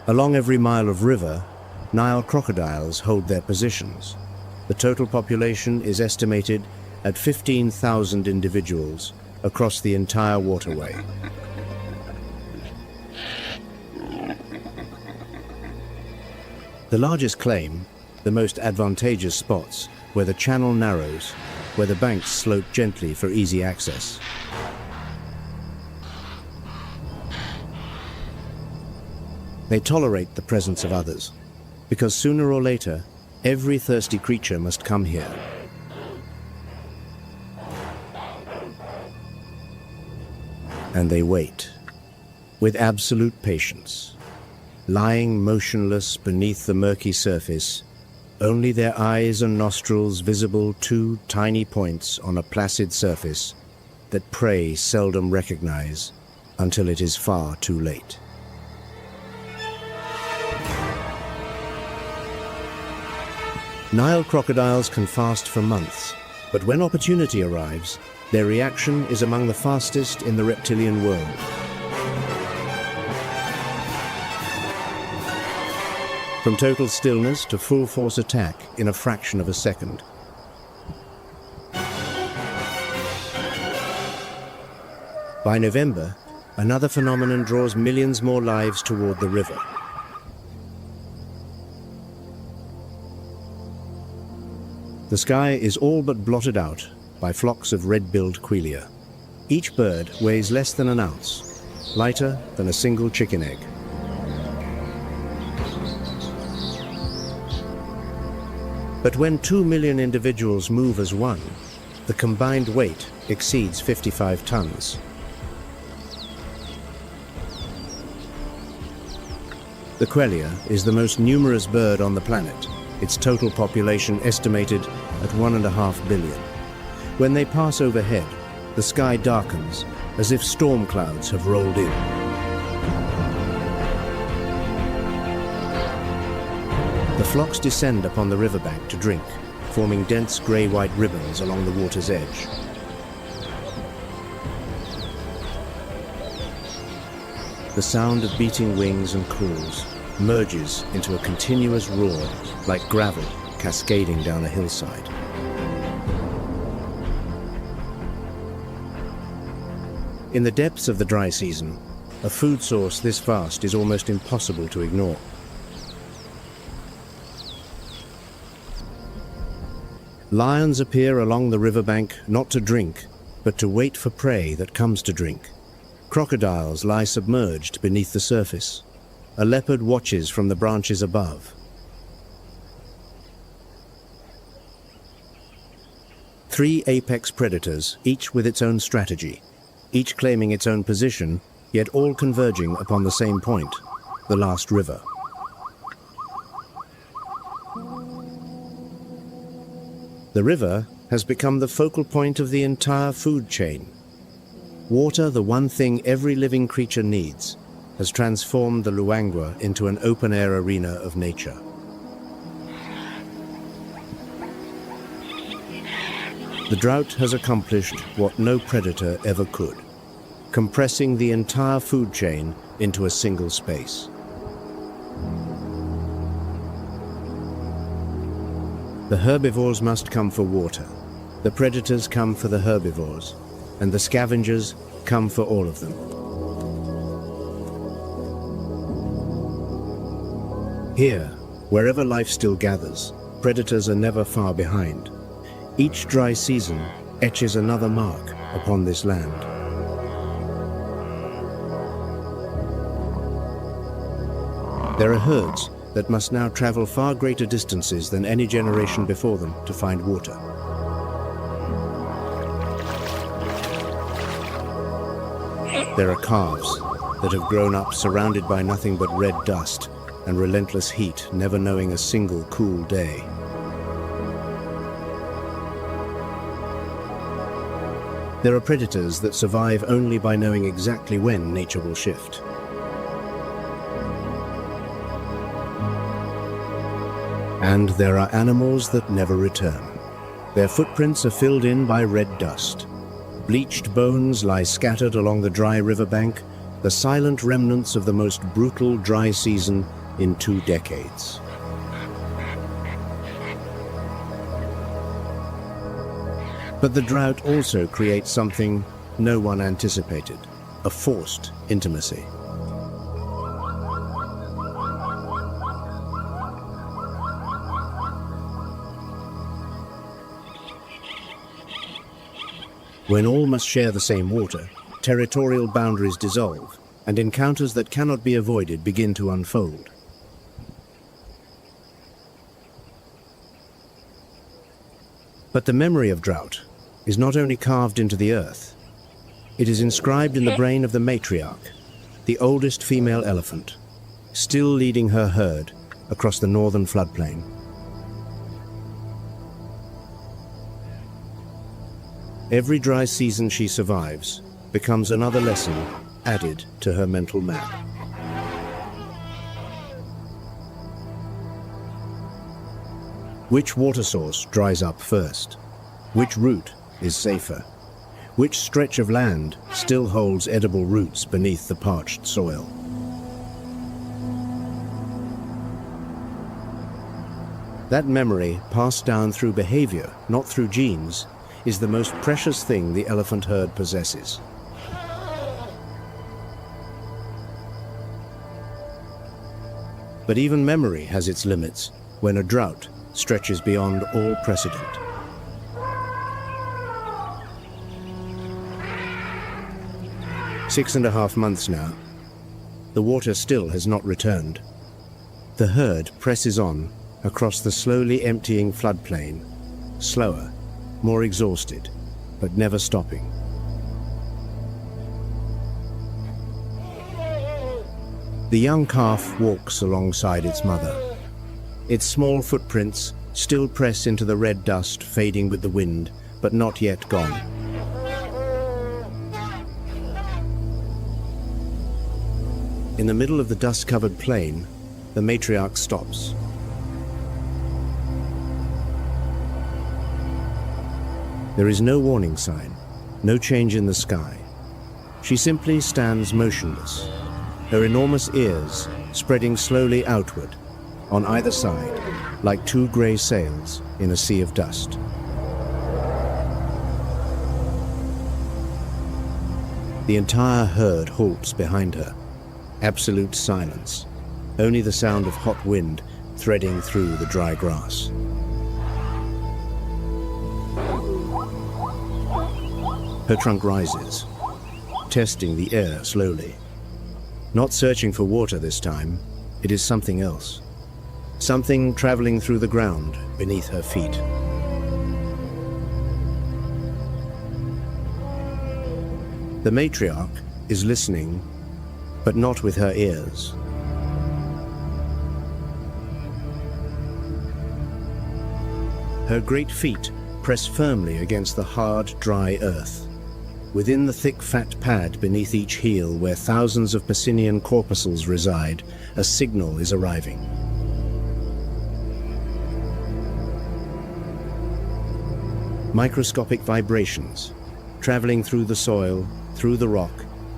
Along every mile of river, Nile crocodiles hold their positions. The total population is estimated at 15,000 individuals across the entire waterway. The largest claim, the most advantageous spots, where the channel narrows, where the banks slope gently for easy access. They tolerate the presence of others, because sooner or later, every thirsty creature must come here. And they wait, with absolute patience. Lying motionless beneath the murky surface, only their eyes and nostrils visible, two tiny points on a placid surface that prey seldom recognize until it is far too late. Nile crocodiles can fast for months, but when opportunity arrives, their reaction is among the fastest in the reptilian world. From total stillness to full force attack in a fraction of a second. By November, another phenomenon draws millions more lives toward the river. The sky is all but blotted out by flocks of red-billed quelea. Each bird weighs less than an ounce, lighter than a single chicken egg. But when 2 million individuals move as one, the combined weight exceeds 55 tons. The quelea is the most numerous bird on the planet, its total population estimated at 1.5 billion. When they pass overhead, the sky darkens as if storm clouds have rolled in. The flocks descend upon the riverbank to drink, forming dense grey-white ribbons along the water's edge. The sound of beating wings and calls merges into a continuous roar like gravel cascading down a hillside. In the depths of the dry season, a food source this vast is almost impossible to ignore. Lions appear along the riverbank not to drink, but to wait for prey that comes to drink. Crocodiles lie submerged beneath the surface. A leopard watches from the branches above. Three apex predators, each with its own strategy, each claiming its own position, yet all converging upon the same point, the last river. The river has become the focal point of the entire food chain. Water, the one thing every living creature needs, has transformed the Luangwa into an open-air arena of nature. The drought has accomplished what no predator ever could, compressing the entire food chain into a single space. The herbivores must come for water, the predators come for the herbivores, and the scavengers come for all of them. Here, wherever life still gathers, predators are never far behind. Each dry season etches another mark upon this land. There are herds that must now travel far greater distances than any generation before them to find water. There are calves that have grown up surrounded by nothing but red dust and relentless heat, never knowing a single cool day. There are predators that survive only by knowing exactly when nature will shift. And there are animals that never return. Their footprints are filled in by red dust. Bleached bones lie scattered along the dry riverbank, the silent remnants of the most brutal dry season in 2 decades. But the drought also creates something no one anticipated, a forced intimacy. When all must share the same water, territorial boundaries dissolve, and encounters that cannot be avoided begin to unfold. But the memory of drought is not only carved into the earth, it is inscribed in the brain of the matriarch, the oldest female elephant, still leading her herd across the northern floodplain. Every dry season she survives becomes another lesson added to her mental map. Which water source dries up first? Which route is safer? Which stretch of land still holds edible roots beneath the parched soil? That memory, passed down through behavior, not through genes, is the most precious thing the elephant herd possesses. But even memory has its limits when a drought stretches beyond all precedent. Six and a half months now. The water still has not returned. The herd presses on across the slowly emptying floodplain, slower, more exhausted, but never stopping. The young calf walks alongside its mother. Its small footprints still press into the red dust, fading with the wind, but not yet gone. In the middle of the dust-covered plain, the matriarch stops. There is no warning sign, no change in the sky. She simply stands motionless, her enormous ears spreading slowly outward, on either side, like 2 grey sails in a sea of dust. The entire herd halts behind her. Absolute silence, only the sound of hot wind threading through the dry grass. Her trunk rises, testing the air slowly. Not searching for water this time, it is something else. Something traveling through the ground beneath her feet. The matriarch is listening, but not with her ears. Her great feet press firmly against the hard, dry earth. Within the thick, fat pad beneath each heel, where thousands of Pacinian corpuscles reside, a signal is arriving. Microscopic vibrations, traveling through the soil, through the rock,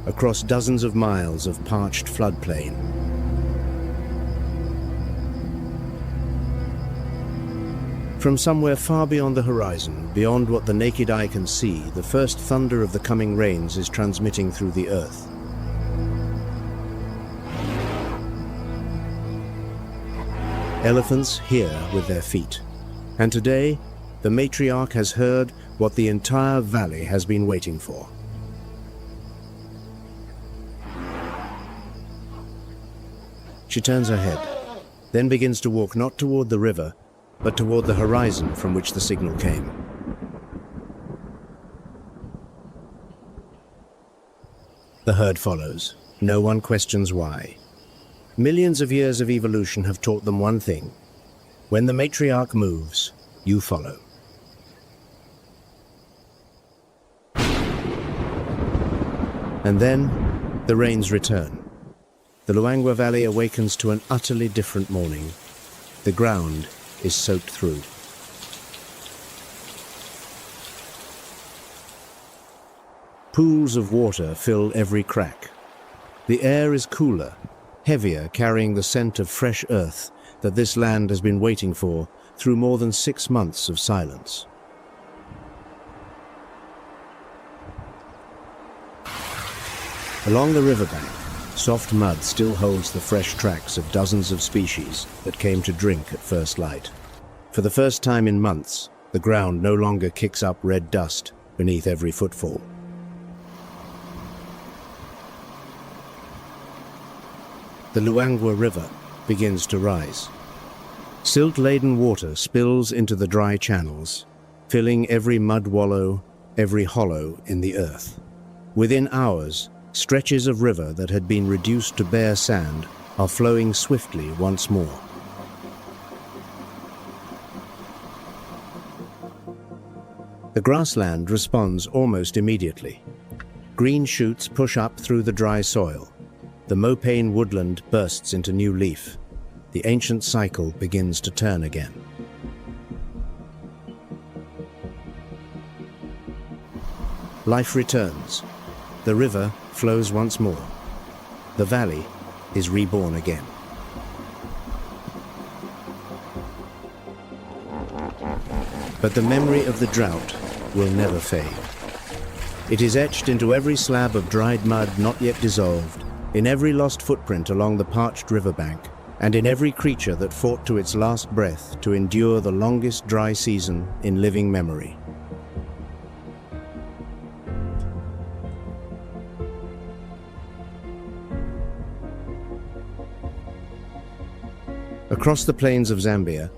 across dozens of miles of parched floodplain. From somewhere far beyond the horizon, beyond what the naked eye can see, the first thunder of the coming rains is transmitting through the earth. Elephants hear with their feet. And today, the matriarch has heard what the entire valley has been waiting for. She turns her head, then begins to walk not toward the river, but toward the horizon from which the signal came. The herd follows. No one questions why. Millions of years of evolution have taught them one thing. When the matriarch moves, you follow. And then, the rains return. The Luangwa Valley awakens to an utterly different morning. The ground is soaked through. Pools of water fill every crack. The air is cooler, heavier, carrying the scent of fresh earth that this land has been waiting for through more than 6 months of silence. Along the riverbank, soft mud still holds the fresh tracks of dozens of species that came to drink at first light. For the first time in months, the ground no longer kicks up red dust beneath every footfall. The Luangwa River begins to rise. Silt-laden water spills into the dry channels, filling every mud wallow, every hollow in the earth. Within hours, stretches of river that had been reduced to bare sand are flowing swiftly once more. The grassland responds almost immediately. Green shoots push up through the dry soil. The mopane woodland bursts into new leaf. The ancient cycle begins to turn again. Life returns. The river flows once more. The valley is reborn again. But the memory of the drought will never fade. It is etched into every slab of dried mud not yet dissolved, in every lost footprint along the parched riverbank, and in every creature that fought to its last breath to endure the longest dry season in living memory. Across the plains of Zambia,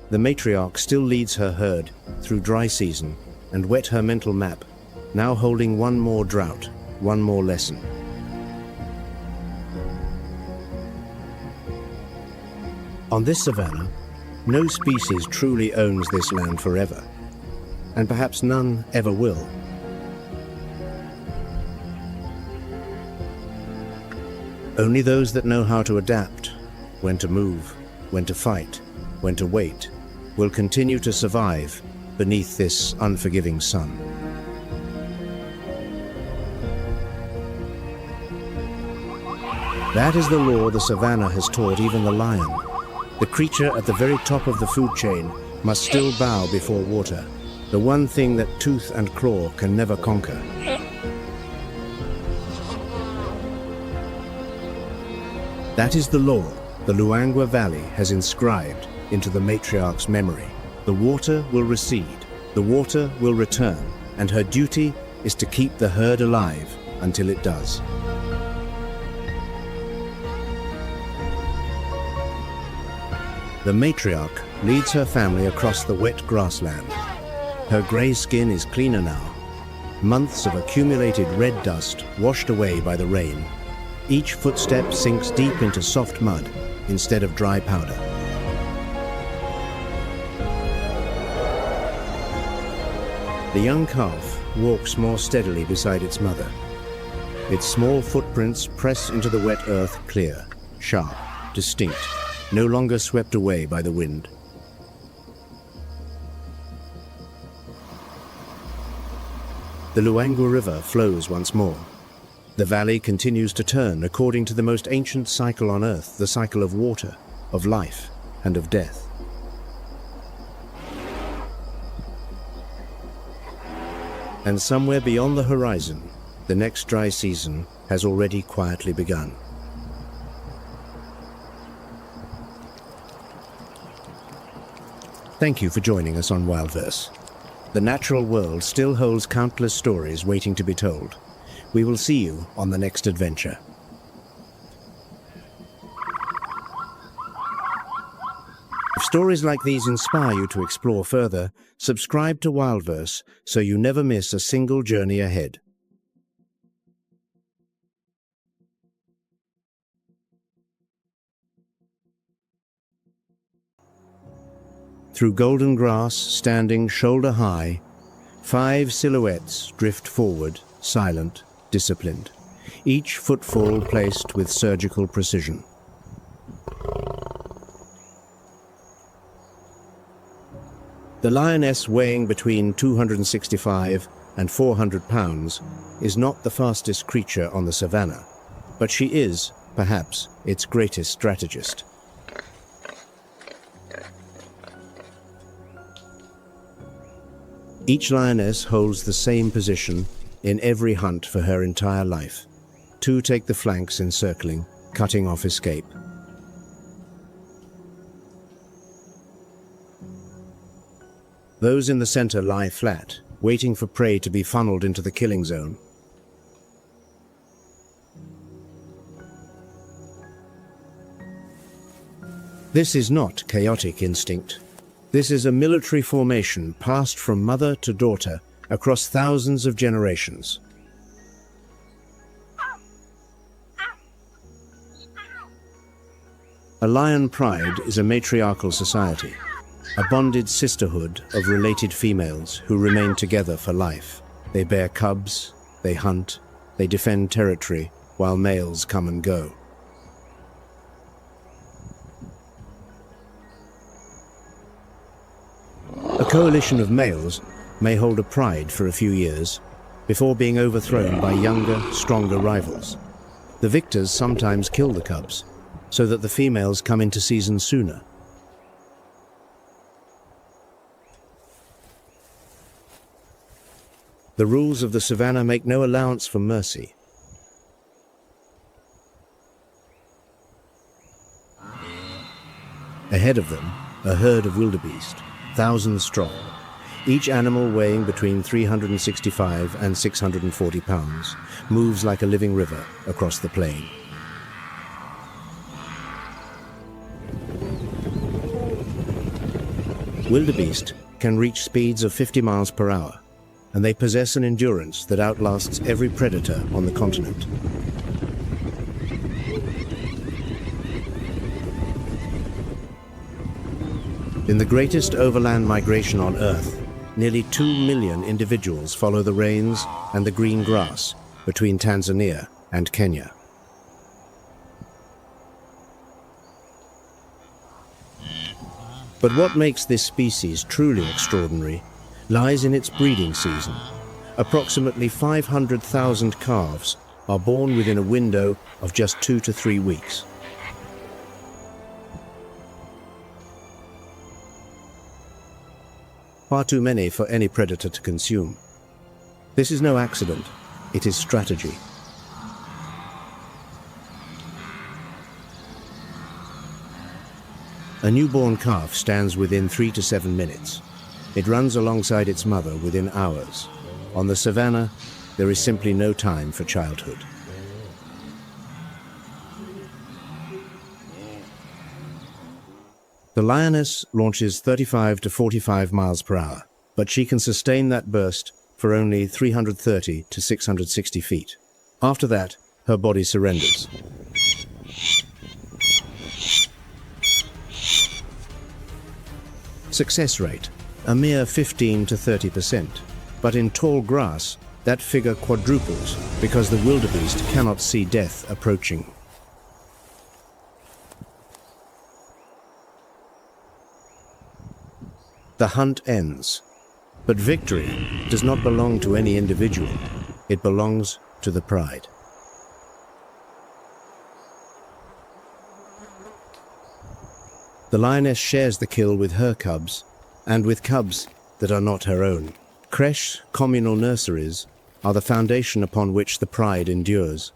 the matriarch still leads her herd through dry season and wet her mental map, now holding one more drought, one more lesson. On this savanna, no species truly owns this land forever, and perhaps none ever will. Only those that know how to adapt, when to move, when to fight, when to wait, will continue to survive beneath this unforgiving sun. That is the law the savanna has taught even the lion. The creature at the very top of the food chain must still bow before water, the one thing that tooth and claw can never conquer. That is the law the Luangwa Valley has inscribed into the matriarch's memory. The water will recede, the water will return, and her duty is to keep the herd alive until it does. The matriarch leads her family across the wet grassland. Her grey skin is cleaner now. Months of accumulated red dust washed away by the rain. Each footstep sinks deep into soft mud instead of dry powder. The young calf walks more steadily beside its mother. Its small footprints press into the wet earth clear, sharp, distinct, no longer swept away by the wind. the Luangwa River flows once more. The valley continues to turn according to the most ancient cycle on Earth, the cycle of water, of life, and of death. And somewhere beyond the horizon, the next dry season has already quietly begun. Thank you for joining us on WildVerse. The natural world still holds countless stories waiting to be told. We will see you on the next adventure. If stories like these inspire you to explore further, subscribe to WildVerse so you never miss a single journey ahead. Through golden grass, standing shoulder high, 5 silhouettes drift forward, silent, disciplined, each footfall placed with surgical precision. The lioness, weighing between 265 and 400 pounds, is not the fastest creature on the savannah, but she is, perhaps, its greatest strategist. Each lioness holds the same position in every hunt for her entire life. 2 take the flanks encircling, cutting off escape. Those in the center lie flat, waiting for prey to be funneled into the killing zone. This is not chaotic instinct. This is a military formation passed from mother to daughter across thousands of generations. A lion pride is a matriarchal society, a bonded sisterhood of related females who remain together for life. They bear cubs, they hunt, they defend territory while males come and go. A coalition of males may hold a pride for a few years before being overthrown by younger, stronger rivals. The victors sometimes kill the cubs so that the females come into season sooner. The rules of the savannah make no allowance for mercy. Ahead of them, a herd of wildebeest, thousands strong, each animal weighing between 365 and 640 pounds, moves like a living river across the plain. Wildebeest can reach speeds of 50 miles per hour, and they possess an endurance that outlasts every predator on the continent. In the greatest overland migration on Earth, nearly 2 million individuals follow the rains and the green grass between Tanzania and Kenya. But what makes this species truly extraordinary lies in its breeding season. Approximately 500,000 calves are born within a window of just 2 to 3 weeks. Far too many for any predator to consume. This is no accident, it is strategy. A newborn calf stands within 3 to 7 minutes. It runs alongside its mother within hours. On the savannah, there is simply no time for childhood. The lioness launches 35 to 45 miles per hour, but she can sustain that burst for only 330 to 660 feet. After that, her body surrenders. Success rate, a mere 15 to 30%, but in tall grass, that figure quadruples because the wildebeest cannot see death approaching. The hunt ends. But victory does not belong to any individual. It belongs to the pride. The lioness shares the kill with her cubs, and with cubs that are not her own. Creche, communal nurseries, are the foundation upon which the pride endures.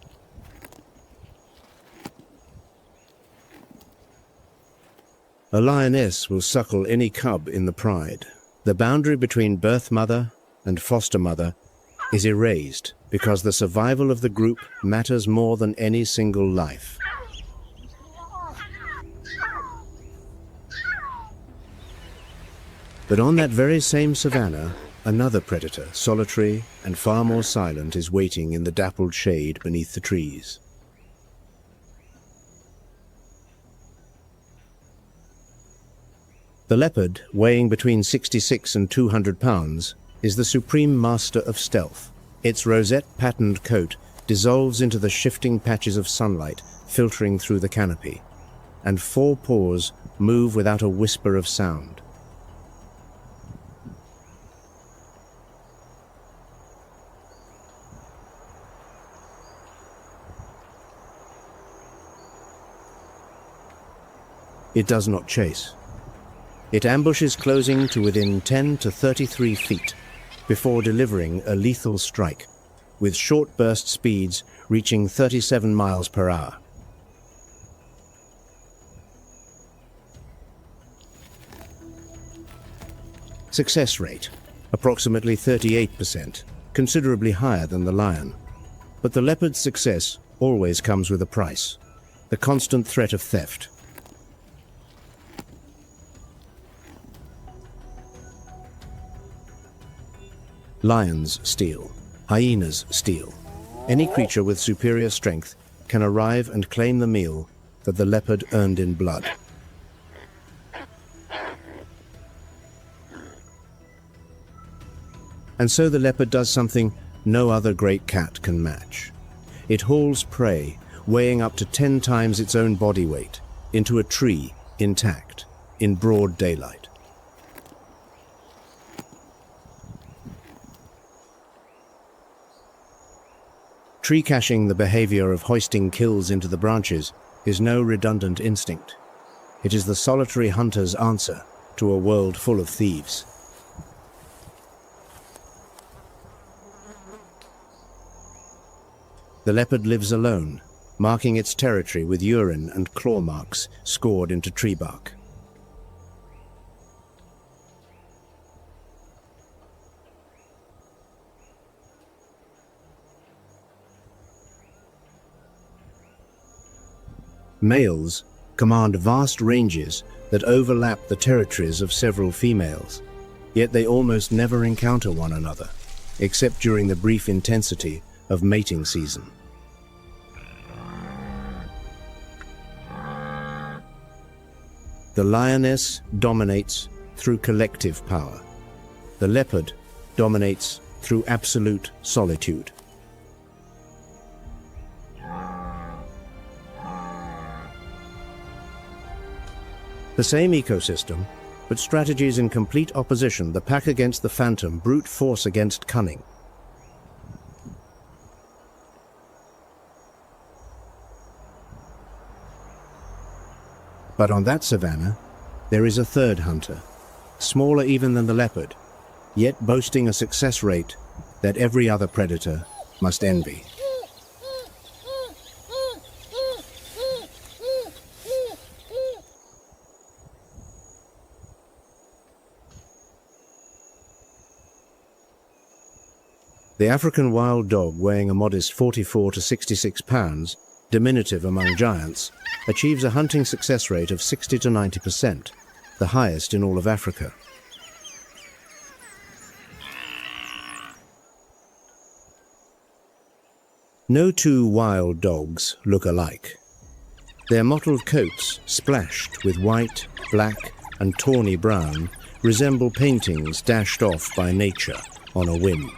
A lioness will suckle any cub in the pride. The boundary between birth mother and foster mother is erased because the survival of the group matters more than any single life. But on that very same savanna, another predator, solitary and far more silent, is waiting in the dappled shade beneath the trees. The leopard, weighing between 66 and 200 pounds, is the supreme master of stealth. Its rosette-patterned coat dissolves into the shifting patches of sunlight filtering through the canopy, and 4 paws move without a whisper of sound. It does not chase. It ambushes, closing to within 10 to 33 feet before delivering a lethal strike, with short burst speeds reaching 37 miles per hour. Success rate, approximately 38%, considerably higher than the lion. But the leopard's success always comes with a price: the constant threat of theft. Lions steal. Hyenas steal. Any creature with superior strength can arrive and claim the meal that the leopard earned in blood. And so the leopard does something no other great cat can match. It hauls prey, weighing up to 10 times its own body weight, into a tree intact, in broad daylight. Tree caching, the behavior of hoisting kills into the branches, is no redundant instinct. It is the solitary hunter's answer to a world full of thieves. The leopard lives alone, marking its territory with urine and claw marks scored into tree bark. Males command vast ranges that overlap the territories of several females, yet they almost never encounter one another, except during the brief intensity of mating season. The lioness dominates through collective power. The leopard dominates through absolute solitude. The same ecosystem, but strategies in complete opposition: the pack against the phantom, brute force against cunning. But on that savanna, there is a third hunter, smaller even than the leopard, yet boasting a success rate that every other predator must envy. The African wild dog, weighing a modest 44 to 66 pounds, diminutive among giants, achieves a hunting success rate of 60 to 90%, the highest in all of Africa. No two wild dogs look alike. Their mottled coats, splashed with white, black, and tawny brown, resemble paintings dashed off by nature on a whim.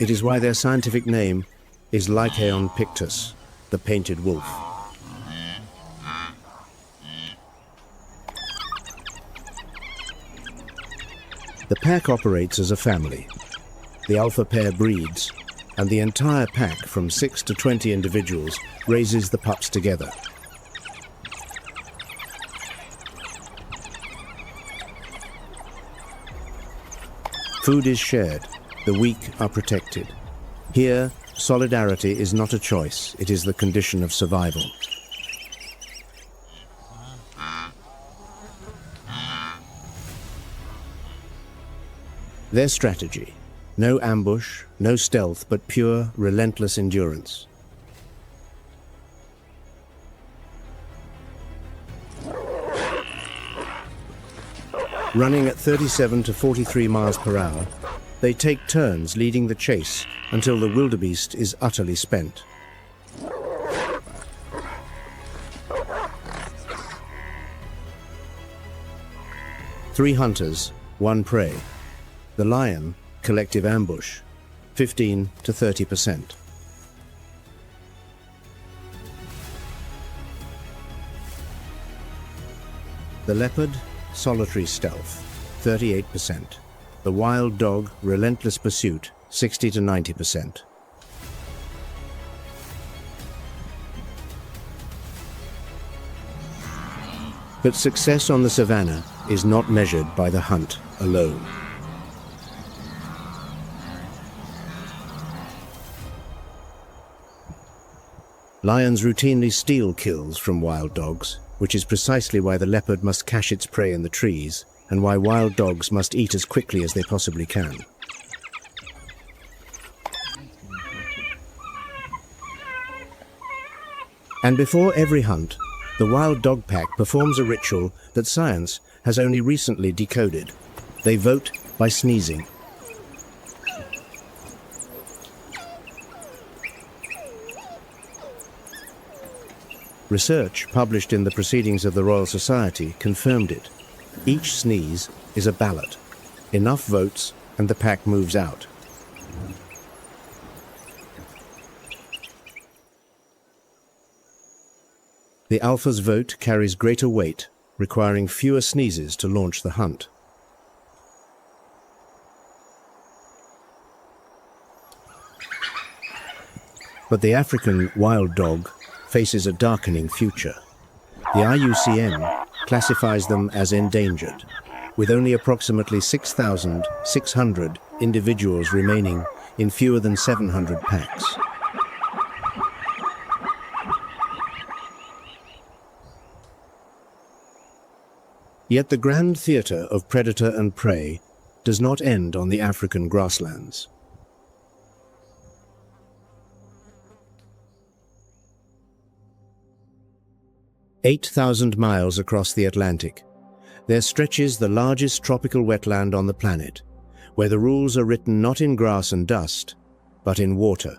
It is why their scientific name is Lycaon pictus, the painted wolf. The pack operates as a family. The alpha pair breeds, and the entire pack from 6 to 20 individuals raises the pups together. Food is shared. The weak are protected. Here, solidarity is not a choice, it is the condition of survival. Their strategy: no ambush, no stealth, but pure, relentless endurance. Running at 37 to 43 miles per hour, they take turns leading the chase until the wildebeest is utterly spent. Three hunters, one prey. The lion, collective ambush, 15 to 30%. The leopard, solitary stealth, 38%. The wild dog, relentless pursuit, 60 to 90%. But success on the savannah is not measured by the hunt alone. Lions routinely steal kills from wild dogs, which is precisely why the leopard must cache its prey in the trees, and why wild dogs must eat as quickly as they possibly can. And before every hunt, the wild dog pack performs a ritual that science has only recently decoded. They vote by sneezing. Research published in the Proceedings of the Royal Society confirmed it. Each sneeze is a ballot. Enough votes and the pack moves out. The alpha's vote carries greater weight, requiring fewer sneezes to launch the hunt. But the African wild dog faces a darkening future. The IUCN classifies them as endangered, with only approximately 6,600 individuals remaining in fewer than 700 packs. Yet the grand theatre of predator and prey does not end on the African grasslands. "8,000 miles across the Atlantic, there stretches the largest tropical wetland on the planet, where the rules are written not in grass and dust, but in water.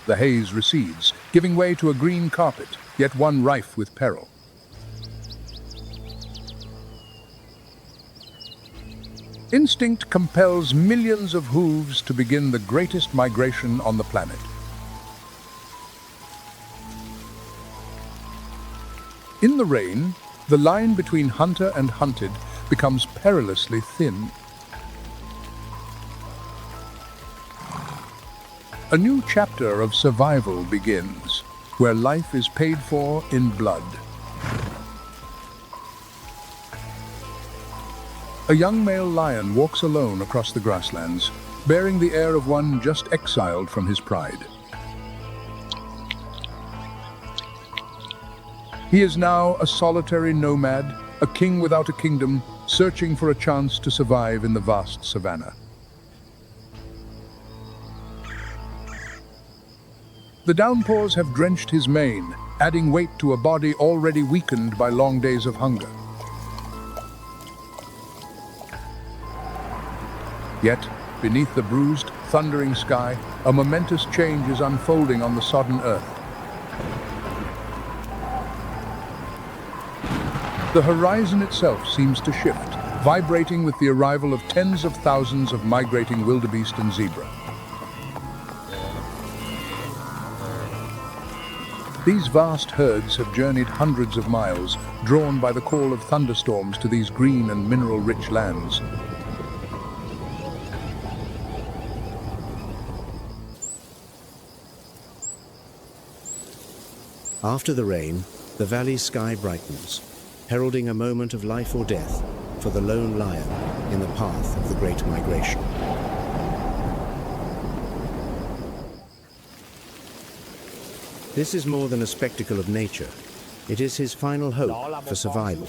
The haze recedes, giving way to a green carpet, yet one rife with peril. Instinct compels millions of hooves to begin the greatest migration on the planet. In the rain, the line between hunter and hunted becomes perilously thin. A new chapter of survival begins, where life is paid for in blood. A young male lion walks alone across the grasslands, bearing the air of one just exiled from his pride. He is now a solitary nomad, a king without a kingdom, searching for a chance to survive in the vast savannah. The downpours have drenched his mane, adding weight to a body already weakened by long days of hunger. Yet, beneath the bruised, thundering sky, a momentous change is unfolding on the sodden earth. The horizon itself seems to shift, vibrating with the arrival of tens of thousands of migrating wildebeest and zebra. These vast herds have journeyed hundreds of miles, drawn by the call of thunderstorms to these green and mineral-rich lands. After the rain, the valley's sky brightens, heralding a moment of life or death for the lone lion in the path of the Great Migration. This is more than a spectacle of nature. It is his final hope for survival.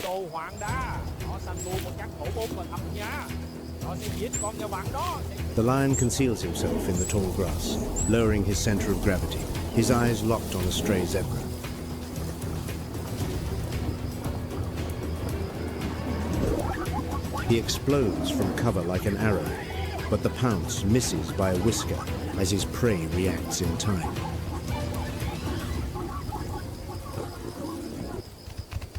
The lion conceals himself in the tall grass, lowering his center of gravity, his eyes locked on a stray zebra. He explodes from cover like an arrow, but the pounce misses by a whisker as his prey reacts in time.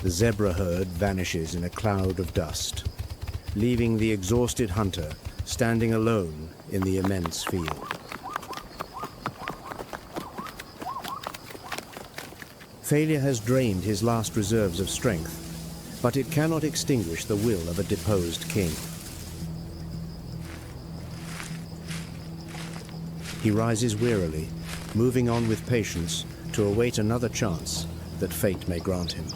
The zebra herd vanishes in a cloud of dust, leaving the exhausted hunter standing alone in the immense field. Failure has drained his last reserves of strength, but it cannot extinguish the will of a deposed king. He rises wearily, moving on with patience to await another chance that fate may grant him.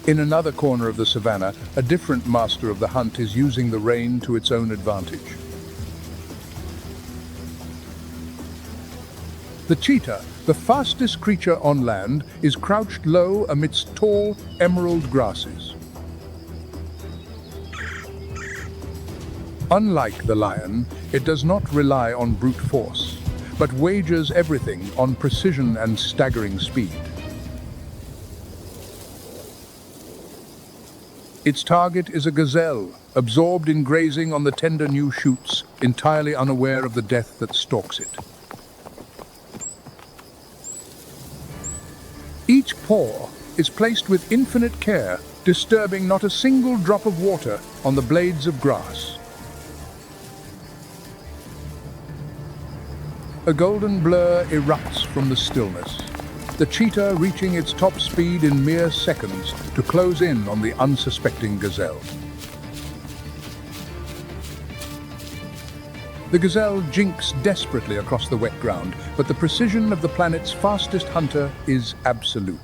In another corner of the savannah, a different master of the hunt is using the rain to its own advantage. The cheetah, the fastest creature on land, is crouched low amidst tall, emerald grasses. Unlike the lion, it does not rely on brute force, but wagers everything on precision and staggering speed. Its target is a gazelle, absorbed in grazing on the tender new shoots, entirely unaware of the death that stalks it. Each paw is placed with infinite care, disturbing not a single drop of water on the blades of grass. A golden blur erupts from the stillness, the cheetah reaching its top speed in mere seconds to close in on the unsuspecting gazelle. The gazelle jinks desperately across the wet ground, but the precision of the planet's fastest hunter is absolute.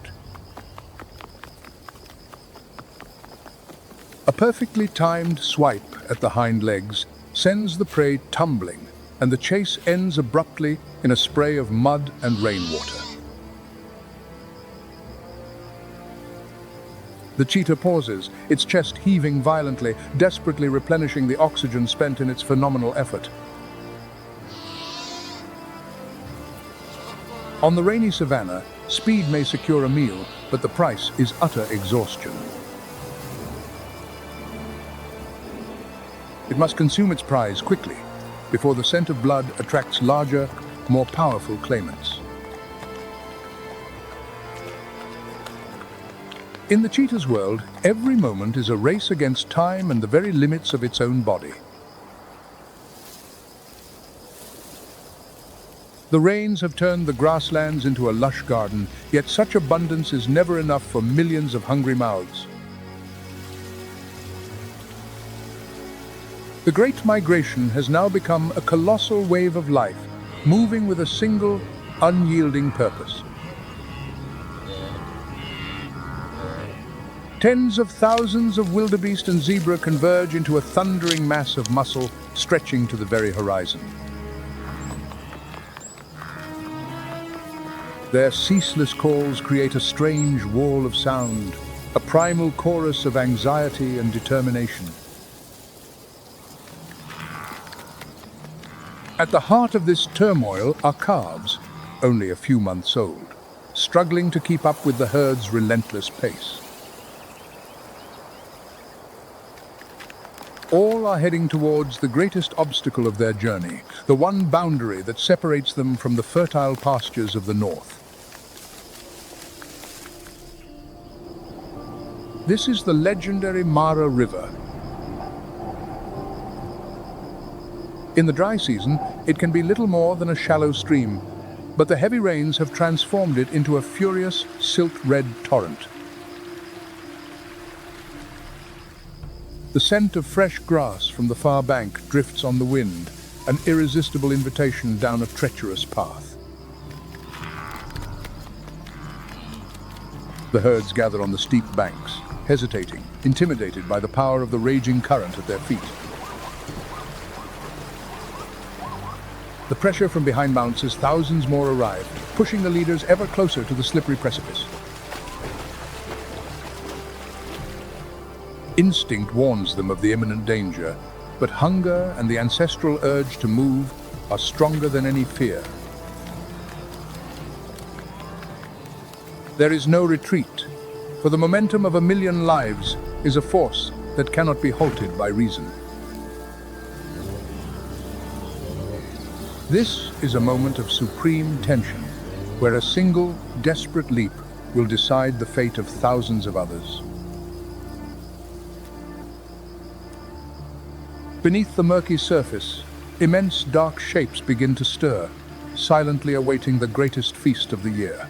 A perfectly timed swipe at the hind legs sends the prey tumbling, and the chase ends abruptly in a spray of mud and rainwater. The cheetah pauses, its chest heaving violently, desperately replenishing the oxygen spent in its phenomenal effort. On the rainy savannah, speed may secure a meal, but the price is utter exhaustion. It must consume its prize quickly, before the scent of blood attracts larger, more powerful claimants. In the cheetah's world, every moment is a race against time and the very limits of its own body. The rains have turned the grasslands into a lush garden, yet such abundance is never enough for millions of hungry mouths. The Great Migration has now become a colossal wave of life, moving with a single, unyielding purpose. Tens of thousands of wildebeest and zebra converge into a thundering mass of muscle stretching to the very horizon. Their ceaseless calls create a strange wall of sound, a primal chorus of anxiety and determination. At the heart of this turmoil are calves, only a few months old, struggling to keep up with the herd's relentless pace. All are heading towards the greatest obstacle of their journey, the one boundary that separates them from the fertile pastures of the north. This is the legendary Mara River. In the dry season, it can be little more than a shallow stream, but the heavy rains have transformed it into a furious, silt-red torrent. The scent of fresh grass from the far bank drifts on the wind, an irresistible invitation down a treacherous path. The herds gather on the steep banks, hesitating, intimidated by the power of the raging current at their feet. The pressure from behind mounts as thousands more arrive, pushing the leaders ever closer to the slippery precipice. Instinct warns them of the imminent danger, but hunger and the ancestral urge to move are stronger than any fear. There is no retreat, for the momentum of 1,000,000 lives is a force that cannot be halted by reason. This is a moment of supreme tension, where a single, desperate leap will decide the fate of thousands of others. Beneath the murky surface, immense dark shapes begin to stir, silently awaiting the greatest feast of the year.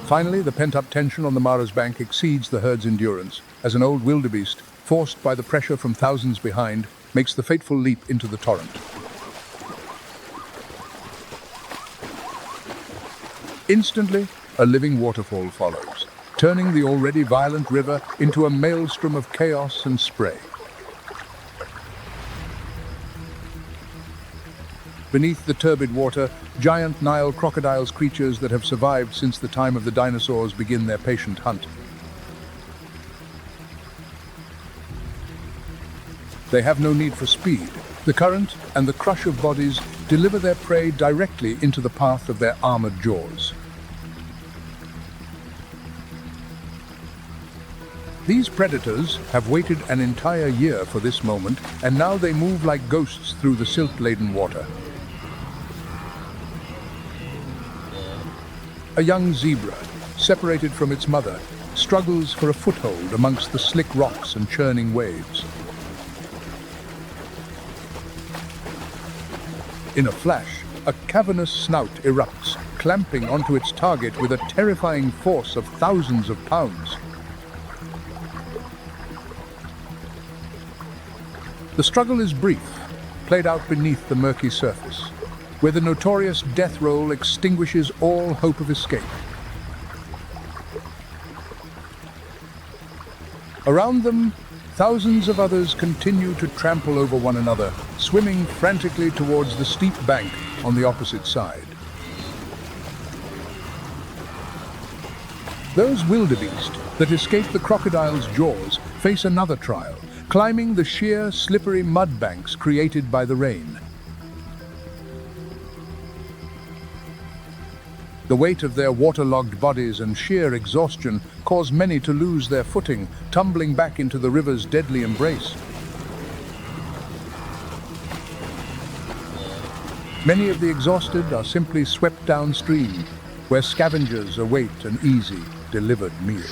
Finally, the pent-up tension on the Mara's bank exceeds the herd's endurance, as an old wildebeest, forced by the pressure from thousands behind, makes the fateful leap into the torrent. Instantly, a living waterfall follows, turning the already violent river into a maelstrom of chaos and spray. Beneath the turbid water, giant Nile crocodiles, creatures that have survived since the time of the dinosaurs, begin their patient hunt. They have no need for speed. The current and the crush of bodies deliver their prey directly into the path of their armored jaws. These predators have waited an entire year for this moment, and now they move like ghosts through the silt-laden water. A young zebra, separated from its mother, struggles for a foothold amongst the slick rocks and churning waves. In a flash, a cavernous snout erupts, clamping onto its target with a terrifying force of thousands of pounds. The struggle is brief, played out beneath the murky surface, where the notorious death roll extinguishes all hope of escape. Around them, thousands of others continue to trample over one another, swimming frantically towards the steep bank on the opposite side. Those wildebeest that escape the crocodile's jaws face another trial, climbing the sheer, slippery mud banks created by the rain. The weight of their waterlogged bodies and sheer exhaustion cause many to lose their footing, tumbling back into the river's deadly embrace. Many of the exhausted are simply swept downstream, where scavengers await an easy, delivered meal.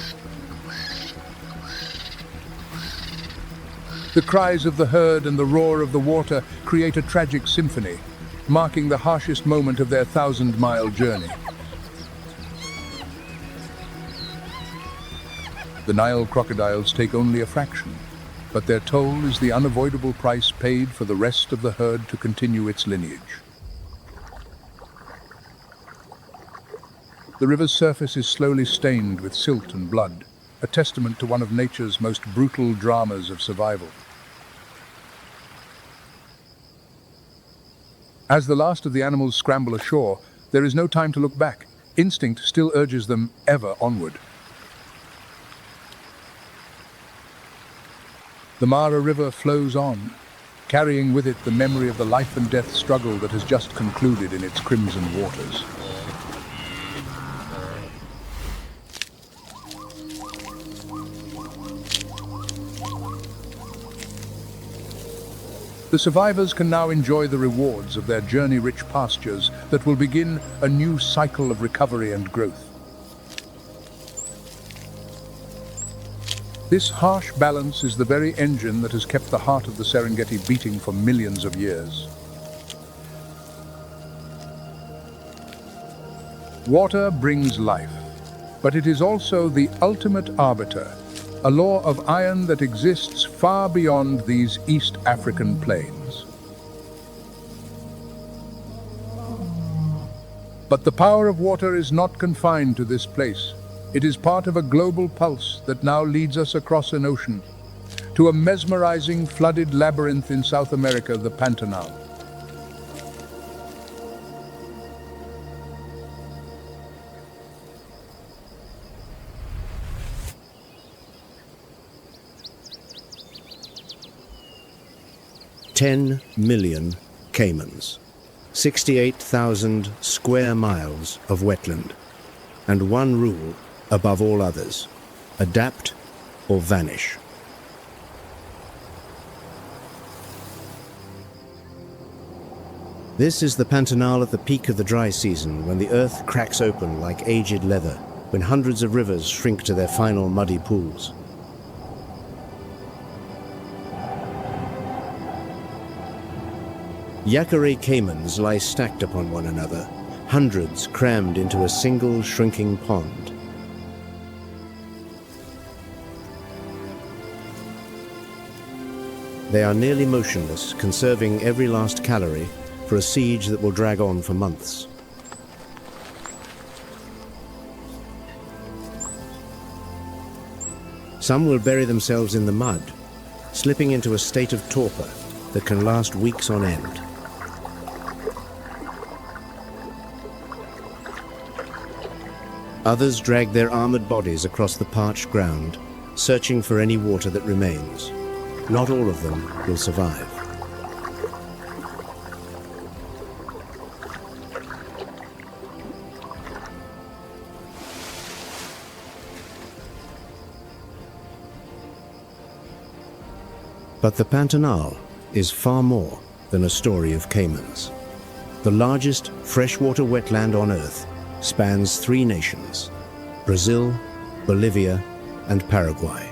The cries of the herd and the roar of the water create a tragic symphony, marking the harshest moment of their 1,000-mile journey. The Nile crocodiles take only a fraction, but their toll is the unavoidable price paid for the rest of the herd to continue its lineage. The river's surface is slowly stained with silt and blood, a testament to one of nature's most brutal dramas of survival. As the last of the animals scramble ashore, there is no time to look back. Instinct still urges them ever onward. The Mara River flows on, carrying with it the memory of the life and death struggle that has just concluded in its crimson waters. The survivors can now enjoy the rewards of their journey-rich pastures that will begin a new cycle of recovery and growth. This harsh balance is the very engine that has kept the heart of the Serengeti beating for millions of years. Water brings life, but it is also the ultimate arbiter, a law of iron that exists far beyond these East African plains. But the power of water is not confined to this place. It is part of a global pulse that now leads us across an ocean to a mesmerizing flooded labyrinth in South America, the Pantanal. "10 million caimans, 68,000 square miles of wetland, and one rule above all others: adapt or vanish." This is the Pantanal at the peak of the dry season, when the earth cracks open like aged leather, when hundreds of rivers shrink to their final muddy pools. Yacaré caimans lie stacked upon one another, hundreds crammed into a single shrinking pond. They are nearly motionless, conserving every last calorie for a siege that will drag on for months. Some will bury themselves in the mud, slipping into a state of torpor that can last weeks on end. Others drag their armored bodies across the parched ground, searching for any water that remains. Not all of them will survive. But the Pantanal is far more than a story of caimans. The largest freshwater wetland on Earth spans 3 nations: Brazil, Bolivia, and Paraguay.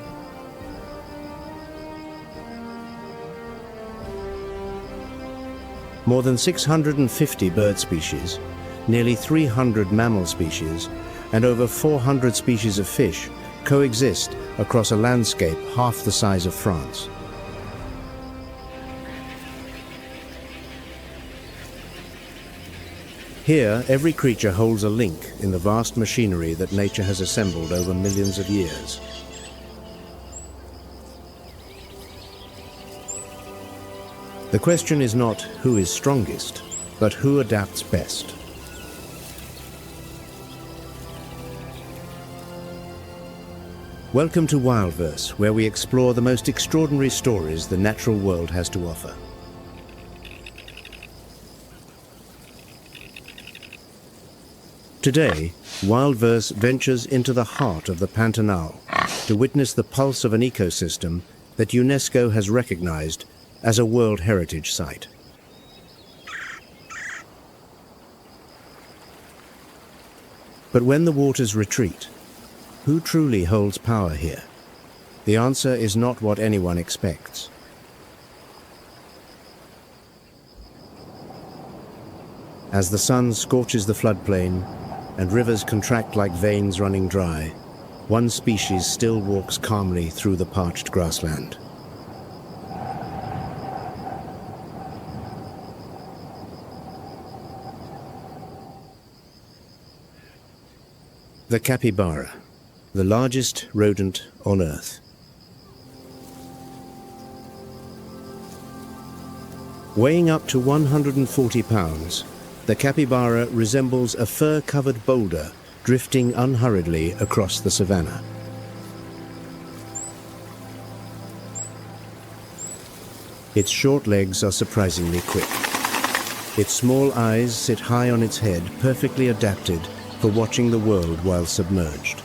More than 650 bird species, nearly 300 mammal species, and over 400 species of fish coexist across a landscape half the size of France. Here, every creature holds a link in the vast machinery that nature has assembled over millions of years. The question is not who is strongest, but who adapts best. Welcome to WildVerse, where we explore the most extraordinary stories the natural world has to offer. Today, WildVerse ventures into the heart of the Pantanal to witness the pulse of an ecosystem that UNESCO has recognized as a World Heritage Site. But when the waters retreat, who truly holds power here? The answer is not what anyone expects. As the sun scorches the floodplain and rivers contract like veins running dry, one species still walks calmly through the parched grassland. The capybara, the largest rodent on Earth. Weighing up to 140 pounds, the capybara resembles a fur-covered boulder drifting unhurriedly across the savanna. Its short legs are surprisingly quick. Its small eyes sit high on its head, perfectly adapted for watching the world while submerged.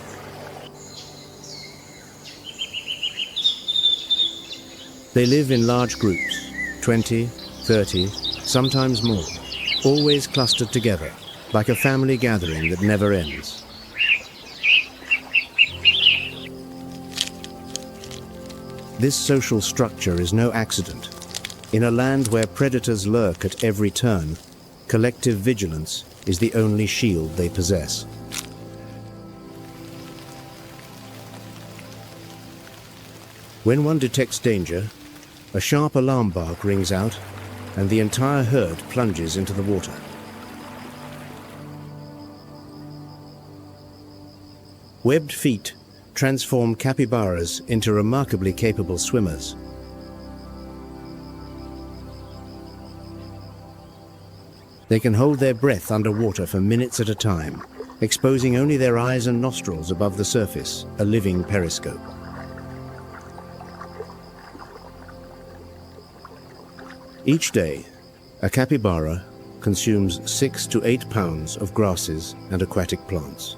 They live in large groups, 20, 30, sometimes more, always clustered together, like a family gathering that never ends. This social structure is no accident. In a land where predators lurk at every turn, collective vigilance is the only shield they possess. When one detects danger, a sharp alarm bark rings out, and the entire herd plunges into the water. Webbed feet transform capybaras into remarkably capable swimmers. They can hold their breath underwater for minutes at a time, exposing only their eyes and nostrils above the surface, a living periscope. Each day, a capybara consumes 6 to 8 pounds of grasses and aquatic plants.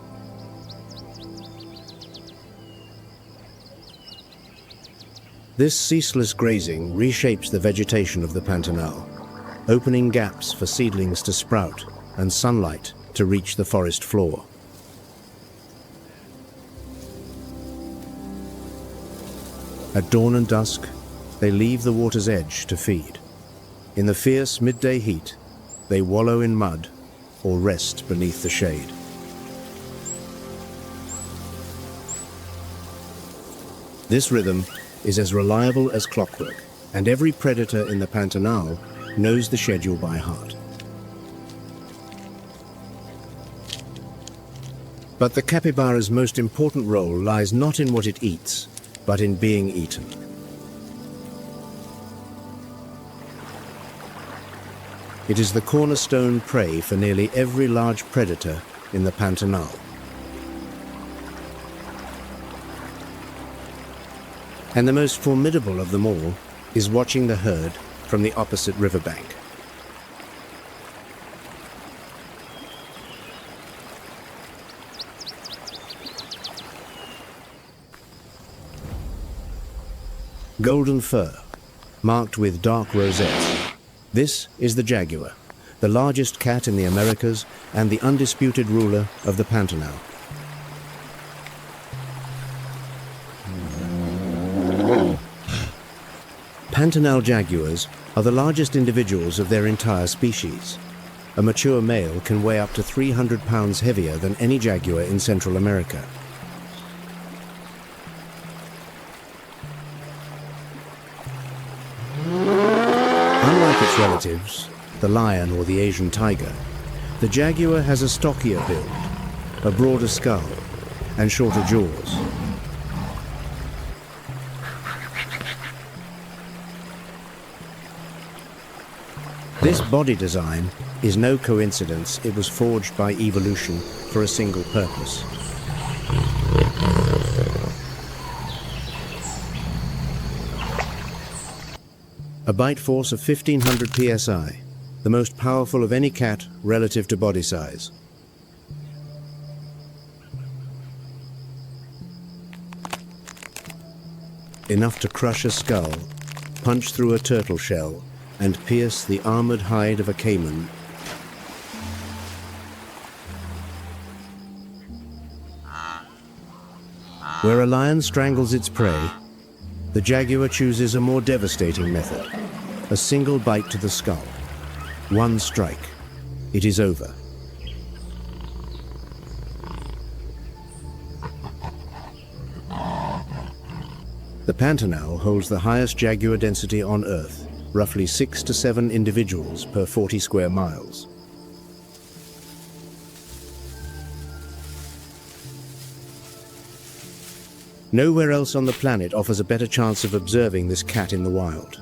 This ceaseless grazing reshapes the vegetation of the Pantanal, opening gaps for seedlings to sprout and sunlight to reach the forest floor. At dawn and dusk, they leave the water's edge to feed. In the fierce midday heat, they wallow in mud or rest beneath the shade. This rhythm is as reliable as clockwork, and every predator in the Pantanal knows the schedule by heart. But the capybara's most important role lies not in what it eats, but in being eaten. It is the cornerstone prey for nearly every large predator in the Pantanal. And the most formidable of them all is watching the herd from the opposite riverbank. Golden fur, marked with dark rosettes. This is the jaguar, the largest cat in the Americas and the undisputed ruler of the Pantanal. Pantanal jaguars are the largest individuals of their entire species. A mature male can weigh up to 300 pounds heavier than any jaguar in Central America. Unlike its relatives, the lion or the Asian tiger, the jaguar has a stockier build, a broader skull, and shorter jaws. This body design is no coincidence. It was forged by evolution for a single purpose. A bite force of 1500 psi, the most powerful of any cat relative to body size. Enough to crush a skull, punch through a turtle shell, and pierce the armored hide of a caiman. Where a lion strangles its prey, the jaguar chooses a more devastating method. A single bite to the skull. One strike. It is over. The Pantanal holds the highest jaguar density on Earth, roughly 6 to 7 individuals per 40 square miles. Nowhere else on the planet offers a better chance of observing this cat in the wild.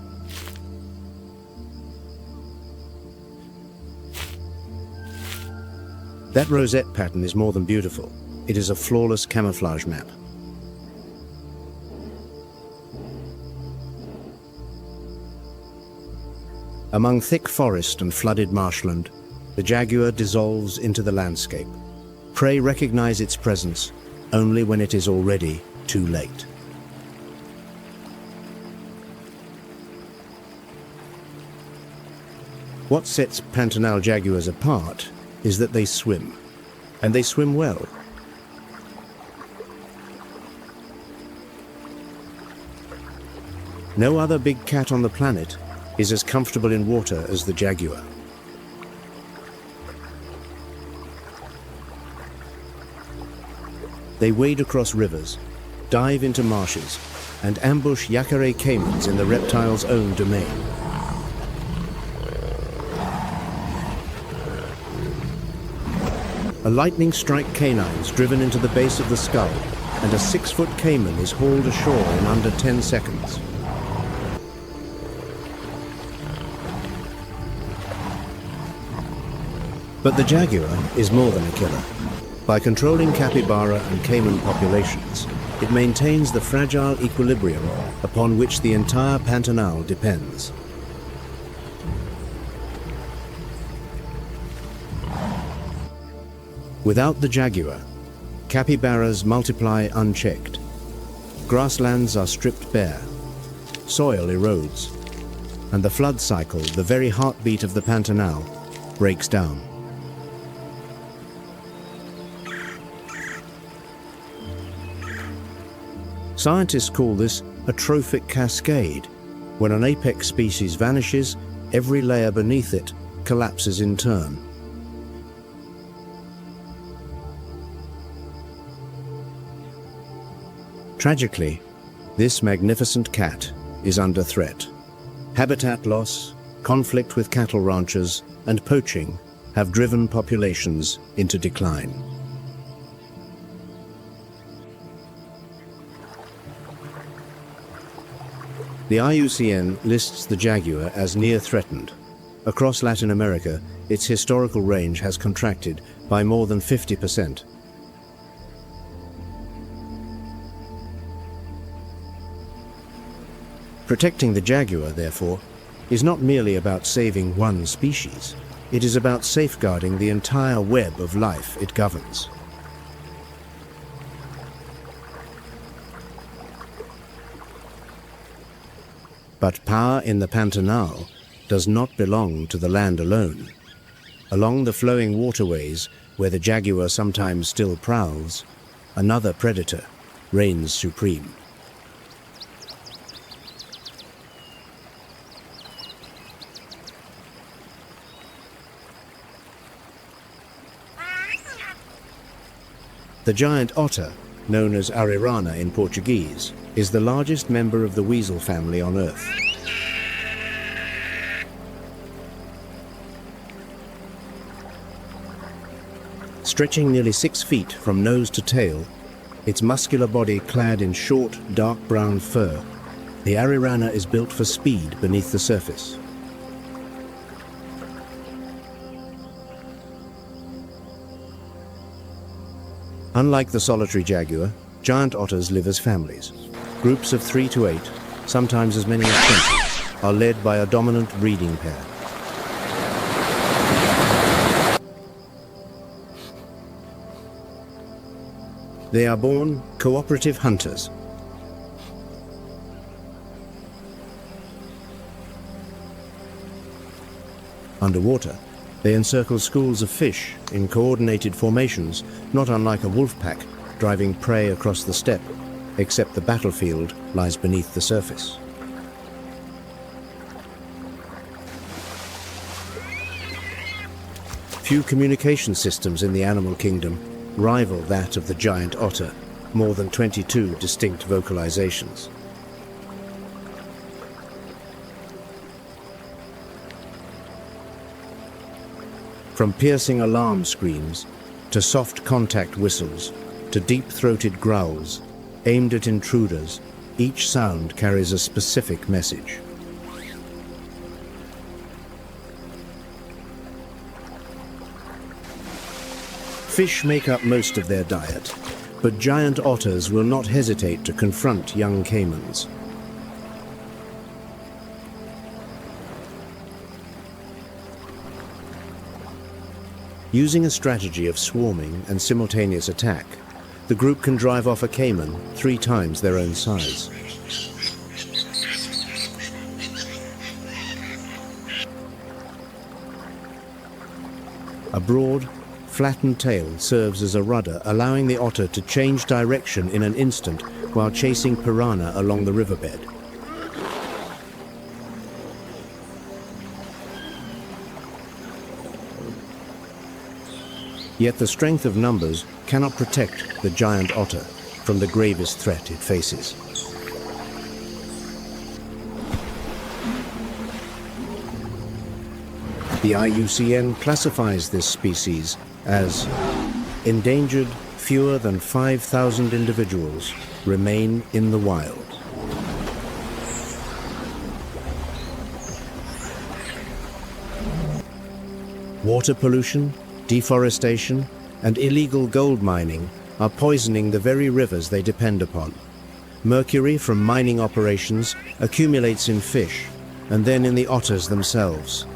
That rosette pattern is more than beautiful. It is a flawless camouflage map. Among thick forest and flooded marshland, the jaguar dissolves into the landscape. Prey recognize its presence only when it is already too late. What sets Pantanal jaguars apart is that they swim, and they swim well. No other big cat on the planet is as comfortable in water as the jaguar. They wade across rivers, dive into marshes, and ambush yacaré caimans in the reptile's own domain. A lightning strike canine is driven into the base of the skull, and a 6-foot caiman is hauled ashore in under 10 seconds. But the jaguar is more than a killer. By controlling capybara and caiman populations, it maintains the fragile equilibrium upon which the entire Pantanal depends. Without the jaguar, capybaras multiply unchecked. Grasslands are stripped bare, soil erodes, and the flood cycle, the very heartbeat of the Pantanal, breaks down. Scientists call this a trophic cascade. When an apex species vanishes, every layer beneath it collapses in turn. Tragically, this magnificent cat is under threat. Habitat loss, conflict with cattle ranchers, and poaching have driven populations into decline. The IUCN lists the jaguar as near threatened. Across Latin America, its historical range has contracted by more than 50%. Protecting the jaguar, therefore, is not merely about saving one species. It is about safeguarding the entire web of life it governs. But power in the Pantanal does not belong to the land alone. Along the flowing waterways, where the jaguar sometimes still prowls, another predator reigns supreme. The giant otter, known as arirana in Portuguese, is the largest member of the weasel family on Earth. Stretching nearly 6 feet from nose to tail, its muscular body clad in short, dark brown fur, the arirana is built for speed beneath the surface. Unlike the solitary jaguar, giant otters live as families. Groups of 3 to 8, sometimes as many as 20, are led by a dominant breeding pair. They are born cooperative hunters. Underwater, they encircle schools of fish in coordinated formations, not unlike a wolf pack driving prey across the steppe, except the battlefield lies beneath the surface. Few communication systems in the animal kingdom rival that of the giant otter, more than 22 distinct vocalizations. From piercing alarm screams, to soft contact whistles, to deep-throated growls, aimed at intruders, each sound carries a specific message. Fish make up most of their diet, but giant otters will not hesitate to confront young caimans. Using a strategy of swarming and simultaneous attack, the group can drive off a caiman 3 times their own size. A broad, flattened tail serves as a rudder, allowing the otter to change direction in an instant while chasing piranha along the riverbed. Yet the strength of numbers cannot protect the giant otter from the gravest threat it faces. The IUCN classifies this species as endangered. Fewer than 5,000 individuals remain in the wild. Water pollution, deforestation, and illegal gold mining are poisoning the very rivers they depend upon. Mercury from mining operations accumulates in fish and then in the otters themselves.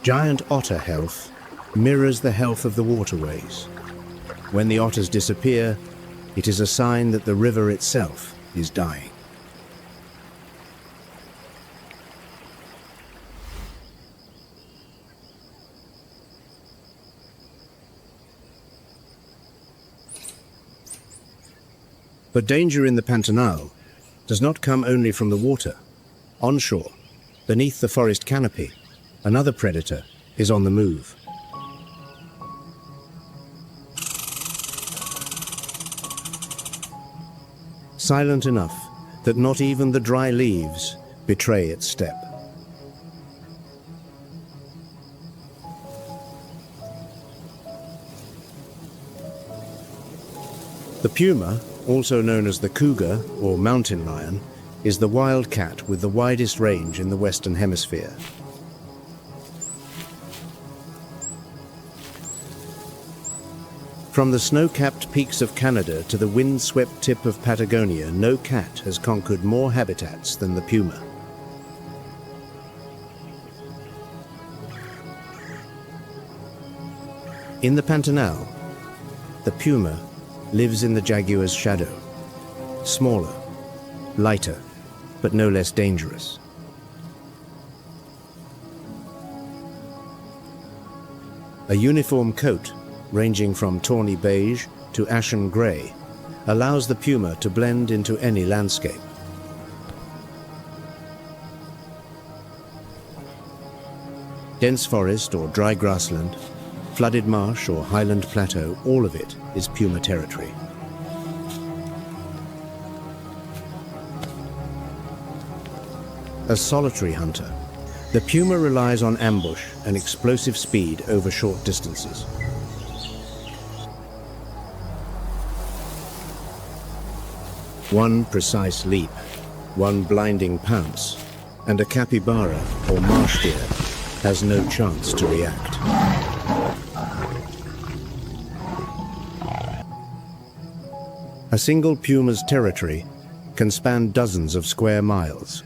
Giant otter health mirrors the health of the waterways. When the otters disappear, it is a sign that the river itself is dying. But danger in the Pantanal does not come only from the water. Onshore, beneath the forest canopy, another predator is on the move. Silent enough that not even the dry leaves betray its step. The puma, also known as the cougar or mountain lion, is the wild cat with the widest range in the Western Hemisphere. From the snow-capped peaks of Canada to the wind-swept tip of Patagonia, no cat has conquered more habitats than the puma. In the Pantanal, the puma lives in the jaguar's shadow, smaller, lighter, but no less dangerous. A uniform coat, ranging from tawny beige to ashen grey, allows the puma to blend into any landscape. Dense forest or dry grassland, flooded marsh or highland plateau, all of it is puma territory. A solitary hunter, the puma relies on ambush and explosive speed over short distances. One precise leap, one blinding pounce, and a capybara or marsh deer has no chance to react. A single puma's territory can span dozens of square miles.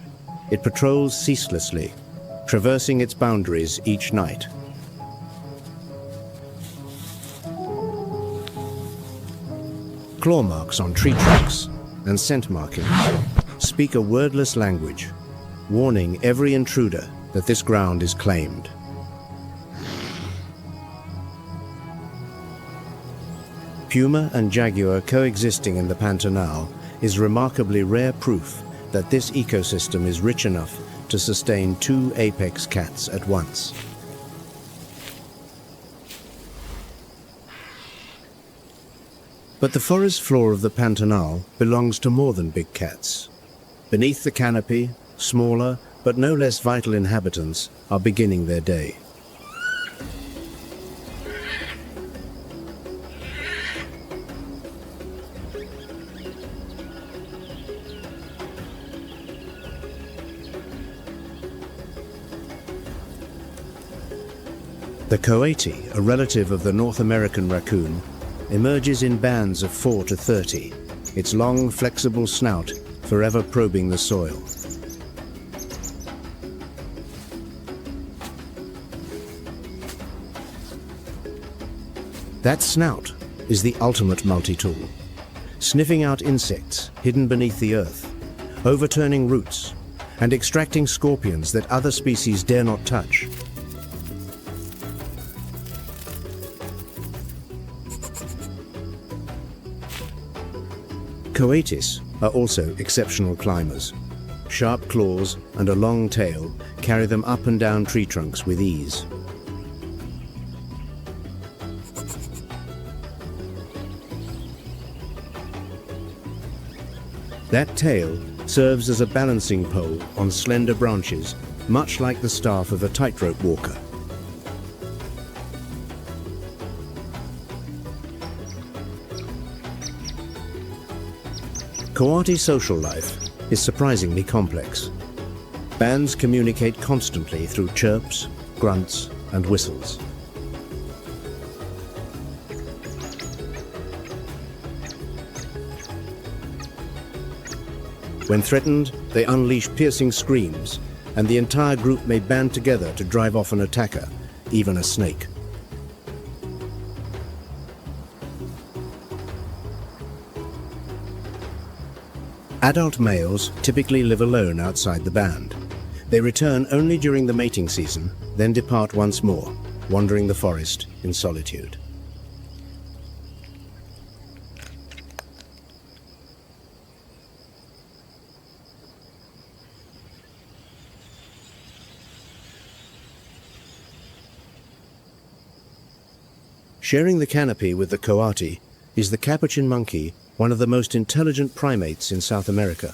It patrols ceaselessly, traversing its boundaries each night. Claw marks on tree trunks and scent markings speak a wordless language, warning every intruder that this ground is claimed. Puma and jaguar coexisting in the Pantanal is remarkably rare proof that this ecosystem is rich enough to sustain two apex cats at once. But the forest floor of the Pantanal belongs to more than big cats. Beneath the canopy, smaller but no less vital inhabitants are beginning their day. The coati, a relative of the North American raccoon, emerges in bands of 4 to 30, its long, flexible snout forever probing the soil. That snout is the ultimate multi-tool, sniffing out insects hidden beneath the earth, overturning roots, and extracting scorpions that other species dare not touch. Coatis are also exceptional climbers. Sharp claws and a long tail carry them up and down tree trunks with ease. That tail serves as a balancing pole on slender branches, much like the staff of a tightrope walker. Coati social life is surprisingly complex. Bands communicate constantly through chirps, grunts, and whistles. When threatened, they unleash piercing screams, and the entire group may band together to drive off an attacker, even a snake. Adult males typically live alone outside the band. They return only during the mating season, then depart once more, wandering the forest in solitude. Sharing the canopy with the coati is the capuchin monkey, one of the most intelligent primates in South America.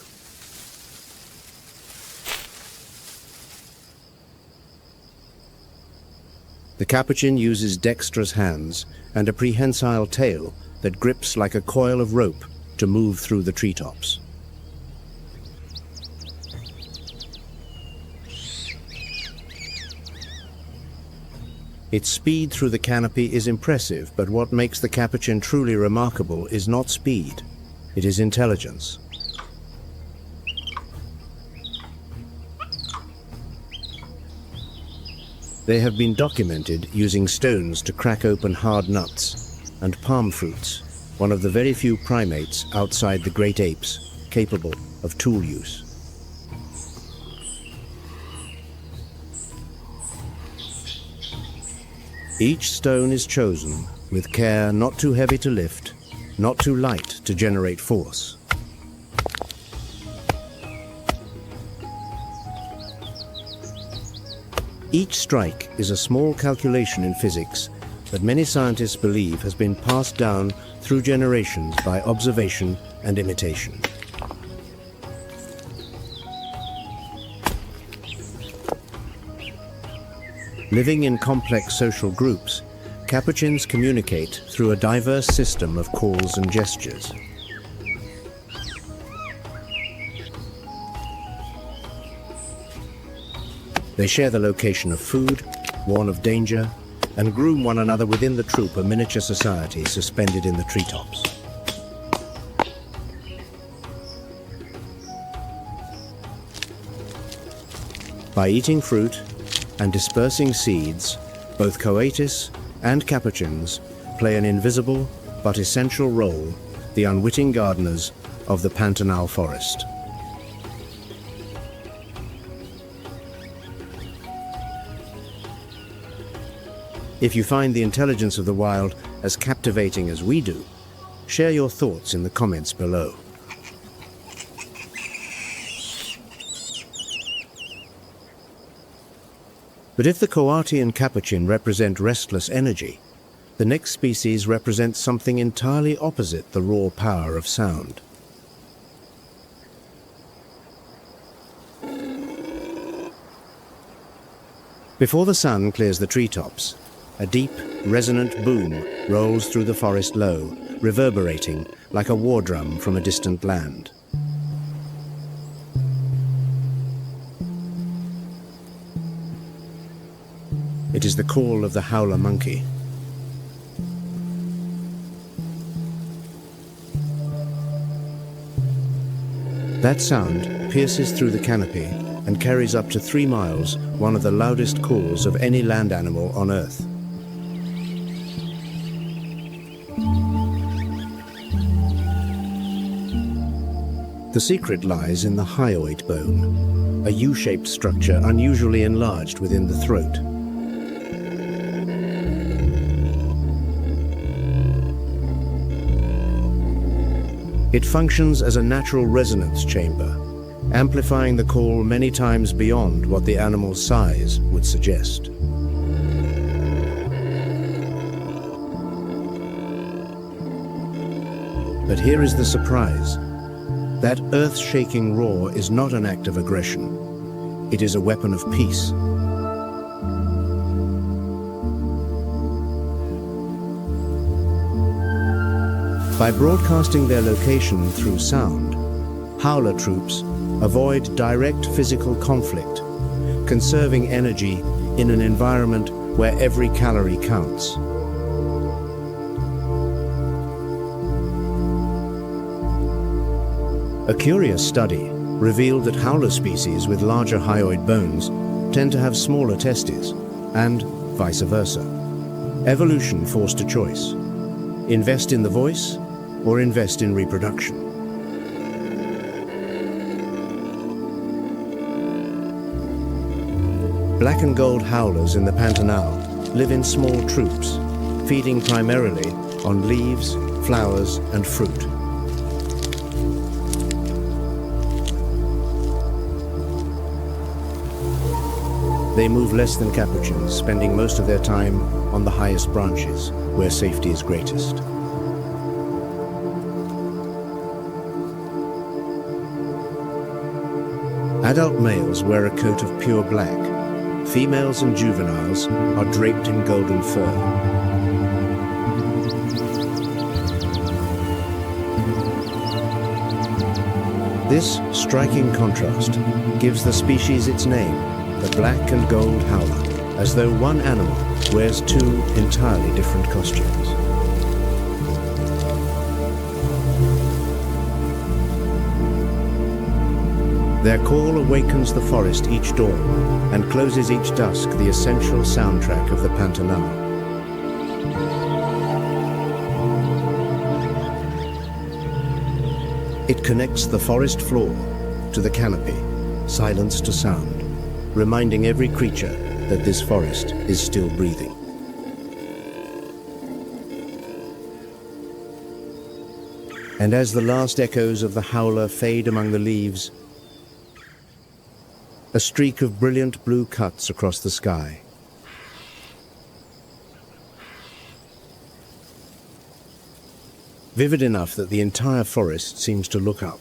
The capuchin uses dexterous hands and a prehensile tail that grips like a coil of rope to move through the treetops. Its speed through the canopy is impressive, but what makes the capuchin truly remarkable is not speed, it is intelligence. They have been documented using stones to crack open hard nuts, and palm fruits, one of the very few primates outside the great apes capable of tool use. Each stone is chosen with care, not too heavy to lift, not too light to generate force. Each strike is a small calculation in physics that many scientists believe has been passed down through generations by observation and imitation. Living in complex social groups, capuchins communicate through a diverse system of calls and gestures. They share the location of food, warn of danger, and groom one another within the troop, a miniature society suspended in the treetops. By eating fruit and dispersing seeds, both coatis and capuchins play an invisible but essential role, the unwitting gardeners of the Pantanal forest. If you find the intelligence of the wild as captivating as we do, share your thoughts in the comments below. But if the coati and capuchin represent restless energy, the next species represents something entirely opposite the raw power of sound. Before the sun clears the treetops, a deep, resonant boom rolls through the forest low, reverberating like a war drum from a distant land. It is the call of the howler monkey. That sound pierces through the canopy and carries up to 3 miles, one of the loudest calls of any land animal on Earth. The secret lies in the hyoid bone, a U-shaped structure unusually enlarged within the throat. It functions as a natural resonance chamber, amplifying the call many times beyond what the animal's size would suggest. But here is the surprise. That earth-shaking roar is not an act of aggression. It is a weapon of peace. By broadcasting their location through sound, howler troops avoid direct physical conflict, conserving energy in an environment where every calorie counts. A curious study revealed that howler species with larger hyoid bones tend to have smaller testes, and vice versa. Evolution forced a choice: invest in the voice or invest in reproduction. Black and gold howlers in the Pantanal live in small troops, feeding primarily on leaves, flowers, and fruit. They move less than capuchins, spending most of their time on the highest branches, where safety is greatest. Adult males wear a coat of pure black. Females and juveniles are draped in golden fur. This striking contrast gives the species its name, the black and gold howler, as though one animal wears two entirely different costumes. Their call awakens the forest each dawn and closes each dusk, the essential soundtrack of the Pantanal. It connects the forest floor to the canopy, silence to sound, reminding every creature that this forest is still breathing. And as the last echoes of the howler fade among the leaves, a streak of brilliant blue cuts across the sky. Vivid enough that the entire forest seems to look up.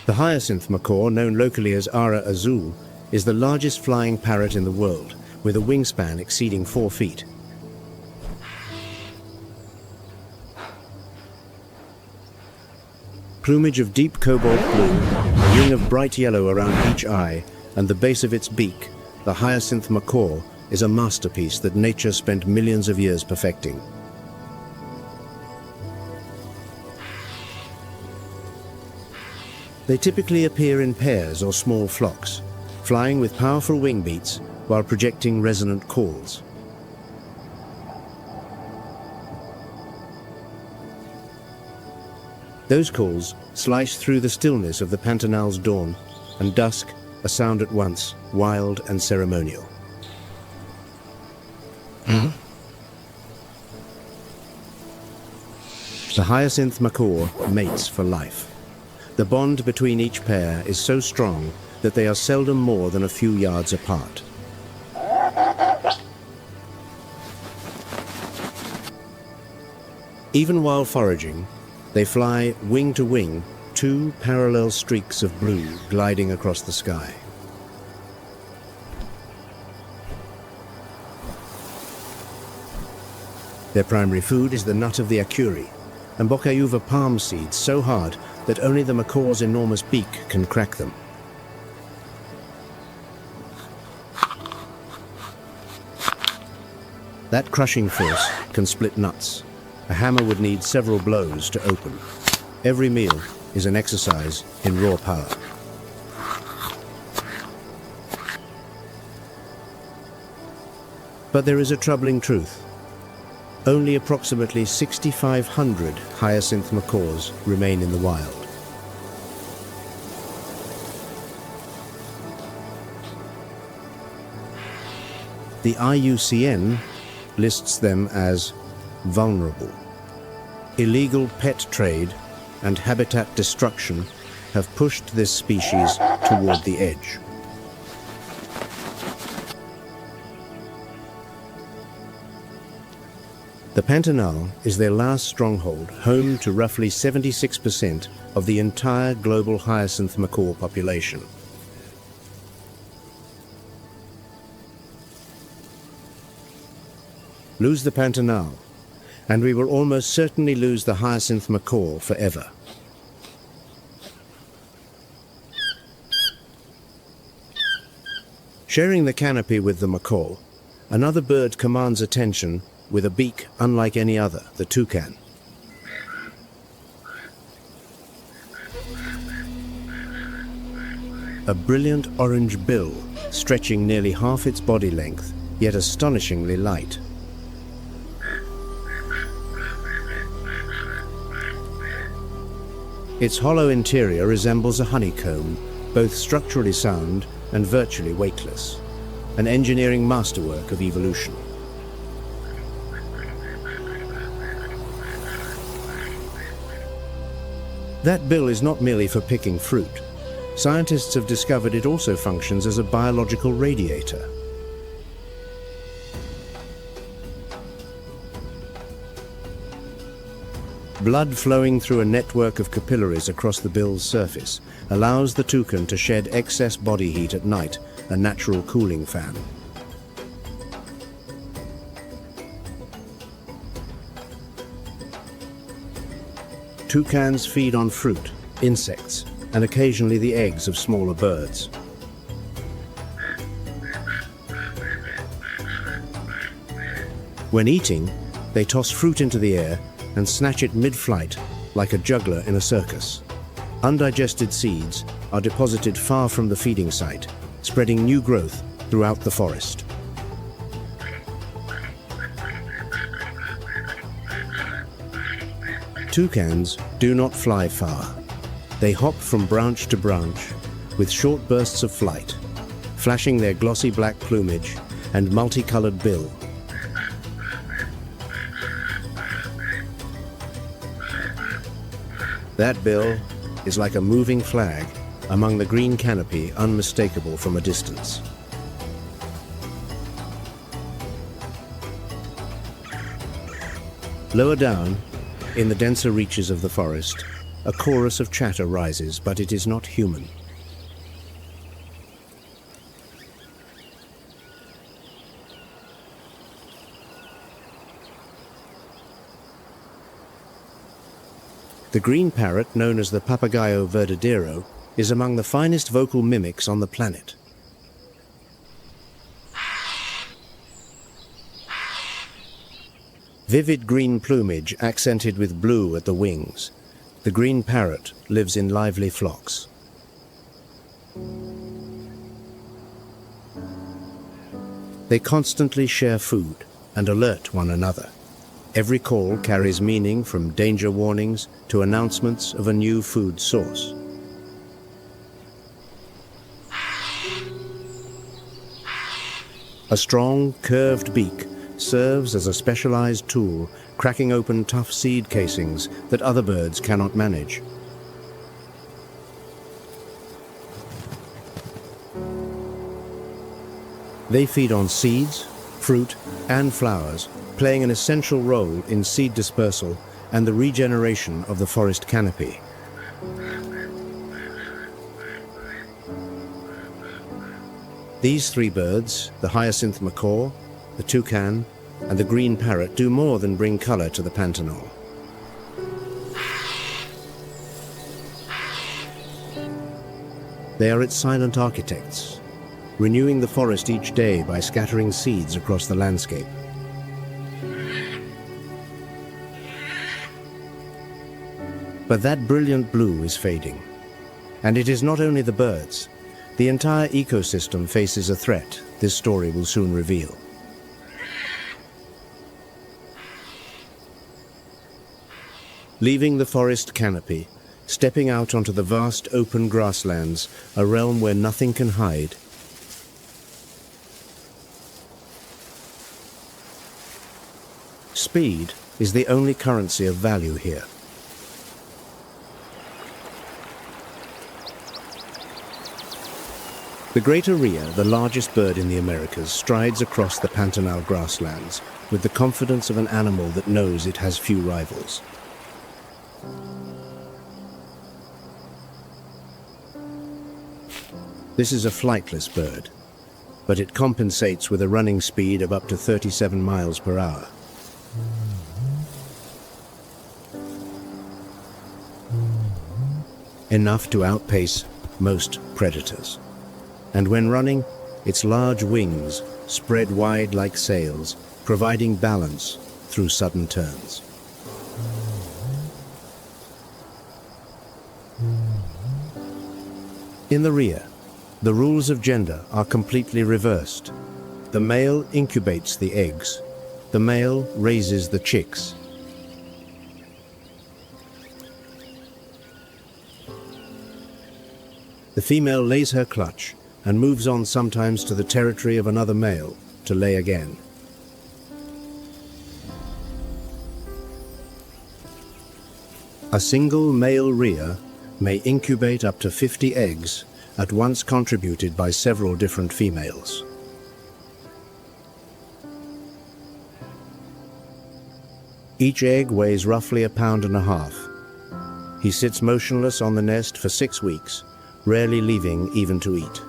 The hyacinth macaw, known locally as Ara azul, is the largest flying parrot in the world, with a wingspan exceeding 4 feet. Plumage of deep cobalt blue, a ring of bright yellow around each eye, and the base of its beak, the hyacinth macaw is a masterpiece that nature spent millions of years perfecting. They typically appear in pairs or small flocks, flying with powerful wing beats while projecting resonant calls. Those calls slice through the stillness of the Pantanal's dawn, and dusk, a sound at once wild and ceremonial. The hyacinth macaw mates for life. The bond between each pair is so strong that they are seldom more than a few yards apart. Even while foraging, they fly wing to wing, two parallel streaks of blue gliding across the sky. Their primary food is the nut of the acuri, and bocayuva palm seeds so hard that only the macaw's enormous beak can crack them. That crushing force can split nuts. A hammer would need several blows to open. Every meal is an exercise in raw power. But there is a troubling truth. Only approximately 6,500 hyacinth macaws remain in the wild. The IUCN lists them as vulnerable. Illegal pet trade and habitat destruction have pushed this species toward the edge. The Pantanal is their last stronghold, home to roughly 76% of the entire global hyacinth macaw population. Lose the Pantanal, and we will almost certainly lose the hyacinth macaw forever. Sharing the canopy with the macaw, another bird commands attention with a beak unlike any other, the toucan. A brilliant orange bill, stretching nearly half its body length, yet astonishingly light. Its hollow interior resembles a honeycomb, both structurally sound and virtually weightless, an engineering masterwork of evolution. That bill is not merely for picking fruit. Scientists have discovered it also functions as a biological radiator. Blood flowing through a network of capillaries across the bill's surface allows the toucan to shed excess body heat at night, a natural cooling fan. Toucans feed on fruit, insects, and occasionally the eggs of smaller birds. When eating, they toss fruit into the air and snatch it mid-flight, like a juggler in a circus. Undigested seeds are deposited far from the feeding site, spreading new growth throughout the forest. Toucans do not fly far. They hop from branch to branch with short bursts of flight, flashing their glossy black plumage and multicolored bill. That bill is like a moving flag among the green canopy, unmistakable from a distance. Lower down, in the denser reaches of the forest, a chorus of chatter rises, but it is not human. The green parrot, known as the Papagayo verdadero, is among the finest vocal mimics on the planet. Vivid green plumage accented with blue at the wings, the green parrot lives in lively flocks. They constantly share food and alert one another. Every call carries meaning, from danger warnings to announcements of a new food source. A strong, curved beak serves as a specialized tool, cracking open tough seed casings that other birds cannot manage. They feed on seeds, fruit, and flowers, playing an essential role in seed dispersal and the regeneration of the forest canopy. These three birds, the hyacinth macaw, the toucan, and the green parrot, do more than bring color to the Pantanal. They are its silent architects, renewing the forest each day by scattering seeds across the landscape. But that brilliant blue is fading. And it is not only the birds. The entire ecosystem faces a threat this story will soon reveal. leaving the forest canopy, stepping out onto the vast open grasslands, a realm where nothing can hide. Speed is the only currency of value here. The great rhea, the largest bird in the Americas, strides across the Pantanal grasslands with the confidence of an animal that knows it has few rivals. This is a flightless bird, but it compensates with a running speed of up to 37 miles per hour. Enough to outpace most predators. And when running, its large wings spread wide like sails, providing balance through sudden turns. In the rhea, the rules of gender are completely reversed. The male incubates the eggs. The male raises the chicks. The female lays her clutch and moves on sometimes to the territory of another male to lay again. A single male rhea may incubate up to 50 eggs, at once contributed by several different females. Each egg weighs roughly 1.5 pounds. He sits motionless on the nest for 6 weeks, rarely leaving even to eat.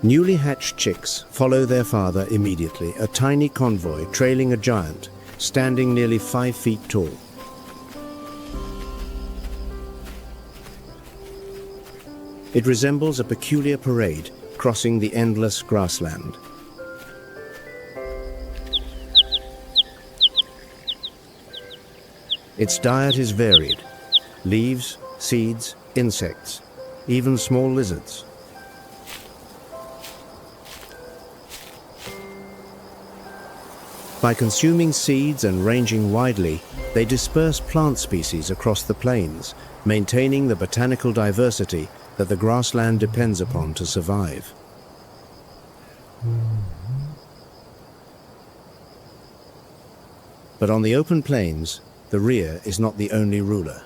Newly hatched chicks follow their father immediately, a tiny convoy trailing a giant, standing nearly 5 feet tall. It resembles a peculiar parade crossing the endless grassland. Its diet is varied: leaves, seeds, insects, even small lizards. By consuming seeds and ranging widely, they disperse plant species across the plains, maintaining the botanical diversity that the grassland depends upon to survive. But on the open plains, the rhea is not the only ruler.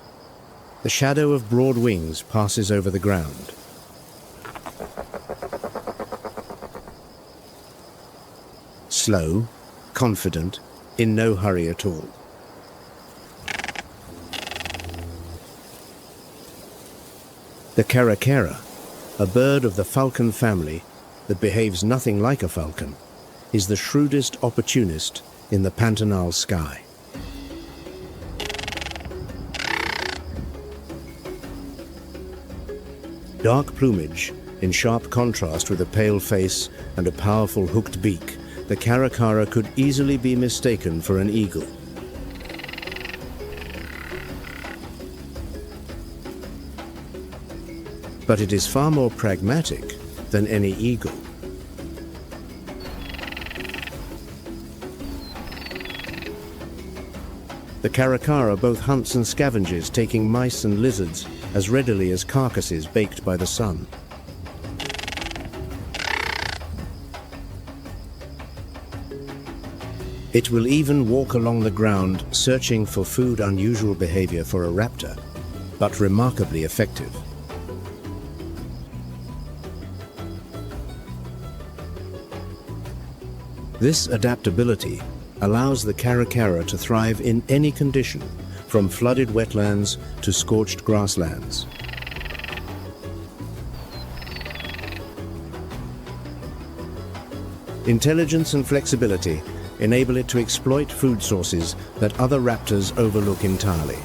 The shadow of broad wings passes over the ground. Slow, confident, in no hurry at all. The caracara, a bird of the falcon family that behaves nothing like a falcon, is the shrewdest opportunist in the Pantanal sky. Dark plumage, in sharp contrast with a pale face and a powerful hooked beak, the caracara could easily be mistaken for an eagle. But it is far more pragmatic than any eagle. The caracara both hunts and scavenges, taking mice and lizards as readily as carcasses baked by the sun. It will even walk along the ground, searching for food. Unusual behavior for a raptor, but remarkably effective. This adaptability allows the caracara to thrive in any condition, from flooded wetlands to scorched grasslands. Intelligence and flexibility enable it to exploit food sources that other raptors overlook entirely.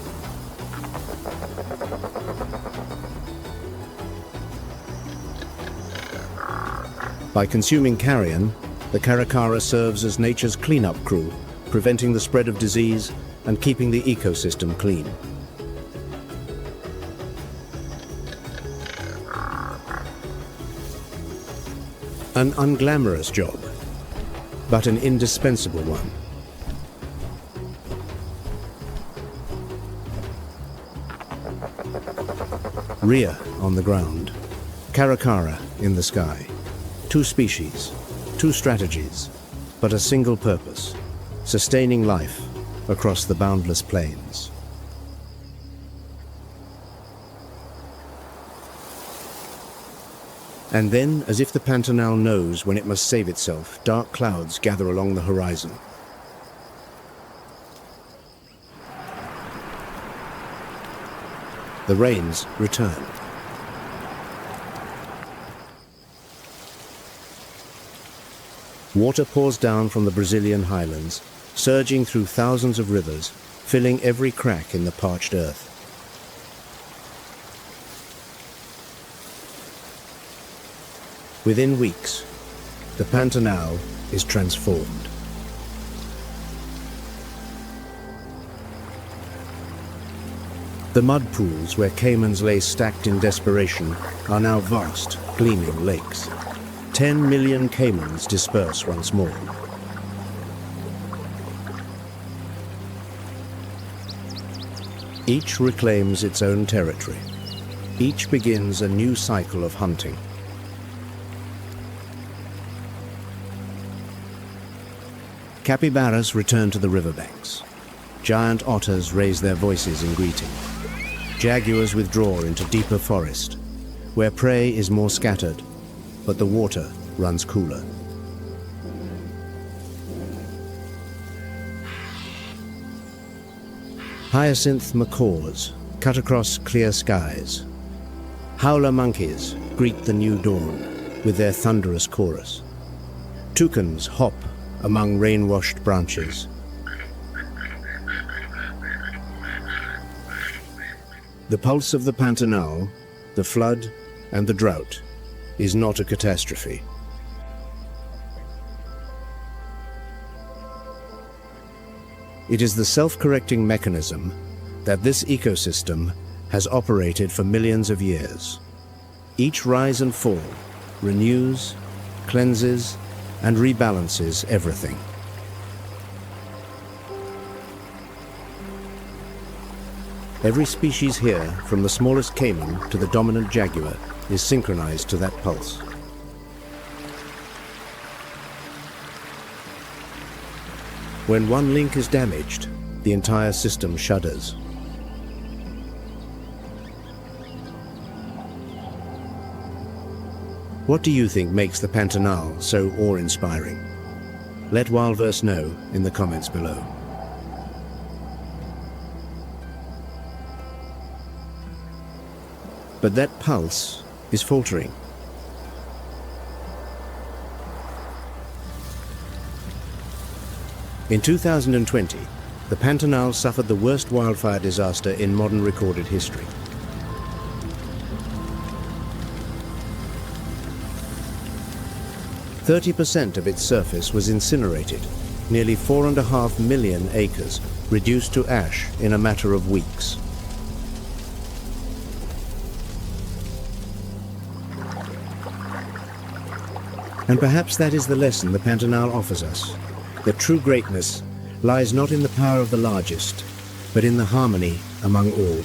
By consuming carrion, the caracara serves as nature's cleanup crew, preventing the spread of disease and keeping the ecosystem clean. An unglamorous job, but an indispensable one. Rhea on the ground, caracara in the sky. Two species, two strategies, but a single purpose: sustaining life across the boundless plains. And then, as if the Pantanal knows when it must save itself, dark clouds gather along the horizon. The rains return. Water pours down from the Brazilian highlands, surging through thousands of rivers, filling every crack in the parched earth. Within weeks, the Pantanal is transformed. The mud pools where caimans lay stacked in desperation are now vast, gleaming lakes. 10 million caimans disperse once more. Each reclaims its own territory. Each begins a new cycle of hunting. Capybaras return to the riverbanks. Giant otters raise their voices in greeting. Jaguars withdraw into deeper forest, where prey is more scattered, but the water runs cooler. Hyacinth macaws cut across clear skies. Howler monkeys greet the new dawn with their thunderous chorus. Toucans hop among rain-washed branches. The pulse of the Pantanal, the flood and the drought, is not a catastrophe. It is the self-correcting mechanism that this ecosystem has operated for millions of years. Each rise and fall renews, cleanses, and rebalances everything. Every species here, from the smallest caiman to the dominant jaguar, is synchronized to that pulse. When one link is damaged, the entire system shudders. What do you think makes the Pantanal so awe-inspiring? Let WildVerse know in the comments below. But that pulse is faltering. In 2020, the Pantanal suffered the worst wildfire disaster in modern recorded history. "30% of its surface was incinerated, nearly 4.5 million acres reduced to ash in a matter of weeks. And perhaps that is the lesson the Pantanal offers us, that true greatness lies not in the power of the largest, but in the harmony among all.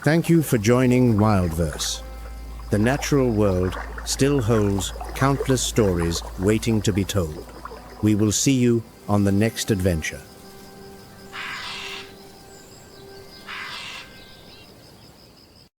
Thank you for joining WildVerse. The natural world still holds countless stories waiting to be told. We will see you on the next adventure.